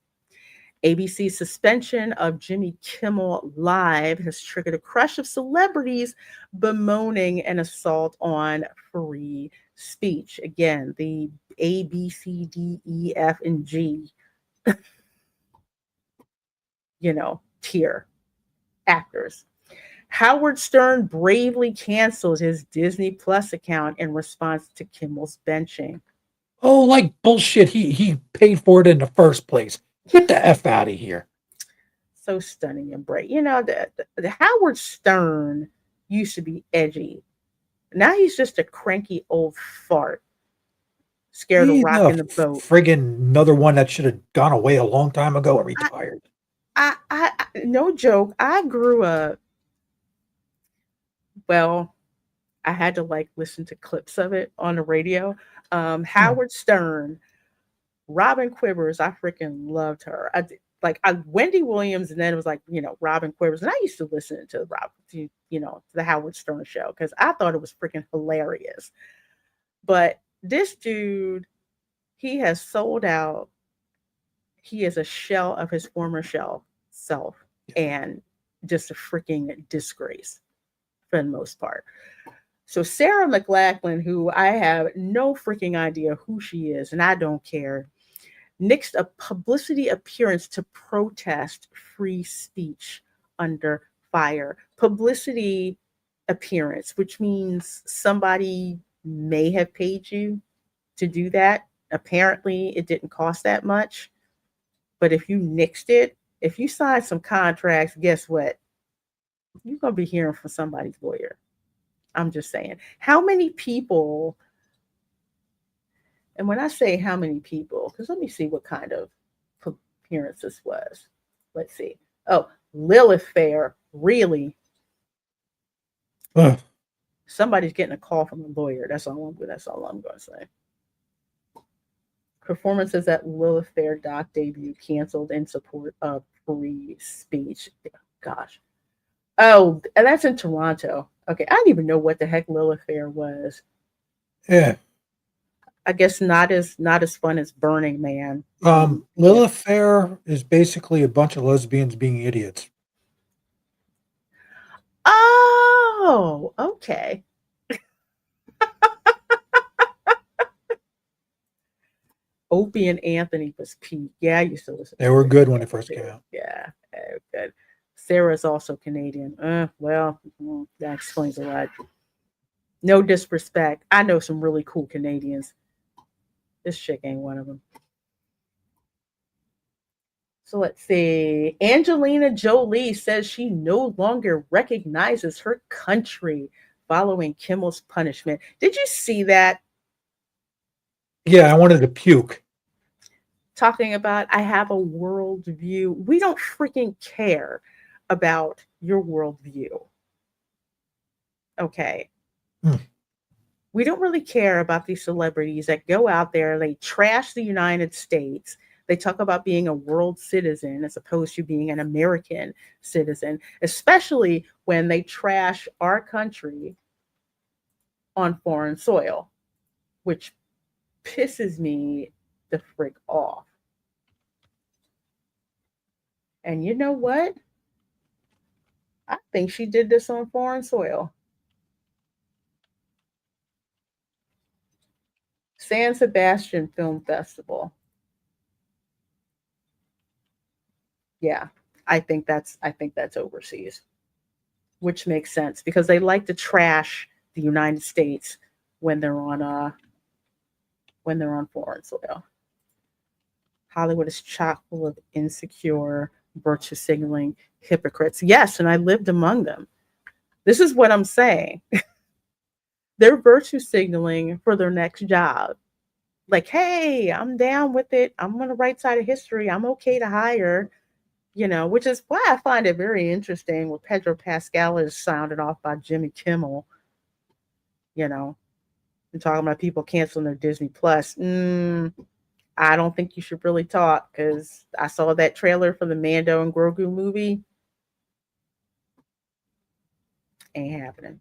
ABC's suspension of Jimmy Kimmel Live has triggered a crush of celebrities bemoaning an assault on free speech. Again, the A, B, C, D, E, F, and G, tier actors. Howard Stern bravely canceled his Disney Plus account in response to Kimmel's benching. Oh, like bullshit. He paid for it in the first place. Get the F out of here. So stunning and brave. The Howard Stern used to be edgy. Now he's just a cranky old fart, scared of He's rocking a the boat. friggin' another one that should have gone away a long time ago and retired. I no joke. I grew up. Well, I had to listen to clips of it on the radio. Howard Stern, Robin Quivers. I freaking loved her. Wendy Williams, and then it was Robin Quivers, and I used to listen to the Howard Stern show because I thought it was freaking hilarious. But this dude, he has sold out. He is a shell of his former self, and just a freaking disgrace for the most part. So Sarah McLachlan, who I have no freaking idea who she is, and I don't care, nixed a publicity appearance to protest free speech under fire. Publicity appearance, which means somebody may have paid you to do that. Apparently, it didn't cost that much. But if you nixed it, if you signed some contracts, guess what? You're going to be hearing from somebody's lawyer. I'm just saying. How many people, and when I say how many people, because let me see what kind of appearance this was. Let's see. Oh, Lilith Fair, really? Somebody's getting a call from a lawyer. That's all I'm going to say. Performances at Lilith Fair doc debut canceled in support of free speech. Gosh. Oh, and that's in Toronto. Okay, I didn't even know what the heck Lilith Fair was. Yeah. I guess not as fun as Burning Man. Lilith Fair is basically a bunch of lesbians being idiots. Oh, okay. Opie and Anthony was peak. Yeah, I used to listen. They were good when they first came out. Yeah, good. Sarah's also Canadian. Well, that explains a lot. No disrespect. I know some really cool Canadians. This chick ain't one of them. So let's see. Angelina Jolie says she no longer recognizes her country following Kimmel's punishment. Did you see that? Yeah, I wanted to puke. Talking about, I have a worldview. We don't freaking care about your worldview. Okay. We don't really care about these celebrities that go out there, they trash the United States. They talk about being a world citizen as opposed to being an American citizen, especially when they trash our country on foreign soil, which pisses me the frick off. And you know what? I think she did this on foreign soil. San Sebastian Film Festival. Yeah, I think that's overseas, which makes sense because they like to trash the United States when they're on foreign soil. Hollywood is chock full of insecure, virtue signaling hypocrites. Yes, and I lived among them. This is what I'm saying. They're virtue signaling for their next job. Like, hey, I'm down with it. I'm on the right side of history. I'm okay to hire, which is why I find it very interesting when Pedro Pascal is sounded off by Jimmy Kimmel, and talking about people canceling their Disney Plus. I don't think you should really talk because I saw that trailer for the Mando and Grogu movie. Ain't happening.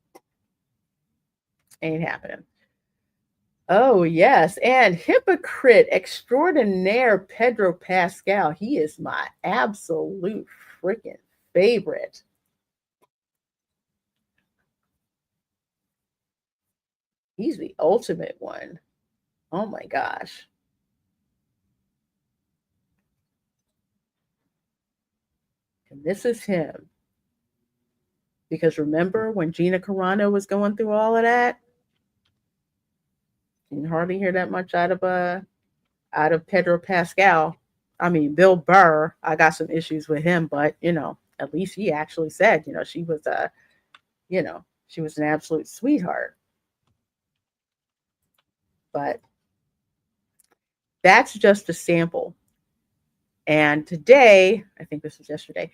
Oh, yes. And hypocrite extraordinaire Pedro Pascal. He is my absolute freaking favorite. He's the ultimate one. Oh my gosh. And this is him. Because remember when Gina Carano was going through all of that? You can hardly hear that much out of Pedro Pascal. I mean, Bill Burr, I got some issues with him, but at least he actually said, she was she was an absolute sweetheart. But that's just a sample. And today, I think this was yesterday,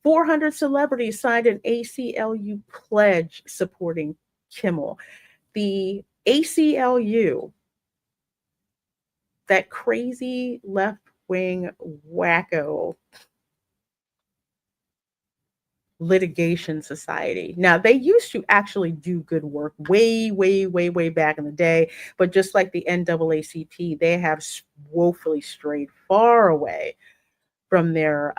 400 celebrities signed an ACLU pledge supporting Kimmel. The ACLU, that crazy left-wing wacko litigation society. Now, they used to actually do good work way, way, way, way back in the day, but just like the NAACP, they have woefully strayed far away from their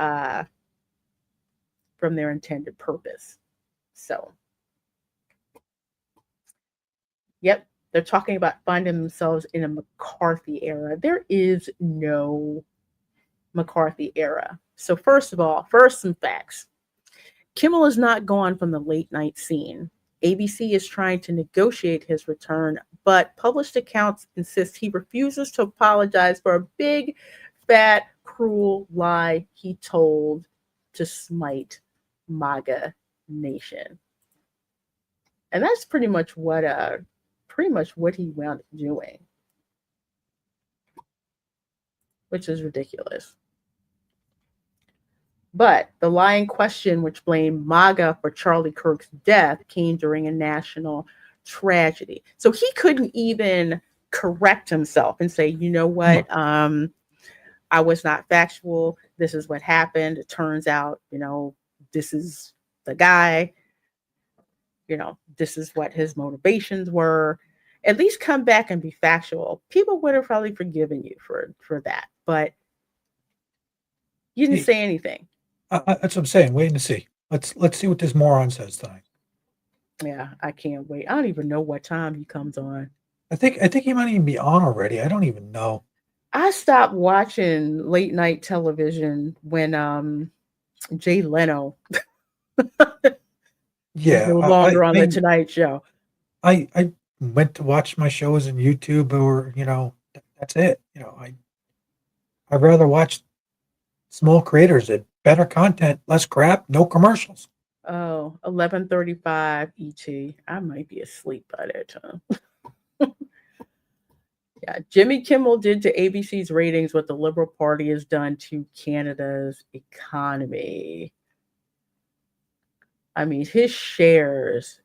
intended purpose. So, yep, they're talking about finding themselves in a McCarthy era. There is no McCarthy era. So first of all, some facts. Kimmel is not gone from the late night scene. ABC is trying to negotiate his return, but published accounts insist he refuses to apologize for a big, fat, cruel lie he told to smite MAGA Nation. And that's pretty much what he wound up doing, which is ridiculous. But the lie in question, which blamed MAGA for Charlie Kirk's death, came during a national tragedy. So he couldn't even correct himself and say, you know what, I was not factual. This is what happened. It turns out, this is the guy. This is what his motivations were. At least come back and be factual. People would have probably forgiven you for that. But you didn't say anything. That's what I'm saying. Waiting to see. Let's see what this moron says tonight. Yeah, I can't wait. I don't even know what time he comes on. I think he might even be on already. I don't even know. I stopped watching late night television when Jay Leno Yeah, no longer on the Tonight Show. I went to watch my shows on YouTube, or that's it. I'd rather watch small creators that better content, less crap, no commercials. Oh, 11:35 ET. I might be asleep by that time. Yeah, Jimmy Kimmel did to ABC's ratings what the Liberal Party has done to Canada's economy. I mean, his shares,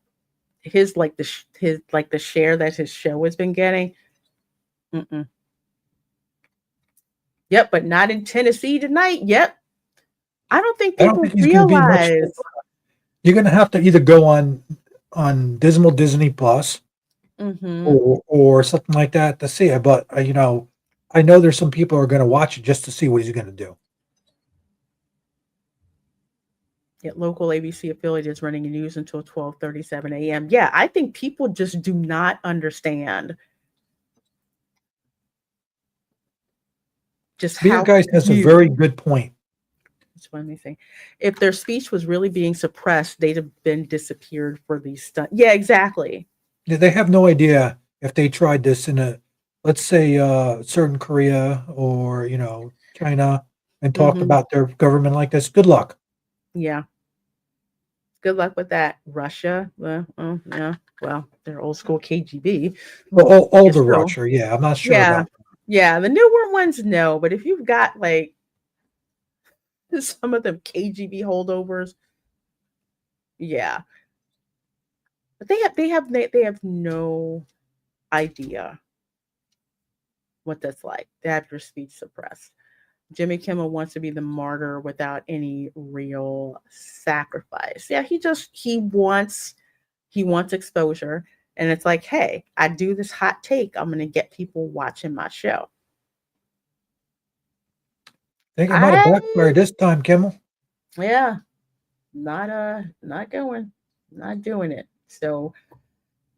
the share that his show has been getting. Yep, but not in Tennessee tonight. Yep. I don't think people realize. You're going to have to either go on Dismal Disney Plus or something like that to see it. But, I know there's some people who are going to watch it just to see what he's going to do. Yet local ABC affiliate is running news until 12:37 a.m. Yeah, I think people just do not understand just Beer how Guys has a very good point. That's what I'm saying. If their speech was really being suppressed, they'd have been disappeared for these stunts. Yeah, exactly. They have no idea if they tried this in let's say, certain Korea or, China and talked about their government like this. Good luck. Yeah. Good luck with that. Russia. Yeah. Well, they're old school KGB. Well, older Russia. Yeah. I'm not sure about that. Yeah. The newer ones, no. But if you've got some of them KGB holdovers, yeah. But they have no idea what that's like. They have your speech suppressed. Jimmy Kimmel wants to be the martyr without any real sacrifice. Yeah, he wants exposure, And it's like, hey, I do this hot take. I'm going to get people watching my show. I think it might have backfired this time, Kimmel. Yeah, not doing it. So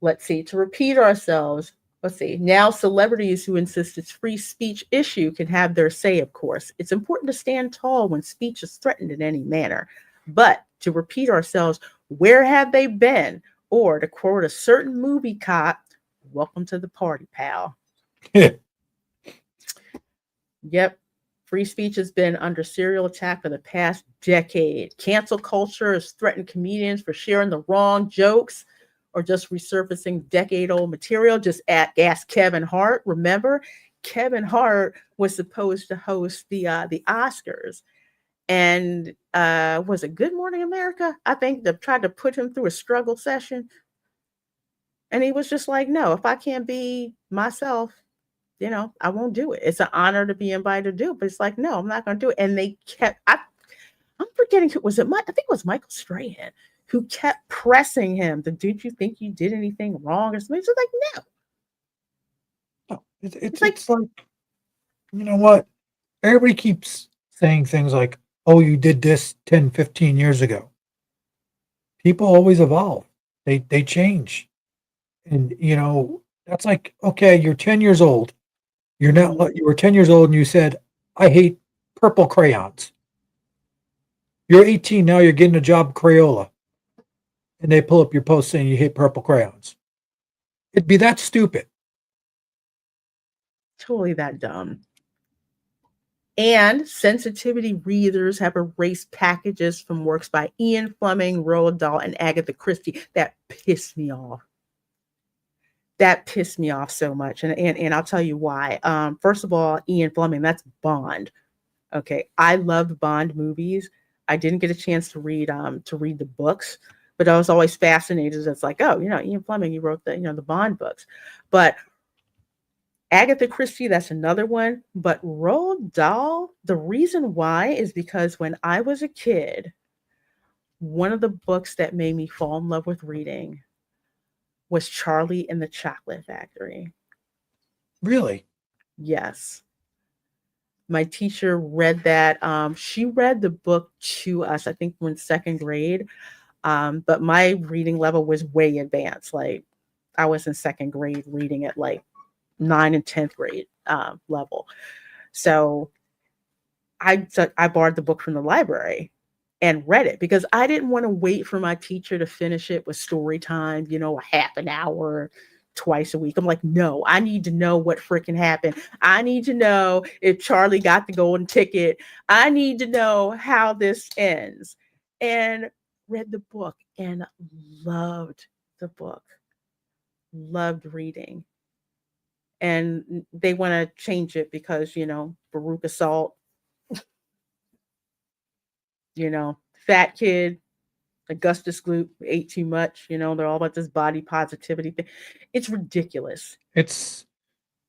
let's see, to repeat ourselves, let's see. Now celebrities who insist it's free speech issue can have their say, of course. It's important to stand tall when speech is threatened in any manner. But to repeat ourselves, where have they been? Or to quote a certain movie cop, welcome to the party, pal. Yep. Free speech has been under serial attack for the past decade. Cancel culture has threatened comedians for sharing the wrong jokes or just resurfacing decade-old material. Just ask Kevin Hart. Remember, Kevin Hart was supposed to host the Oscars, and was it Good Morning America? I think they tried to put him through a struggle session, and he was just like, "No, if I can't be myself, I won't do it. It's an honor to be invited to do it." But it's like, no, I'm not going to do it. And they kept, I'm forgetting who was it. I think it was Michael Strahan who kept pressing him. Did you think you did anything wrong or something? It's like, no. It's like, you know what? Everybody keeps saying things like, oh, you did this 10, 15 years ago. People always evolve. They change. And, that's like, okay, you're 10 years old. You were 10 years old and you said, I hate purple crayons. You're 18 now, you're getting a job at Crayola. And they pull up your post saying you hate purple crayons. It'd be that stupid. Totally that dumb. And sensitivity readers have erased packages from works by Ian Fleming, Roald Dahl, and Agatha Christie. That pissed me off. That pissed me off so much. And I'll tell you why. First of all, Ian Fleming, that's Bond. Okay. I loved Bond movies. I didn't get a chance to read the books, but I was always fascinated. It's like, oh, Ian Fleming, you wrote the Bond books. But Agatha Christie, that's another one. But Roald Dahl, the reason why is because when I was a kid, one of the books that made me fall in love with reading was Charlie and the Chocolate Factory. Really? Yes. My teacher read that. She read the book to us, I think, in second grade. But my reading level was way advanced. Like, I was in second grade reading at like 9th and 10th grade level. So I borrowed the book from the library and read it because I didn't want to wait for my teacher to finish it with story time, a half an hour twice a week. I'm like, no, I need to know what freaking happened. I need to know if Charlie got the golden ticket. I need to know how this ends. And read the book and loved the book. Loved reading. And they want to change it because, Veruca Salt, fat kid, Augustus Gloop ate too much. They're all about this body positivity thing. It's ridiculous. It's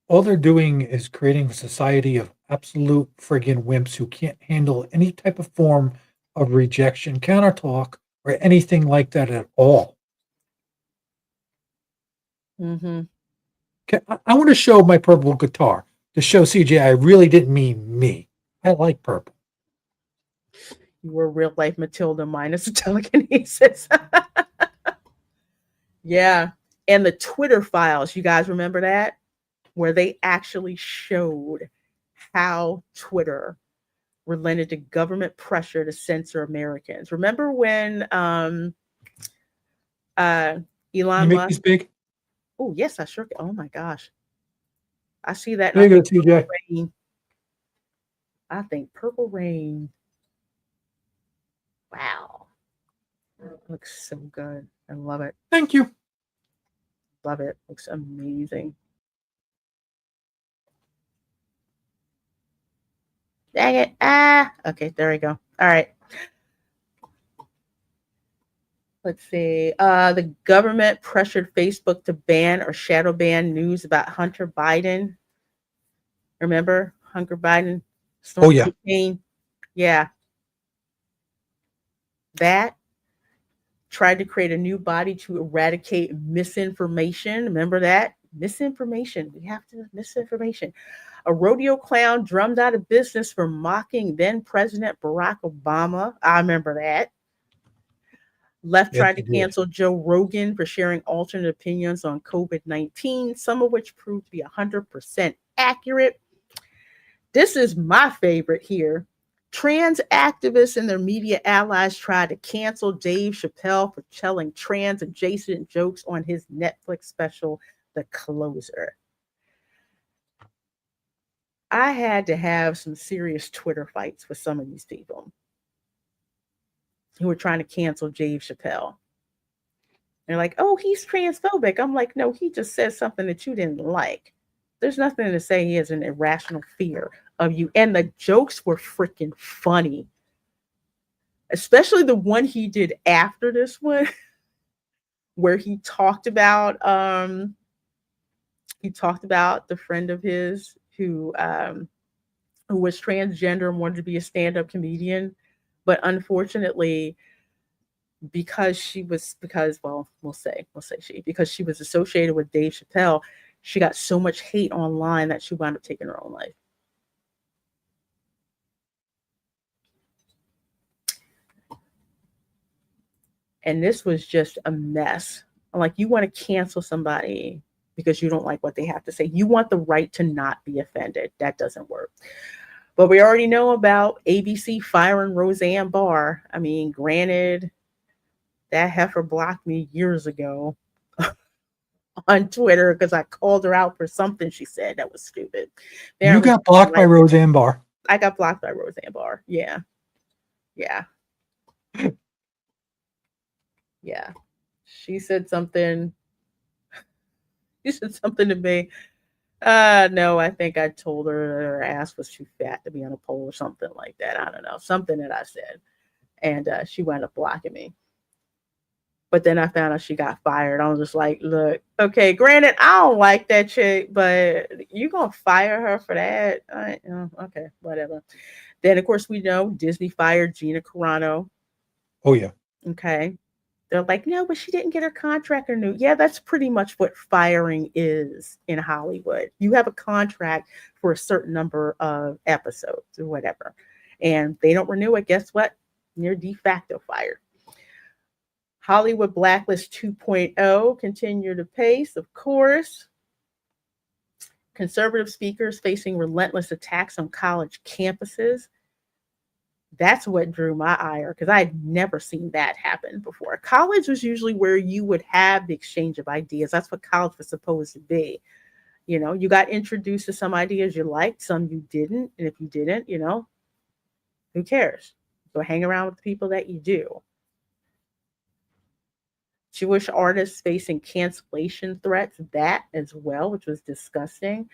all they're doing is creating a society of absolute friggin' wimps who can't handle any type of form of rejection, counter talk, or anything like that at all. Mm-hmm. I want to show my purple guitar to show CJ I really didn't mean me. I like purple. You were real life Matilda minus the telekinesis. Yeah. And the Twitter files, you guys remember that? Where they actually showed how Twitter relented to government pressure to censor Americans. Remember when Elon Musk? This big? Oh, yes, I sure can. Oh my gosh. I see that. There you go, TJ. I think Purple Rain. Wow. Looks so good. I love it. Thank you. Love it. Looks amazing. Dang it. Okay, there we go. All right. Let's see. The government pressured Facebook to ban or shadow ban news about Hunter Biden. Remember Hunter Biden? Oh, yeah. Yeah. That tried to create a new body to eradicate misinformation. Remember that? Misinformation. We have to misinformation. A rodeo clown drummed out of business for mocking then President Barack Obama. I remember that. Left tried to cancel Joe Rogan for sharing alternate opinions on COVID-19, some of which proved to be 100% accurate. This is my favorite here. Trans activists and their media allies tried to cancel Dave Chappelle for telling trans adjacent jokes on his Netflix special, The Closer. I had to have some serious Twitter fights with some of these people who were trying to cancel Dave Chappelle. They're like, oh, he's transphobic. I'm like, no, he just said something that you didn't like. There's nothing to say he has an irrational fear of you. And the jokes were freaking funny. Especially the one he did after this one, where he talked about the friend of his who was transgender and wanted to be a stand-up comedian. But unfortunately, because she was associated with Dave Chappelle, she got so much hate online that she wound up taking her own life. And this was just a mess. I'm like, you want to cancel somebody because you don't like what they have to say. You want the right to not be offended. That doesn't work. But we already know about ABC firing Roseanne Barr. I mean, granted, that heifer blocked me years ago on Twitter because I called her out for something she said that was stupid. You got blocked by Roseanne Barr. I got blocked by Roseanne Barr. Yeah. Yeah. Yeah. She said something. She said something to me. No, I think I told her that her ass was too fat to be on a pole or something like that. I don't know. Something that I said. And she wound up blocking me. But then I found out she got fired. I was just like, look, okay, granted, I don't like that chick, but you going to fire her for that? Okay, whatever. Then, of course, we know Disney fired Gina Carano. Oh, yeah. Okay. They're like, no, but she didn't get her contract renewed. Yeah, that's pretty much what firing is in Hollywood. You have a contract for a certain number of episodes or whatever, and they don't renew it. Guess what? You're de facto fired. Hollywood Blacklist 2.0 continue to pace, of course. Conservative speakers facing relentless attacks on college campuses. That's what drew my ire because I had never seen that happen before. College was usually where you would have the exchange of ideas. That's what college was supposed to be. You know, you got introduced to some ideas you liked, some you didn't. And if you didn't, you know, who cares? Go hang around with the people that you do. Jewish artists facing cancellation threats, that as well, which was disgusting.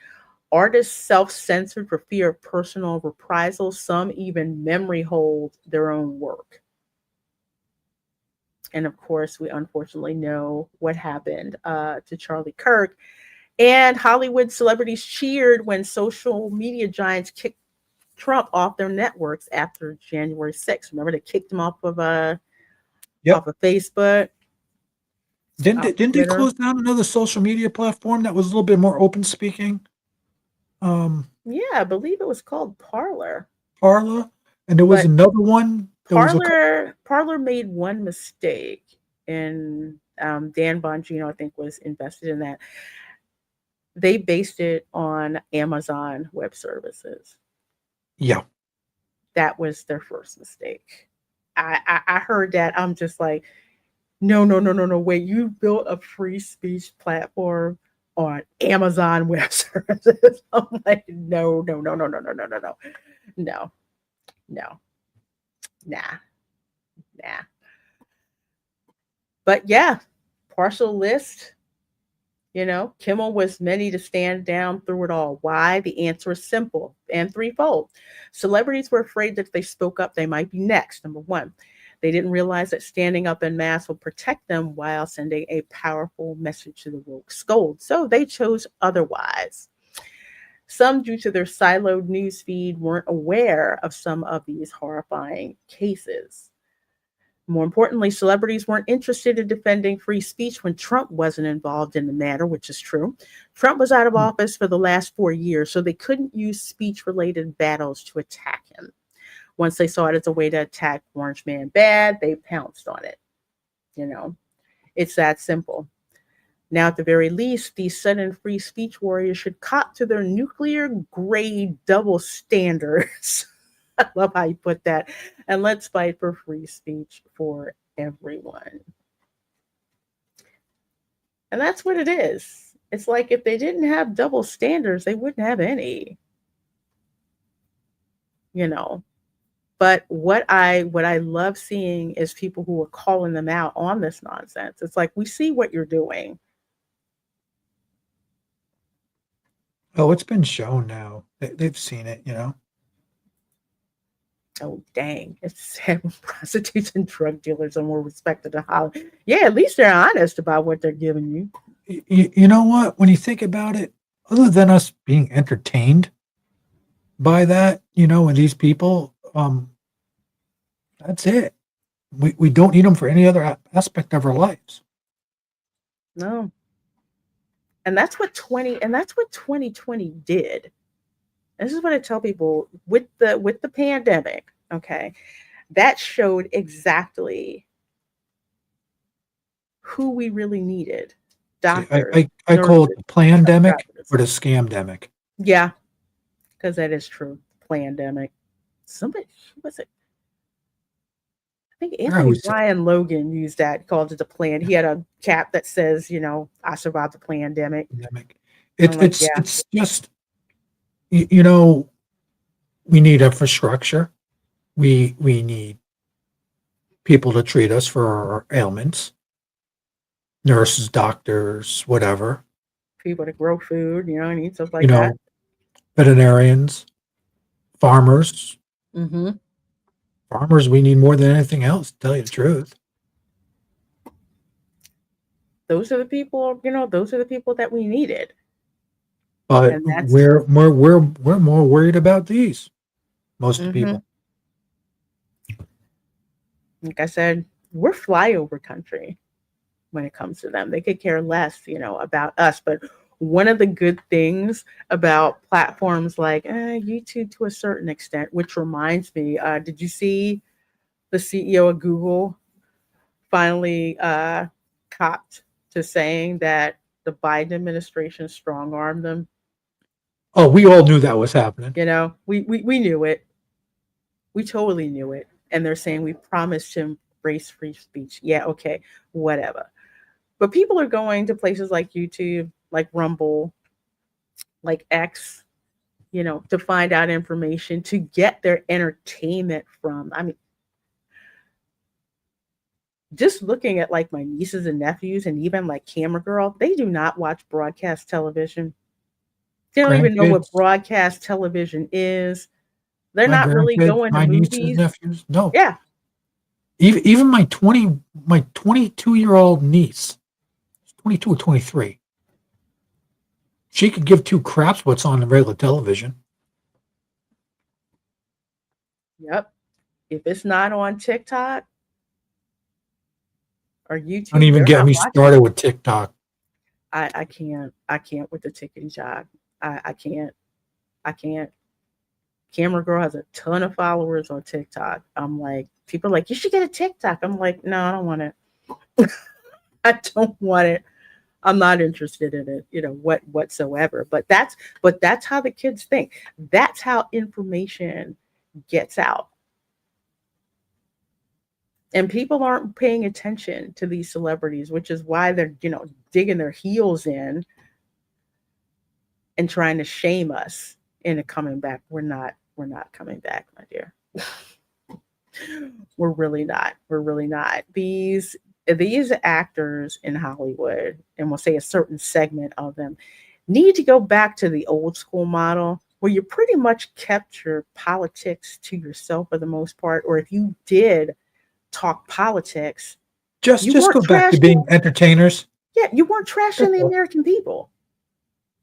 Artists self-censored for fear of personal reprisals. Some even memory hold their own work. And of course, we unfortunately know what happened to Charlie Kirk. And Hollywood celebrities cheered when social media giants kicked Trump off their networks after January 6th. Remember, they kicked him off of Facebook. Didn't they close down another social media platform that was a little bit more open speaking? Yeah, I believe it was called Parler. Parler, and there was another one. Parler made one mistake, and Dan Bongino, I think, was invested in that. They based it on Amazon Web Services. Yeah, that was their first mistake. I heard that. I'm just like, no. Wait, you built a free speech platform on Amazon Web Services. I'm like, no. Nah. But yeah, partial list. You know, Kimmel was many to stand down through it all. Why? The answer is simple and threefold. Celebrities were afraid that if they spoke up, they might be next. Number one, they didn't realize that standing up en masse would protect them while sending a powerful message to the woke scold. So they chose otherwise. Some, due to their siloed news feed, weren't aware of some of these horrifying cases. More importantly, celebrities weren't interested in defending free speech when Trump wasn't involved in the matter, which is true. Trump was out of office for the last 4 years, so they couldn't use speech-related battles to attack him. Once they saw it as a way to attack Orange Man bad, they pounced on it. You know, it's that simple. Now, at the very least, these sudden free speech warriors should cop to their nuclear-grade double standards. I love how you put that. And let's fight for free speech for everyone. And that's what it is. It's like if they didn't have double standards, they wouldn't have any. You know. But what I love seeing is people who are calling them out on this nonsense. It's like, we see what you're doing. Oh, it's been shown now. They've seen it, you know. Oh, dang. It's sad when prostitutes and drug dealers are more respected than Hollywood. Yeah, at least they're honest about what they're giving you. You know what? When you think about it, other than us being entertained by that, you know, and these people, that's it. We don't need them for any other aspect of our lives. No. And that's what 2020 did. This is what I tell people with the pandemic, okay? That showed exactly who we really needed. Doctors. I call it the plandemic or the scamdemic. Yeah, because that is true. Plandemic. Somebody, who was it? I think Anthony Ryan Logan used that, called it the plan. He had a cap that says, you know, I survived the plandemic. It's just, you know, we need infrastructure. We need people to treat us for our ailments. Nurses, doctors, whatever. People to grow food, you know, need stuff like you know, that. Veterinarians, farmers. Mm-hmm. Farmers, we need more than anything else, to tell you the truth. Those are the people, you know, those are the people that we needed. But we're more worried about these. Most of the people. Like I said, we're flyover country when it comes to them. They could care less, you know, about us. But one of the good things about platforms like YouTube to a certain extent, which reminds me, did you see the CEO of Google finally copped to saying that the Biden administration strong-armed them? Oh, we all knew that was happening. You know, we knew it. We totally knew it. And they're saying we promised to embrace free speech. Yeah, okay, whatever. But people are going to places like YouTube, like Rumble, like X, you know, to find out information, to get their entertainment from. I mean, just looking at like my nieces and nephews and even like Camera Girl, they do not watch broadcast television. They don't even know what broadcast television is. They're not really going to movies. Nieces, nephews, no. Yeah. Even my 22-year-old niece, 22 or 23, she could give two craps what's on the regular television. Yep. If it's not on TikTok or YouTube, Don't even get me started with TikTok. I can't with the tickety jog. I can't. Camera Girl has a ton of followers on TikTok. I'm like, people are like, you should get a TikTok. I'm like, no, I don't want it. I don't want it. I'm not interested in it, you know, whatsoever. But that's how the kids think. That's how information gets out. And people aren't paying attention to these celebrities, which is why they're, you know, digging their heels in and trying to shame us into coming back. We're not coming back, my dear. We're really not. These actors in Hollywood, and we'll say a certain segment of them, need to go back to the old school model where you pretty much kept your politics to yourself for the most part, or if you did talk politics, just go back to being entertainers. Yeah, you weren't trashing the American people.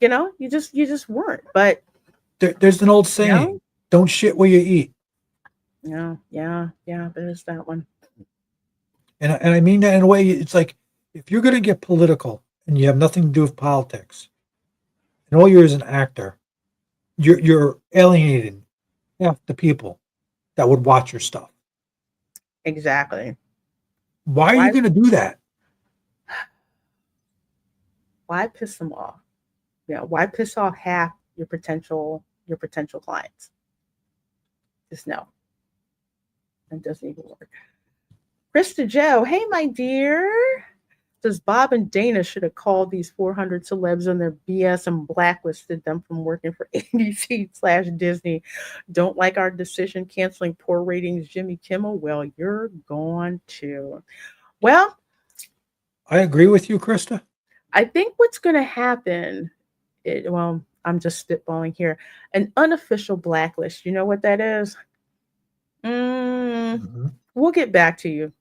You know, you just weren't. But there's an old saying, you know? Don't shit where you eat. Yeah, there's that one. And I mean that in a way, it's like, if you're going to get political and you have nothing to do with politics, and all you're is an actor, you're alienating half the people that would watch your stuff. Exactly. Why are you going to do that? Why piss them off? Why piss off half your potential clients? Just no. It doesn't even work. Krista Joe, hey my dear. Says Bob and Dana should have called these 400 celebs on their BS and blacklisted them from working for ABC/Disney. Don't like our decision canceling poor ratings Jimmy Kimmel? Well, you're going to. Well, I agree with you, Krista. I think what's going to happen, I'm just spitballing here, an unofficial blacklist. You know what that is? We'll get back to you.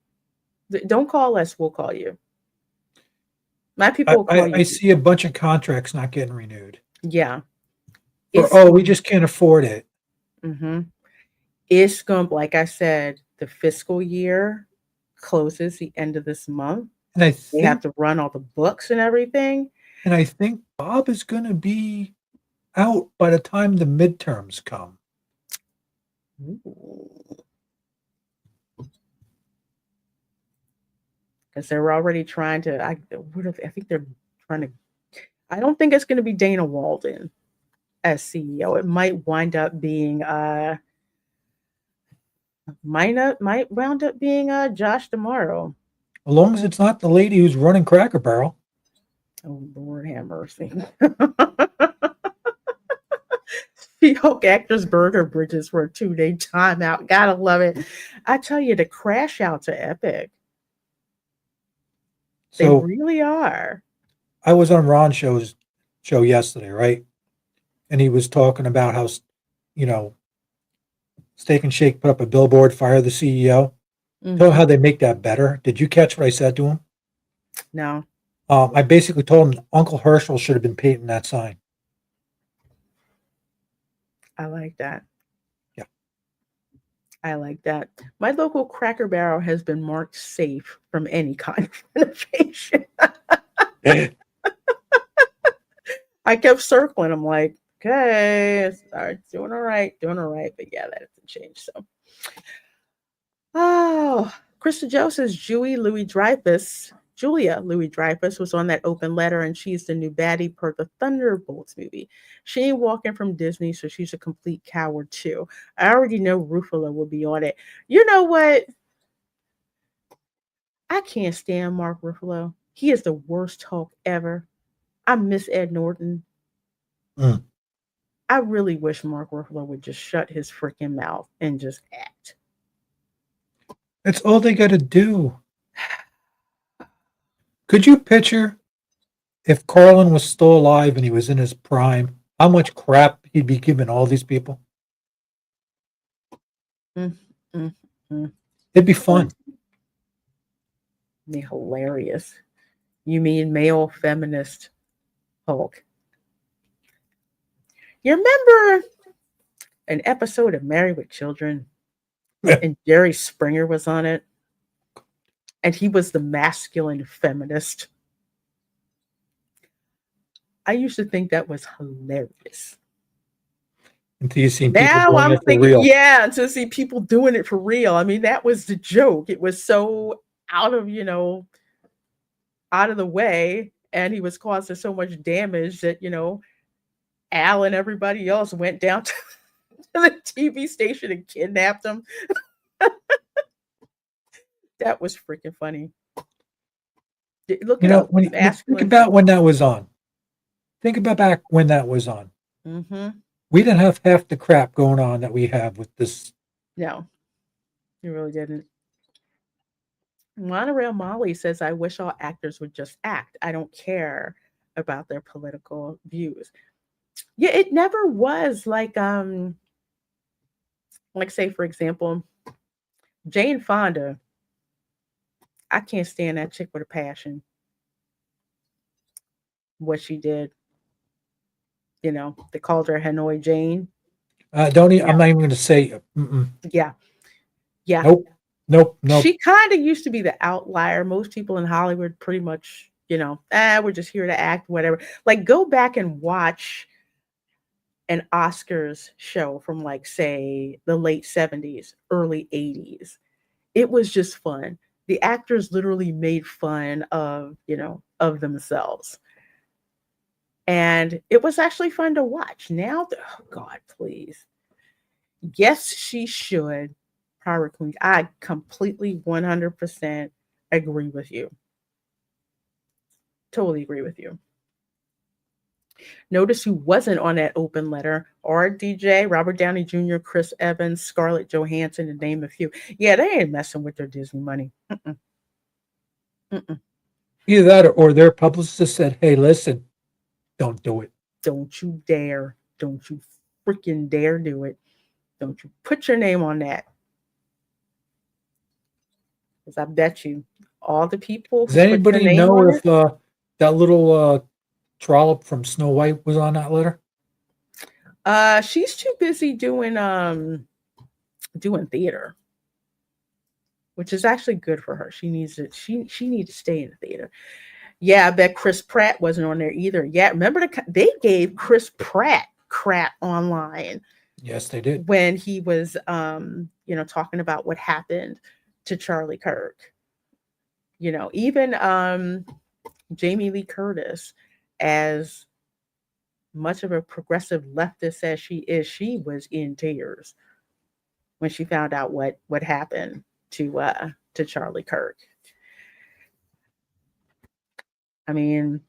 Don't call us. We'll call you. My people will call you. I see a bunch of contracts not getting renewed. Yeah. We just can't afford it. It's going to, like I said, the fiscal year closes the end of this month. And they have to run all the books and everything. And I think Bob is going to be out by the time the midterms come. Because they're already trying to, I think they're trying to, I don't think it's going to be Dana Walden as CEO. It might wind up being, might wound up being Josh Tomorrow. As long as it's not the lady who's running Cracker Barrel. Oh, Lord have mercy. She-Hulk actors burger bridges for a 2-day timeout. Gotta love it. I tell you, the crash outs are epic. They really are. I was on Ron's show yesterday, right? And he was talking about how, Steak and Shake put up a billboard, fire the CEO. Tell how they make that better. Did you catch what I said to him? No. I basically told him Uncle Herschel should have been painting that sign. I like that. Yeah. I like that. My local Cracker Barrel has been marked safe from any kind of renovation. I kept circling. I'm like, okay, doing all right. But yeah, that hasn't changed. So, Krista Joe says Julia Louis-Dreyfus was on that open letter, and she's the new baddie per the Thunderbolts movie. She ain't walking from Disney, so she's a complete coward too. I already know Ruffalo will be on it. You know what? I can't stand Mark Ruffalo. He is the worst Hulk ever. I miss Ed Norton. I really wish Mark Ruffalo would just shut his freaking mouth and just act. That's all they got to do. Could you picture if Carlin was still alive and he was in his prime, how much crap he'd be giving all these people? It'd be fun. Be hilarious. You mean male feminist Hulk? You remember an episode of Married with Children? And Jerry Springer was on it? And he was the masculine feminist. I used to think that was hilarious. Until you see now people doing I'm it for thinking, real. yeah, until see people doing it for real. I mean, that was the joke. It was so out of the way, and he was causing so much damage that Al and everybody else went down to the TV station and kidnapped him. That was freaking funny. Look, when you think about when that was on. Think about back when that was on. We didn't have half the crap going on that we have with this. No, you really didn't. Monorail Molly says, I wish all actors would just act. I don't care about their political views. Yeah, it never was like say, for example, Jane Fonda. I can't stand that chick with a passion. What she did. They called her Hanoi Jane. I'm not even going to say. Yeah. Nope. Nope. She kind of used to be the outlier. Most people in Hollywood pretty much, we're just here to act, whatever. Like, go back and watch an Oscars show from, like, say, the late 70s, early 80s. It was just fun. The actors literally made fun of, of themselves. And it was actually fun to watch. Now, oh God, please. Yes, she should. Power Queen. I completely 100% agree with you. Totally agree with you. Notice who wasn't on that open letter: RDJ, Robert Downey Jr., Chris Evans, Scarlett Johansson, to name a few. Yeah, they ain't messing with their Disney money. Either that or their publicist said, hey, listen, don't do it. Don't you dare. Don't you freaking dare do it. Don't you put your name on that. Because I bet you all the people. Does anybody know if that little trollop from Snow White was on that letter? She's too busy doing theater, which is actually good for her. She needs to stay in the theater. Yeah, I bet Chris Pratt wasn't on there either. Yeah, remember they gave Chris Pratt crap online. Yes, they did. When he was talking about what happened to Charlie Kirk. Even Jamie Lee Curtis, as much of a progressive leftist as she was in tears when she found out what happened to Charlie Kirk. I mean,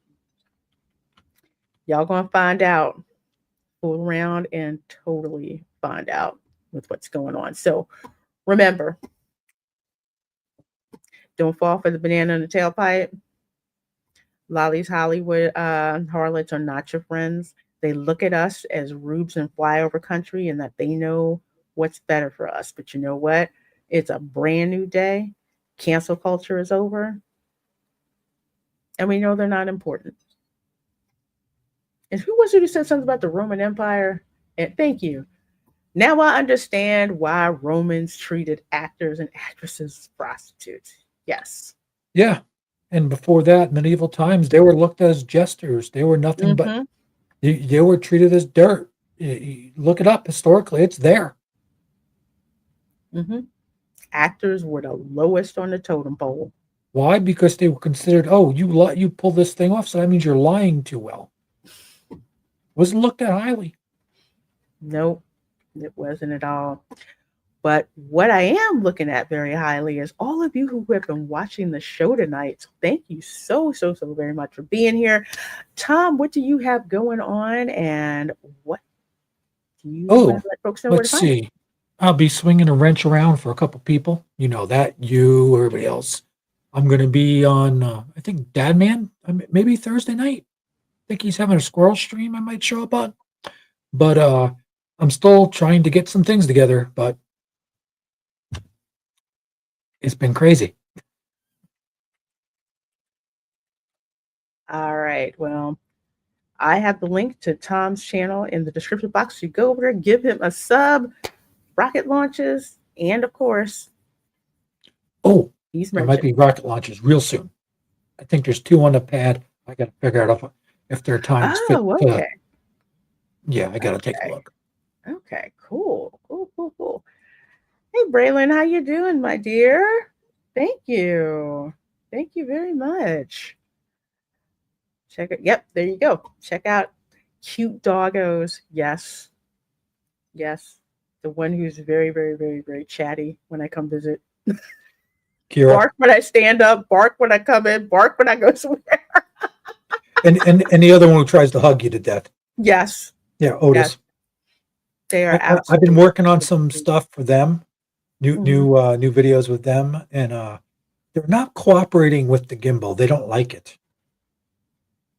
y'all gonna find out, fool around and totally find out with what's going on. So remember, don't fall for the banana in the tailpipe. Lolly's Hollywood harlots are not your friends. They look at us as rubes in flyover country and that they know what's better for us. But you know what? It's a brand new day. Cancel culture is over. And we know they're not important. And who was it who said something about the Roman Empire? And thank you. Now I understand why Romans treated actors and actresses as prostitutes. Yes. Yeah. And before that, medieval times, they were looked at as jesters. They were nothing but, they were treated as dirt. You look it up historically, it's there. Actors were the lowest on the totem pole. Why? Because they were considered, oh, you pull this thing off, so that means you're lying too well. Wasn't looked at highly. Nope, it wasn't at all. But what I am looking at very highly is all of you who have been watching the show tonight. So thank you so very much for being here. Tom, what do you have going on, and what do you want to let folks know where to let's find you? see. I'll be swinging a wrench around for a couple people. You know that, you, everybody else. I'm going to be on, I think, Dadman, maybe Thursday night. I think he's having a squirrel stream I might show up on. But I'm still trying to get some things together, but it's been crazy. All right. Well, I have the link to Tom's channel in the description box. You go over there, give him a sub, rocket launches, and of course, there might be rocket launches real soon. I think there's 2 on the pad. I got to figure out if their times fit. Okay. Yeah, I got to take a look. Okay, cool. Hey, Braylon, how you doing, my dear? Thank you. Thank you very much. Check it. Yep, there you go. Check out Cute Doggos. Yes. The one who's very, very, very, very chatty when I come visit. Kira. Bark when I stand up, bark when I come in, bark when I go somewhere. and the other one who tries to hug you to death. Yes. Yeah, Otis. Yes. They are absolutely. I've been working on some stuff for them, new videos with them, and they're not cooperating with the gimbal. They don't like it.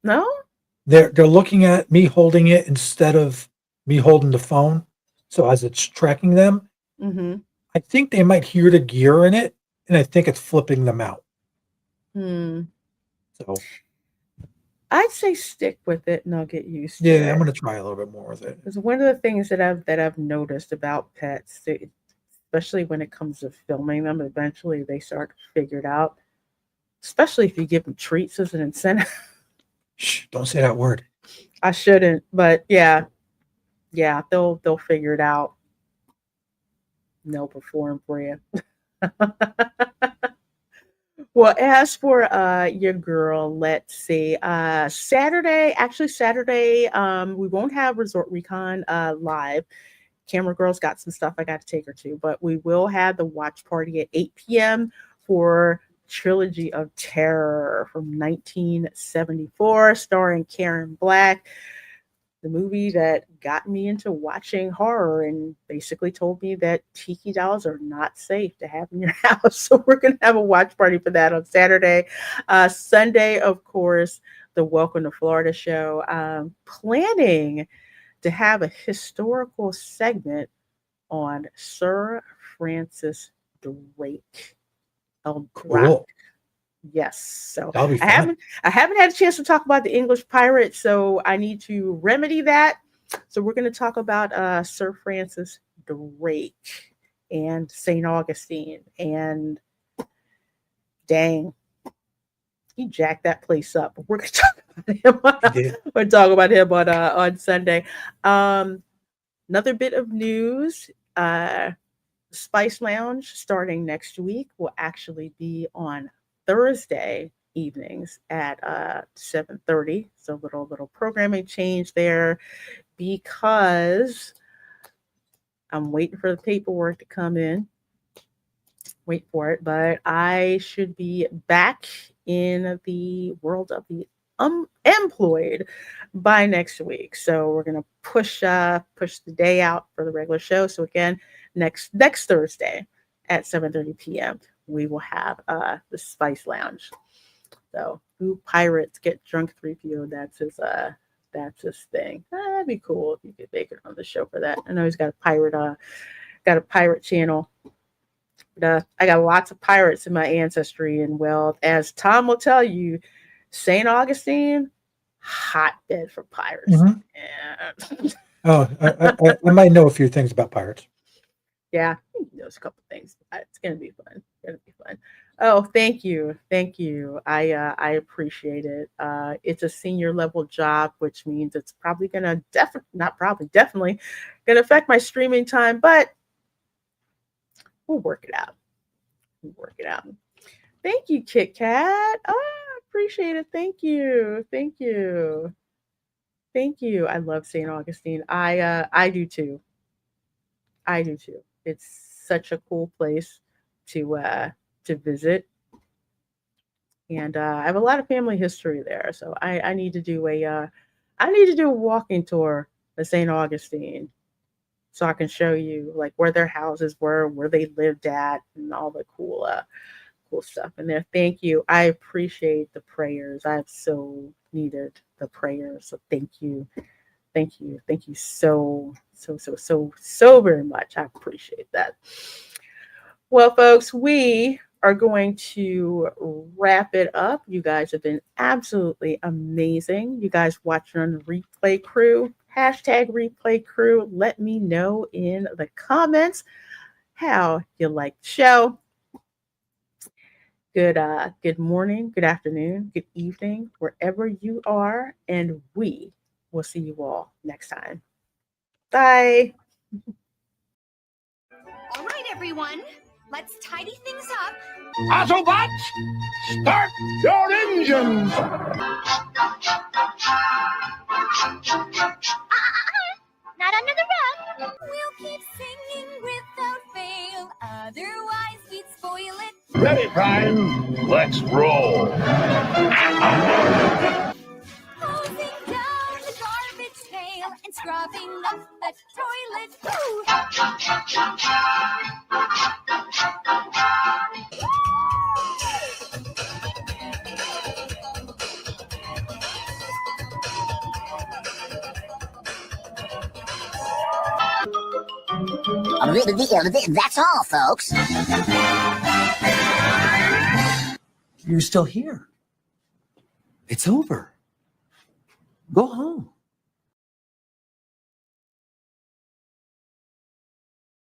No? They're looking at me holding it instead of me holding the phone. So as it's tracking them, I think they might hear the gear in it, and I think it's flipping them out. So I'd say stick with it and I'll get used to it. Yeah, I'm going to try a little bit more with it. Because one of the things that I've noticed about pets, especially when it comes to filming them. Eventually, they start to figure it out, especially if you give them treats as an incentive. Shh, don't say that word. I shouldn't, but yeah, they'll figure it out. And they'll perform for you. Well, as for your girl, let's see. Saturday, we won't have Resort Recon live. Camera Girl's got some stuff I got to take her to, but we will have the watch party at 8 p.m. for Trilogy of Terror from 1974, starring Karen Black. The movie that got me into watching horror and basically told me that tiki dolls are not safe to have in your house. So we're going to have a watch party for that on Saturday. Sunday, of course, the Welcome to Florida show. Planning to have a historical segment on Sir Francis Drake. Cool. Yes. So That'll be I haven't had a chance to talk about the English pirate, so I need to remedy that. So we're going to talk about Sir Francis Drake and St. Augustine, and dang, he jacked that place up. But we're going to talk about him. We're talk about him on Sunday. Another bit of news. Spice Lounge starting next week will actually be on Thursday evenings at 7:30. So little programming change there because I'm waiting for the paperwork to come in. Wait for it, but I should be back in the world of the employed by next week. So we're gonna push the day out for the regular show. So again, next Thursday at 7:30 p.m. we will have the Spice Lounge. So, who pirates get drunk 3PO? That's his thing. That'd be cool if you could make it on the show for that. I know he's got a pirate channel. But, I got lots of pirates in my ancestry, and well, as Tom will tell you, St. Augustine, hotbed for pirates. Mhm. Yeah. Oh, I might know a few things about pirates. Yeah, he knows a couple things. It's gonna be fun. Oh, thank you. I appreciate it. It's a senior level job, which means it's probably gonna definitely gonna affect my streaming time, but we'll work it out. Thank you, Kit Kat. Oh, I appreciate it. Thank you. I love St. Augustine. I do too. It's such a cool place to visit, and I have a lot of family history there. So I need to do a walking tour of St. Augustine, so I can show you like where their houses were, where they lived at, and all the cool stuff in there. Thank you. I appreciate the prayers. I've so needed the prayers. So thank you so very much. I appreciate that. Well, folks, we are going to wrap it up. You guys have been absolutely amazing. You guys watching on the replay crew, #replay crew. Let me know in the comments how you like the show. Good morning, good afternoon, good evening, wherever you are, and we will see you all next time. Bye. All right, everyone, let's tidy things up. Autobots, start your engines! Not under the rug. We'll keep singing without fail, otherwise we'd spoil it. Ready, Prime? Let's roll. Hosing down the garbage pail and scrubbing up the toilet. That's all, folks. You're still here. It's over. Go home.